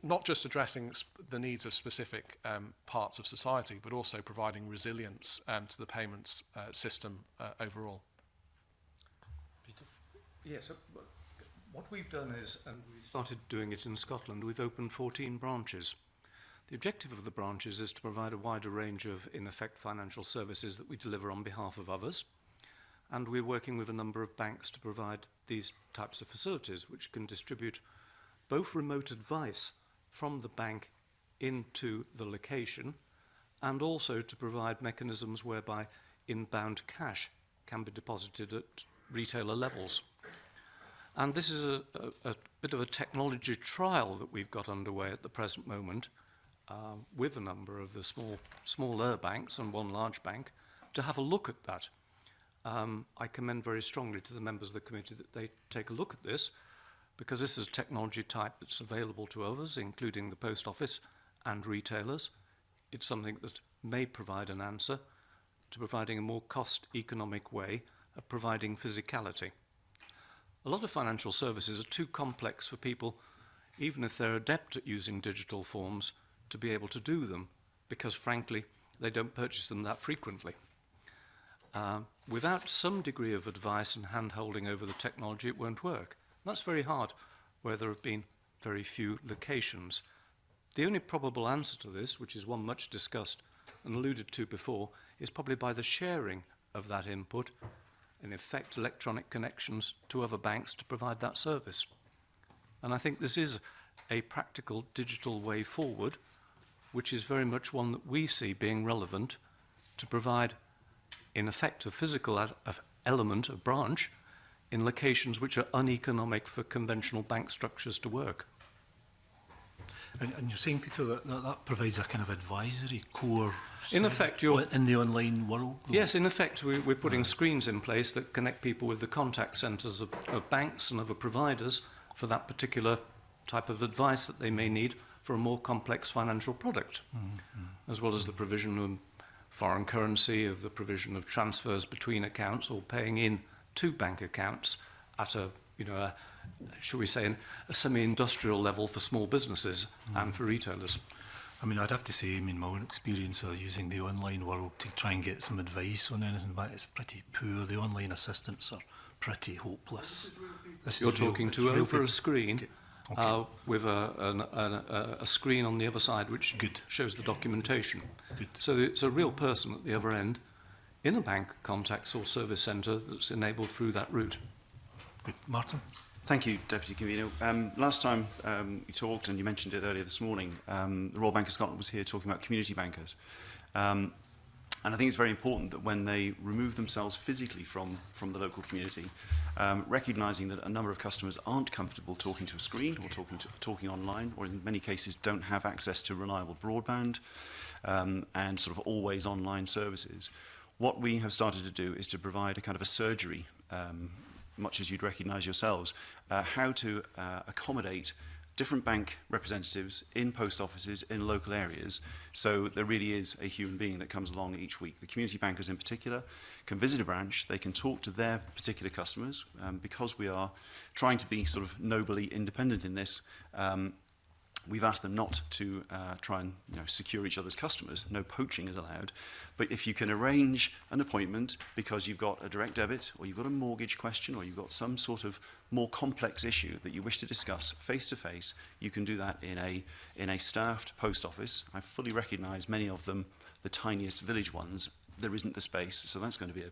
not just addressing the needs of specific parts of society, but also providing resilience to the payments system overall. Yes, what we've done is, and we started doing it in Scotland, we've opened 14 branches. The objective of the branches is to provide a wider range of, in effect, financial services that we deliver on behalf of others. And we're working with a number of banks to provide these types of facilities, which can distribute both remote advice from the bank into the location, and also to provide mechanisms whereby inbound cash can be deposited at retailer levels. And this is a bit of a technology trial that we've got underway at the present moment with a number of the smaller banks and one large bank to have a look at that. I commend very strongly to the members of the committee that they take a look at this, because this is a technology type that's available to others, including the post office and retailers. It's something that may provide an answer to providing a more cost-economic way of providing physicality. A lot of financial services are too complex for people, even if they're adept at using digital forms, to be able to do them, because frankly, they don't purchase them that frequently. Without some degree of advice and hand-holding over the technology, it won't work. That's very hard where there have been very few locations. The only probable answer to this, which is one much discussed and alluded to before, is probably by the sharing of that input in effect, electronic connections to other banks to provide that service. And I think this is a practical digital way forward, which is very much one that we see being relevant to provide, in effect, a physical element, a branch, in locations which are uneconomic for conventional bank structures to work. And you're saying, Peter, that provides a kind of advisory core in effect, you're in the online world? Though? Yes, in effect, we're putting screens in place that connect people with the contact centres of banks and other providers for that particular type of advice that they may need for a more complex financial product, as well as the provision of foreign currency, of the provision of transfers between accounts or paying in to bank accounts at a, shall we say, a semi-industrial level for small businesses and for retailers. I mean, I'd have to say, my own experience of using the online world to try and get some advice on anything, but it's pretty poor. The online assistants are pretty hopeless. You're talking to over a screen with a screen on the other side which shows the documentation. So it's a real person at the other end in a bank contacts or service centre that's enabled through that route. Good. Martin? Thank you, Deputy Convener. Last time you talked, and you mentioned it earlier this morning, the Royal Bank of Scotland was here talking about community bankers. And I think it's very important that when they remove themselves physically from the local community, recognising that a number of customers aren't comfortable talking to a screen or talking online, or in many cases don't have access to reliable broadband and sort of always online services. What we have started to do is to provide a kind of a surgery, much as you'd recognise yourselves, how to accommodate different bank representatives in post offices in local areas, so there really is a human being that comes along each week. The community bankers in particular can visit a branch, they can talk to their particular customers, because we are trying to be sort of nobly independent in this. We've asked them not to try and secure each other's customers. No poaching is allowed. But if you can arrange an appointment because you've got a direct debit or you've got a mortgage question or you've got some sort of more complex issue that you wish to discuss face-to-face, you can do that in a staffed post office. I fully recognise many of them, the tiniest village ones, there isn't the space, so that's going to be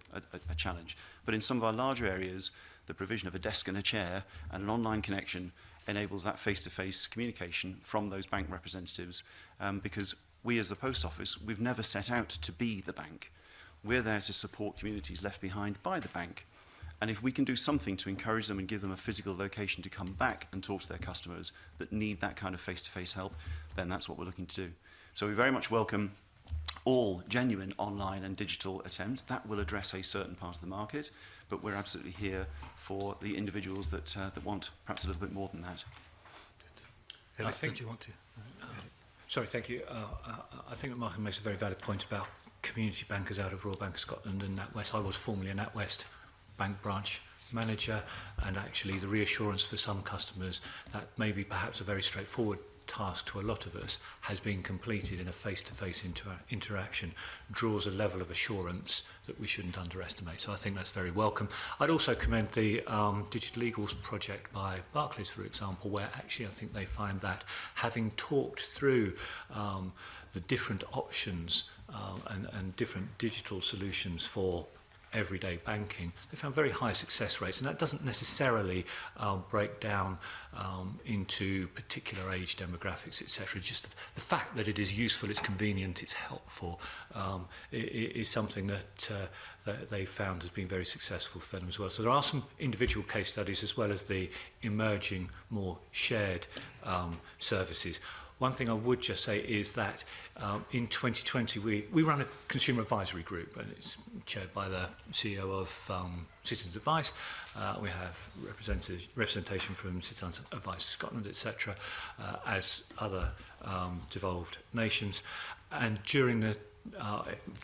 a challenge. But in some of our larger areas, the provision of a desk and a chair and an online connection enables that face-to-face communication from those bank representatives, because we as the post office, we've never set out to be the bank. We're there to support communities left behind by the bank. And if we can do something to encourage them and give them a physical location to come back and talk to their customers that need that kind of face-to-face help, then that's what we're looking to do. So we very much welcome all genuine online and digital attempts. That will address a certain part of the market, but we're absolutely here for the individuals that want perhaps a little bit more than that. I think you want to. Sorry, thank you. I think that Martin makes a very valid point about community bankers out of Royal Bank of Scotland and NatWest. I was formerly a NatWest bank branch manager, and actually the reassurance for some customers that maybe perhaps a very straightforward task to a lot of us has been completed in a face-to-face interaction draws a level of assurance that we shouldn't underestimate. So I think that's very welcome. I'd also commend the Digital Eagles project by Barclays, for example, where actually I think they find that having talked through the different options and different digital solutions for everyday banking, they found very high success rates, and that doesn't necessarily break down into particular age demographics, etc. Just the fact that it is useful, it's convenient, it's helpful is something that they found has been very successful for them as well. So there are some individual case studies as well as the emerging, more shared services. One thing I would just say is that in 2020 we run a consumer advisory group, and it's chaired by the CEO of Citizens Advice. We have representation from Citizens Advice Scotland, etc., as other devolved nations. And during the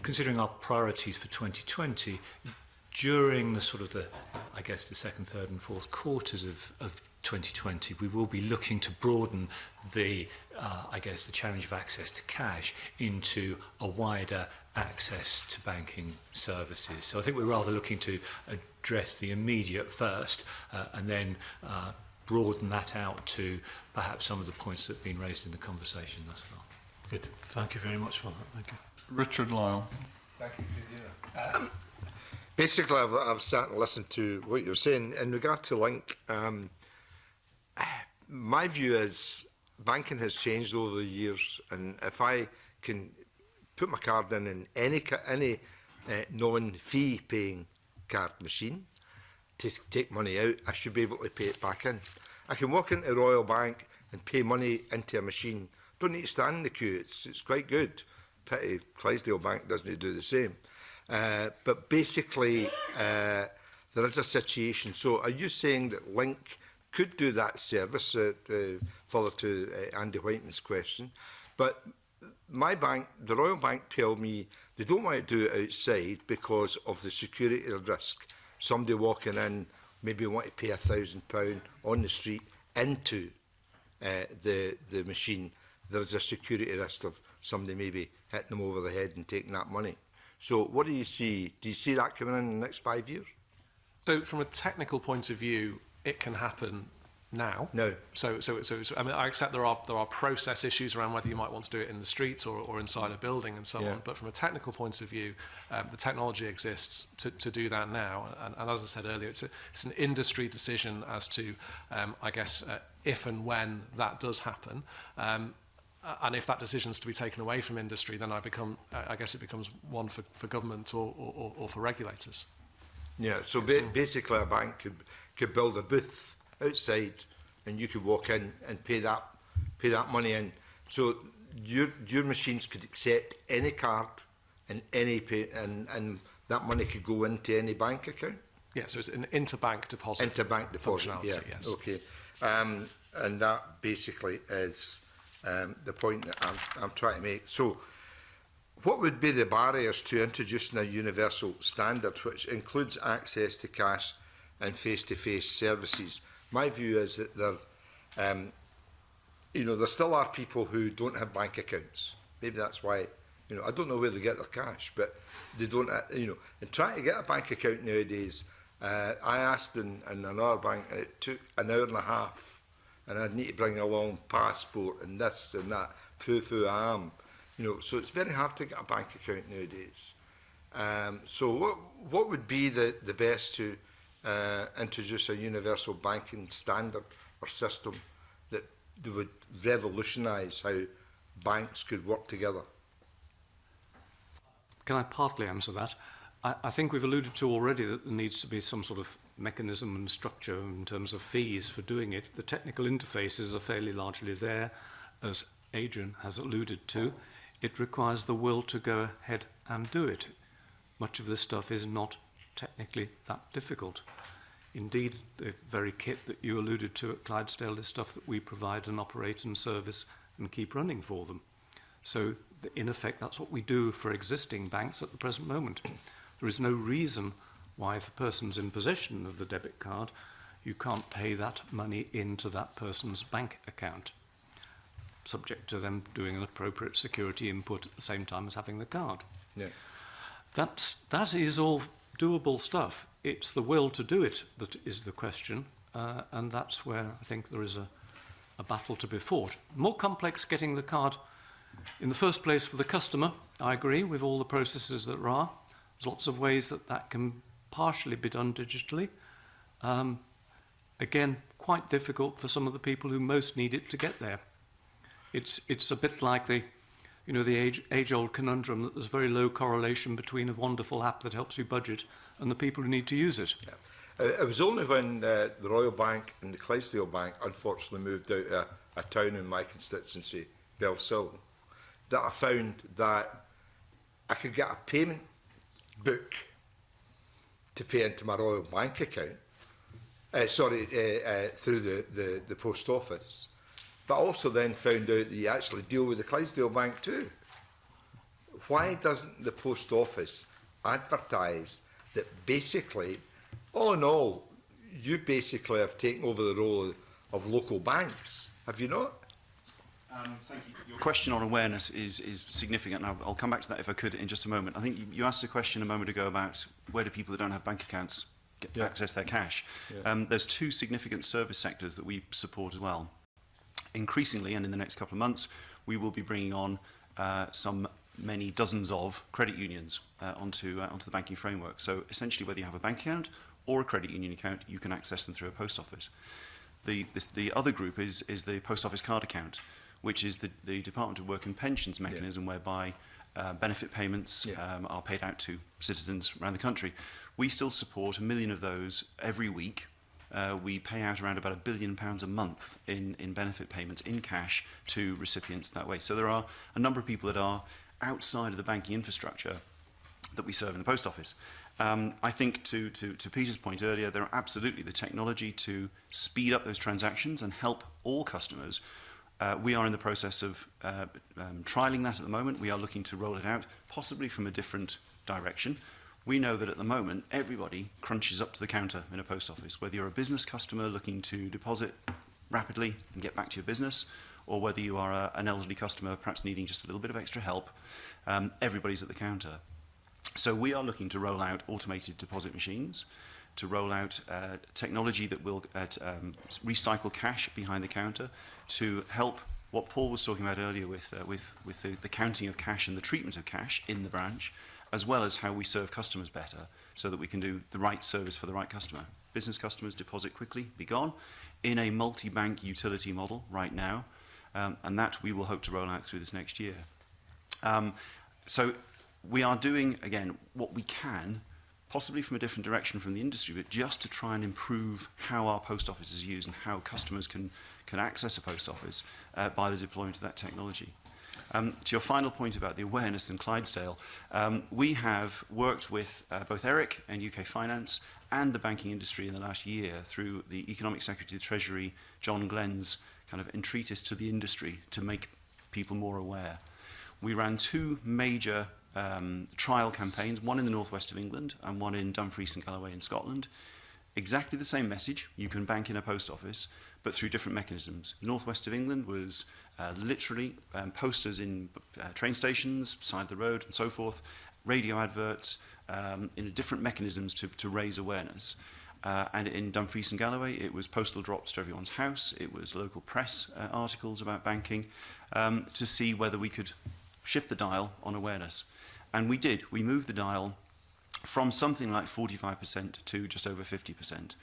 considering our priorities for 2020, during the sort of the second, third and fourth quarters of 2020, we will be looking to broaden the the challenge of access to cash into a wider access to banking services. So I think we're rather looking to address the immediate first and then broaden that out to perhaps some of the points that have been raised in the conversation thus far. Good. Thank you very much for that. Thank you. Richard Lyle. Thank you, Basically, I've sat and listened to what you're saying. In regard to Link, my view is banking has changed over the years, and if I can put my card in any non-fee paying card machine to take money out, I should be able to pay it back in. I can walk into Royal Bank and pay money into a machine. Don't need to stand in the queue. It's quite good. Pity Clydesdale Bank doesn't do the same. But basically, there is a situation. So are you saying that Link could do that service, further to Andy Whiteman's question? But my bank, the Royal Bank, tell me they don't want to do it outside because of the security risk. Somebody walking in maybe want to pay £1,000 on the street into the machine. There's a security risk of somebody maybe hitting them over the head and taking that money. So what do you see? Do you see that coming in the next 5 years? So from a technical point of view, it can happen now. No. So I mean, I accept there are process issues around whether you might want to do it in the streets or inside a building and so on. But from a technical point of view, the technology exists to do that now. And as I said earlier, it's an industry decision as to, I guess, if and when that does happen. And if that decision is to be taken away from industry, then I guess it becomes one for government or for regulators. Yeah, so basically a bank could build a booth outside and you could walk in and pay that money in. So your machines could accept any card and any and that money could go into any bank account? Yeah, so it's an interbank deposit. Interbank deposit, yeah. Yes. Okay. And that basically is the point that I'm trying to make. So what would be the barriers to introducing a universal standard which includes access to cash and face-to-face services? My view is that there still are people who don't have bank accounts. Maybe that's why, I don't know where they get their cash, but they don't, and trying to get a bank account nowadays, I asked in another bank and it took an hour and a half, and I'd need to bring along passport and this and that, proof who I am. So it's very hard to get a bank account nowadays. So what would be the best to introduce a universal banking standard or system that would revolutionise how banks could work together? Can I partly answer that? I think we've alluded to already that there needs to be some sort of mechanism and structure in terms of fees for doing it. The technical interfaces are fairly largely there, as Adrian has alluded to. It requires the will to go ahead and do it. Much of this stuff is not technically that difficult. Indeed, the very kit that you alluded to at Clydesdale is stuff that we provide and operate and service and keep running for them. So, in effect, that's what we do for existing banks at the present moment. There is no reason why, if a person's in possession of the debit card, you can't pay that money into that person's bank account, subject to them doing an appropriate security input at the same time as having the card. Yeah. That is all doable stuff. It's the will to do it that is the question, and that's where I think there is a battle to be fought. More complex getting the card in the first place for the customer, I agree, with all the processes that there are. There's lots of ways that can partially be done digitally. Again, quite difficult for some of the people who most need it to get there. It's a bit like the age-old conundrum that there's very low correlation between a wonderful app that helps you budget and the people who need to use it. Yeah. It was only when the Royal Bank and the Clydesdale Bank unfortunately moved out of a town in my constituency, Bellsill, that I found that I could get a payment book to pay into my Royal Bank account, through the post office. But also then found out that you actually deal with the Clydesdale Bank too. Why doesn't the post office advertise that basically, all in all, you basically have taken over the role of local banks, have you not? Thank you. Your question on awareness is significant, and I'll come back to that if I could in just a moment. I think you asked a question a moment ago about where do people that don't have bank accounts access their cash. Yeah. There's two significant service sectors that we support as well. Increasingly, and in the next couple of months, we will be bringing on some many dozens of credit unions onto the banking framework. So essentially, whether you have a bank account or a credit union account, you can access them through a post office. The other group is the post office card account, which is the Department of Work and Pensions mechanism whereby benefit payments are paid out to citizens around the country. We still support 1 million of those every week. We pay out around about £1 billion a month in benefit payments in cash to recipients that way. So there are a number of people that are outside of the banking infrastructure that we serve in the post office. I think to Peter's point earlier, there are absolutely the technology to speed up those transactions and help all customers. We are in the process of trialling that at the moment. We are looking to roll it out, possibly from a different direction. We know that at the moment, everybody crunches up to the counter in a post office, whether you're a business customer looking to deposit rapidly and get back to your business, or whether you are an elderly customer perhaps needing just a little bit of extra help, everybody's at the counter. So we are looking to roll out automated deposit machines, to roll out technology that will recycle cash behind the counter, to help what Paul was talking about earlier with the counting of cash and the treatment of cash in the branch, as well as how we serve customers better so that we can do the right service for the right customer. Business customers deposit quickly, be gone, in a multi-bank utility model right now, and that we will hope to roll out through this next year. So we are doing, again, what we can, possibly from a different direction from the industry, but just to try and improve how our post office is used and how customers can access a post office by the deployment of that technology. To your final point about the awareness in Clydesdale, we have worked with both Eric and UK Finance and the banking industry in the last year through the Economic Secretary of the Treasury, John Glenn's kind of entreatise to the industry to make people more aware. We ran 2 major trial campaigns, one in the northwest of England and one in Dumfries and Galloway in Scotland. Exactly the same message, you can bank in a post office, but through different mechanisms. Northwest of England was literally posters in train stations, side of the road and so forth, radio adverts, in different mechanisms to raise awareness. And in Dumfries and Galloway, it was postal drops to everyone's house, it was local press articles about banking, to see whether we could shift the dial on awareness. And we did. We moved the dial from something like 45% to just over 50%.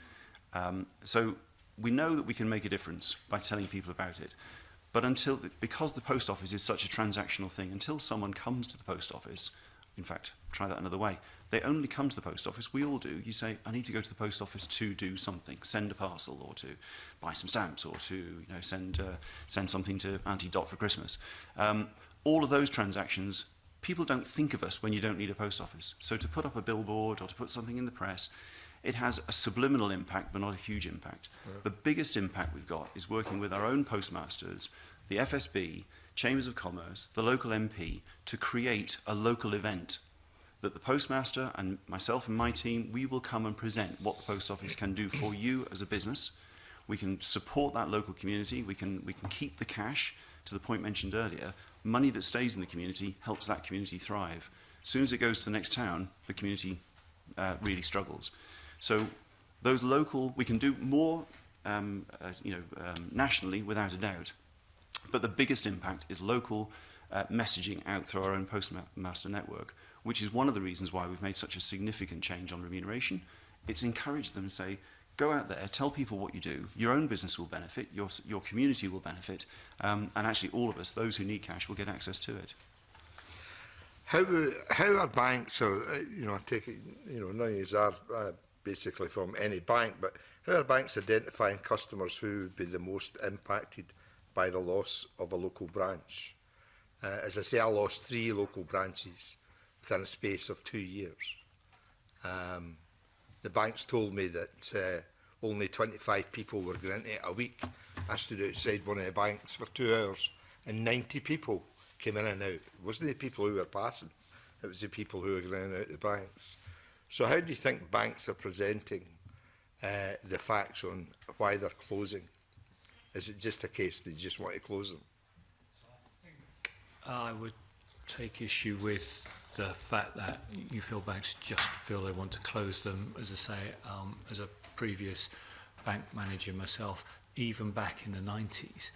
So we know that we can make a difference by telling people about it. But because the post office is such a transactional thing, until someone comes to the post office, in fact, try that another way, they only come to the post office, we all do. You say, I need to go to the post office to do something, send a parcel or to buy some stamps or to send something to Auntie Dot for Christmas. All of those transactions, people don't think of us when you don't need a post office. So to put up a billboard or to put something in the press, it has a subliminal impact, but not a huge impact. Yeah. The biggest impact we've got is working with our own postmasters, the FSB, Chambers of Commerce, the local MP, to create a local event that the postmaster and myself and my team, we will come and present what the post office can do for you as a business. We can support that local community. We can keep the cash, to the point mentioned earlier. Money that stays in the community helps that community thrive. As soon as it goes to the next town, the community really struggles. So those local, we can do more nationally without a doubt. But the biggest impact is local messaging out through our own postmaster network, which is one of the reasons why we've made such a significant change on remuneration. It's encouraged them to say, go out there, tell people what you do, your own business will benefit, your community will benefit, and actually all of us, those who need cash, will get access to it. How are banks, or I take it, none of these are basically from any bank, but how are banks identifying customers who would be the most impacted by the loss of a local branch? As I say, I lost 3 local branches within a space of 2 years. The banks told me that only 25 people were going into it a week. I stood outside one of the banks for 2 hours and 90 people came in and out. It wasn't the people who were passing, it was the people who were going in and out the banks. So how do you think banks are presenting the facts on why they're closing? Is it just a case they just want to close them? I would take issue with the fact that you feel banks just feel they want to close them. As I say, as a previous bank manager myself, even back in the 90s,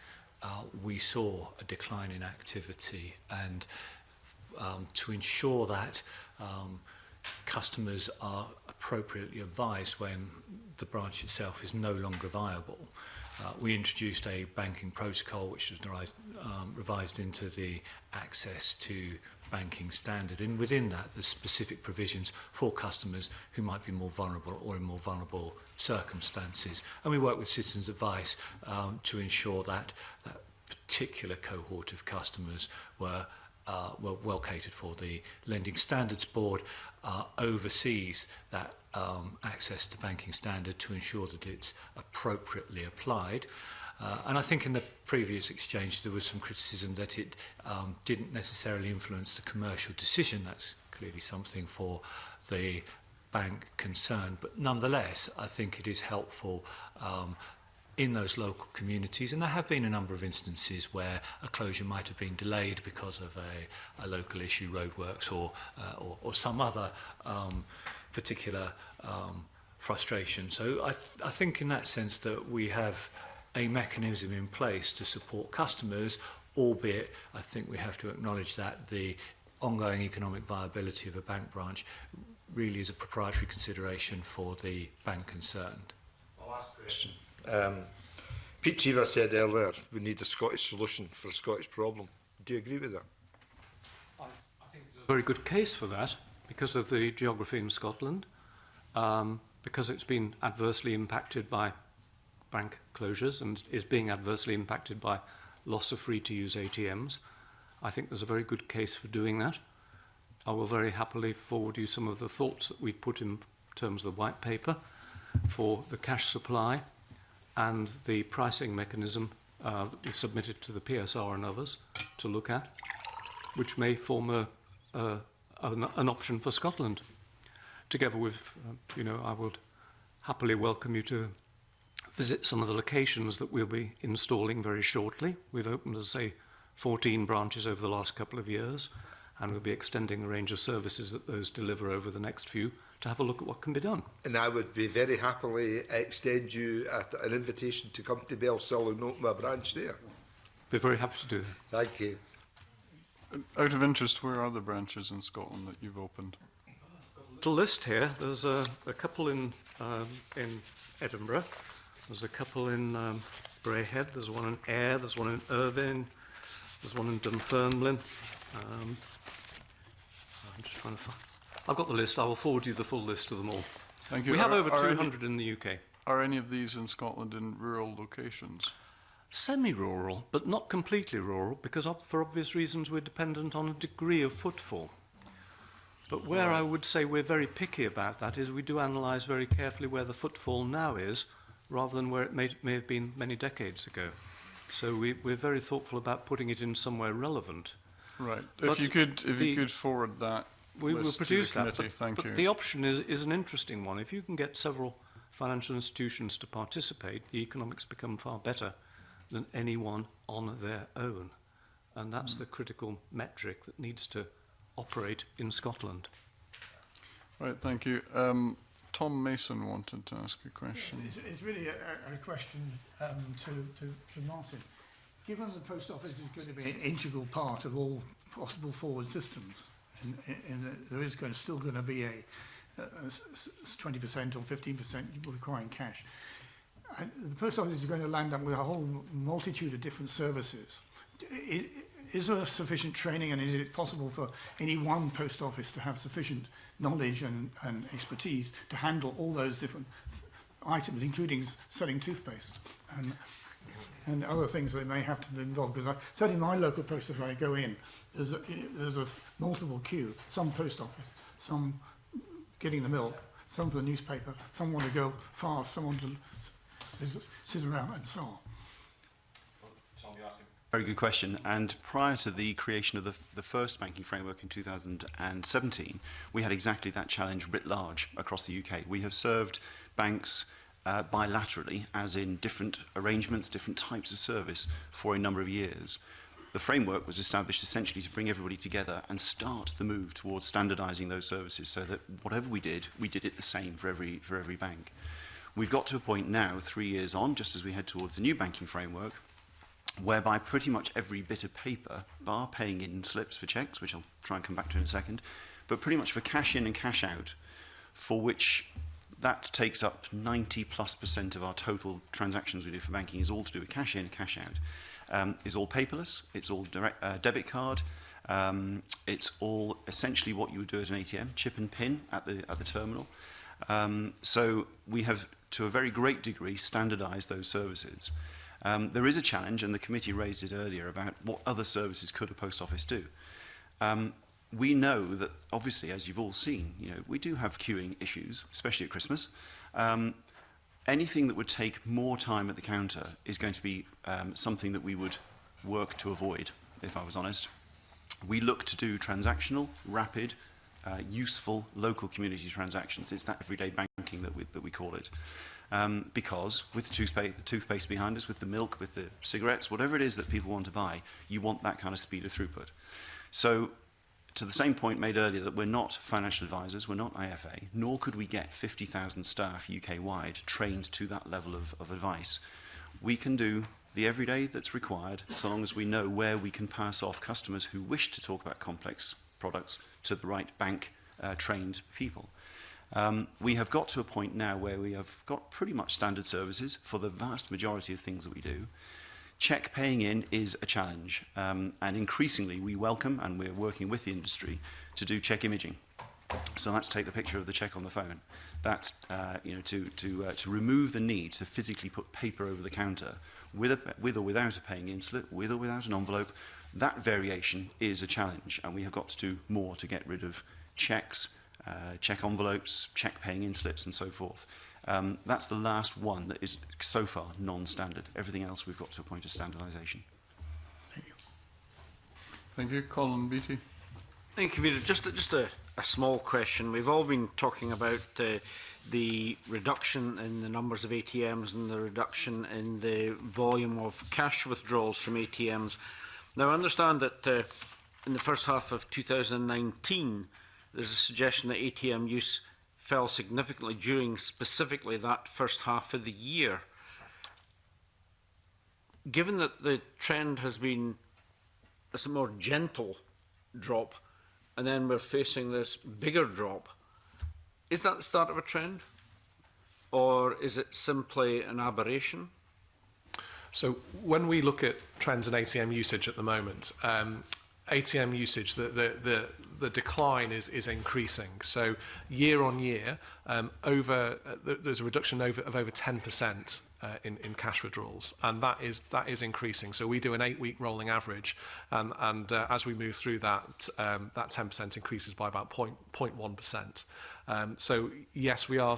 we saw a decline in activity, and to ensure that customers are appropriately advised when the branch itself is no longer viable. We introduced a banking protocol which was revised into the access to banking standard, and within that there's specific provisions for customers who might be more vulnerable or in more vulnerable circumstances, and we work with Citizens Advice to ensure that that particular cohort of customers were well catered for. The Lending Standards Board oversees that access to banking standard to ensure that it's appropriately applied. And I think in the previous exchange there was some criticism that it didn't necessarily influence the commercial decision. That's clearly something for the bank concerned, but nonetheless I think it is helpful in those local communities, and there have been a number of instances where a closure might have been delayed because of a local issue, roadworks or some other particular frustration. So I think in that sense that we have a mechanism in place to support customers, albeit I think we have to acknowledge that the ongoing economic viability of a bank branch really is a proprietary consideration for the bank concerned. Last question. Pete Cheever said earlier we need a Scottish solution for a Scottish problem. Do you agree with that? I think there's a very good case for that because of the geography in Scotland, because it's been adversely impacted by bank closures and is being adversely impacted by loss of free-to-use ATMs. I think there's a very good case for doing that. I will very happily forward you some of the thoughts that we put in terms of the white paper for the cash supply and the pricing mechanism that we've submitted to the PSR and others to look at, which may form an option for Scotland. Together with, I would happily welcome you to visit some of the locations that we'll be installing very shortly. We've opened, as I say, 14 branches over the last couple of years, and we'll be extending the range of services that those deliver over the next few to have a look at what can be done. And I would be very happily extend you an invitation to come to Bellsill and open a branch there. Be very happy to do that. Thank you. Out of interest, where are the branches in Scotland that you've opened? Little list here. There's a couple in Edinburgh. There's a couple in Braehead. There's one in Ayr. There's one in Irvine. There's one in Dunfermline. I'm just trying to find. I've got the list. I will forward you the full list of them all. Thank you. We have over 200 in the UK. Are any of these in Scotland in rural locations? Semi-rural, but not completely rural, because for obvious reasons we're dependent on a degree of footfall. But where I would say we're very picky about that is we do analyse very carefully where the footfall now is, rather than where it may have been many decades ago. So we're very thoughtful about putting it in somewhere relevant. Right. But if you could forward that. We will produce that. Thank you. The option is an interesting one. If you can get several financial institutions to participate, the economics become far better than anyone on their own. And that's the critical metric that needs to operate in Scotland. Right, thank you. Tom Mason wanted to ask a question. It's really a question to Martin. Given the post office is going to be an integral part of all possible forward systems, and there is still going to be a 20% or 15% requiring cash, and the post office is going to land up with a whole multitude of different services. Is there sufficient training, and is it possible for any one post office to have sufficient knowledge and expertise to handle all those different items, including selling toothpaste and other things that may have to be involved? Because certainly in my local post office, I go in, there's a multiple queue. Some post office, some getting the milk, some for the newspaper, some want to go fast, some want to sit around, and so on. Very good question. And prior to the creation of the first banking framework in 2017, we had exactly that challenge writ large across the UK. We have served banks bilaterally, as in different arrangements, different types of service, for a number of years. The framework was established essentially to bring everybody together and start the move towards standardising those services, so that whatever we did it the same for every bank. We've got to a point now, 3 years on, just as we head towards the new banking framework, whereby pretty much every bit of paper, bar paying in slips for cheques, which I'll try and come back to in a second, but pretty much for cash in and cash out, for which that takes up 90+% of our total transactions we do for banking, is all to do with cash in and cash out, is all paperless, it's all direct debit card, it's all essentially what you would do at an ATM, chip and pin at the terminal. So we have, to a very great degree, standardised those services. There is a challenge, and the committee raised it earlier, about what other services could a post office do. We know that, obviously, as you've all seen, we do have queuing issues, especially at Christmas. Anything that would take more time at the counter is going to be something that we would work to avoid, if I was honest. We look to do transactional, rapid, useful local community transactions. It's that everyday banking that we call it. Because with the toothpaste behind us, with the milk, with the cigarettes, whatever it is that people want to buy, you want that kind of speed of throughput. So, to the same point made earlier, that we're not financial advisors, we're not IFA, nor could we get 50,000 staff UK-wide trained to that level of advice. We can do the everyday that's required, so long as we know where we can pass off customers who wish to talk about complex products to the right bank trained people. We have got to a point now where we have got pretty much standard services for the vast majority of things that we do. Cheque paying in is a challenge, and increasingly we welcome, and we're working with the industry to do cheque imaging. So let's take the picture of the cheque on the phone. That's to remove the need to physically put paper over the counter with or without a paying in slip, with or without an envelope. That variation is a challenge, and we have got to do more to get rid of cheques, cheque envelopes, cheque paying in slips, and so forth. That's the last one that is so far non-standard. Everything else we've got to a point of standardisation. Thank you. Thank you. Colin Beattie. Thank you, Peter. Just a small question. We've all been talking about the reduction in the numbers of ATMs and the reduction in the volume of cash withdrawals from ATMs. Now, I understand that in the first half of 2019, there's a suggestion that ATM use fell significantly during specifically that first half of the year. Given that the trend has been a more gentle drop, and then we're facing this bigger drop, is that the start of a trend? Or is it simply an aberration? So when we look at trends in ATM usage at the moment, ATM usage, the decline is increasing. So year on year, there's a reduction of over 10% in cash withdrawals, and that is increasing. So we do an 8-week rolling average, and as we move through that, that 10% increases by about 0.1%. So yes, we are.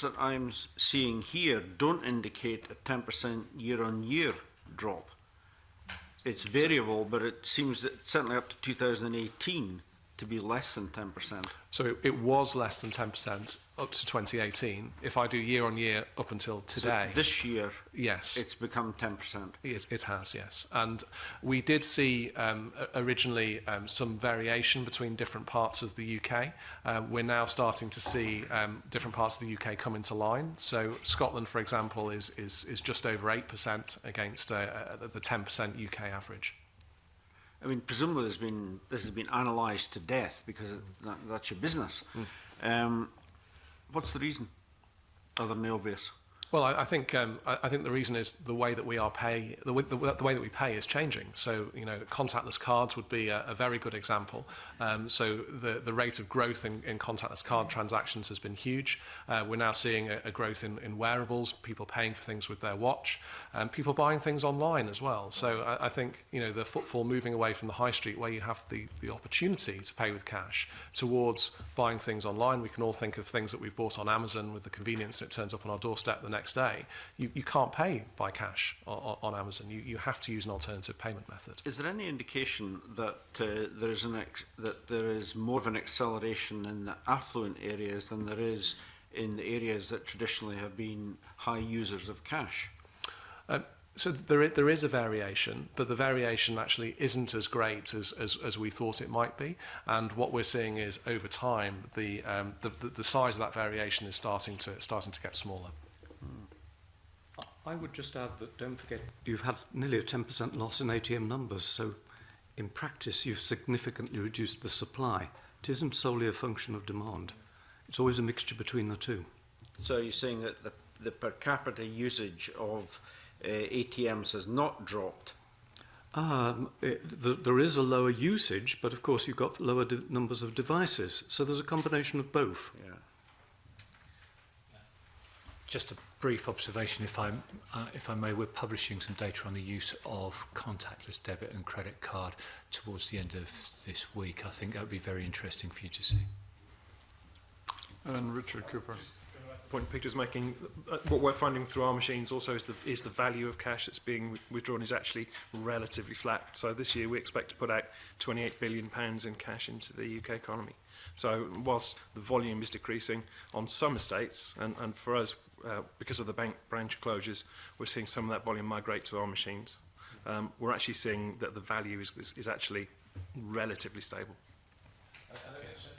That I'm seeing here don't indicate a 10% year-on-year drop. It's variable, but it seems that certainly up to 2018 to be less than 10%. So it was less than 10% up to 2018. If I do year on year up until today. So this year, yes, it's become 10%. It has, yes. And we did see originally some variation between different parts of the UK. We're now starting to see different parts of the UK come into line. So Scotland, for example, is just over 8% against the 10% UK average. I mean, presumably this has been analysed to death because that's your business. What's the reason, other than the obvious? Well, I think the reason is the way that we pay. The way that we pay is changing. So contactless cards would be a very good example. So the rate of growth in contactless card transactions has been huge. We're now seeing a growth in wearables, people paying for things with their watch, people buying things online as well. So I think the footfall moving away from the high street, where you have the opportunity to pay with cash, towards buying things online. We can all think of things that we've bought on Amazon with the convenience it turns up on our doorstep the next day. You can't pay by cash on Amazon. You have to use an alternative payment method. Is there any indication that there is more of an acceleration in the affluent areas than there is in the areas that traditionally have been high users of cash? So there is a variation, but the variation actually isn't as great as we thought it might be. And what we're seeing is, over time, the size of that variation is starting to get smaller. I would just add that, don't forget, you've had nearly a 10% loss in ATM numbers, so in practice you've significantly reduced the supply. It isn't solely a function of demand. It's always a mixture between the two. So you're saying that the per capita usage of ATMs has not dropped? There is a lower usage, but of course you've got lower numbers of devices, so there's a combination of both. Yeah. Just a brief observation, if I may. We're publishing some data on the use of contactless debit and credit card towards the end of this week. I think that would be very interesting for you to see. And Richard Cooper. Point Peter's making, what we're finding through our machines also is the value of cash that's being withdrawn is actually relatively flat. So this year we expect to put out £28 billion in cash into the UK economy. So whilst the volume is decreasing on some estates, and for us, because of the bank branch closures, we're seeing some of that volume migrate to our machines. We're actually seeing that the value is actually relatively stable.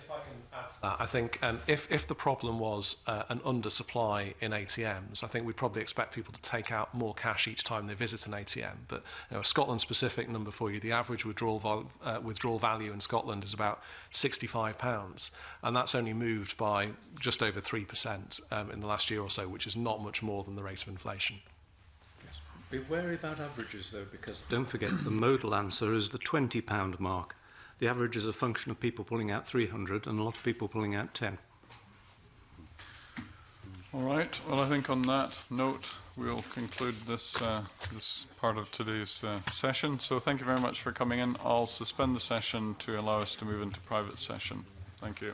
If I can add to that, I think if the problem was an undersupply in ATMs, I think we'd probably expect people to take out more cash each time they visit an ATM. But a Scotland-specific number for you, the average withdrawal value in Scotland is about £65, and that's only moved by just over 3% in the last year or so, which is not much more than the rate of inflation. Be wary about averages, though, because don't forget the modal answer is the £20 mark. The average is a function of people pulling out 300 and a lot of people pulling out 10. All right. Well, I think on that note, we'll conclude this this part of today's session. So thank you very much for coming in. I'll suspend the session to allow us to move into private session. Thank you.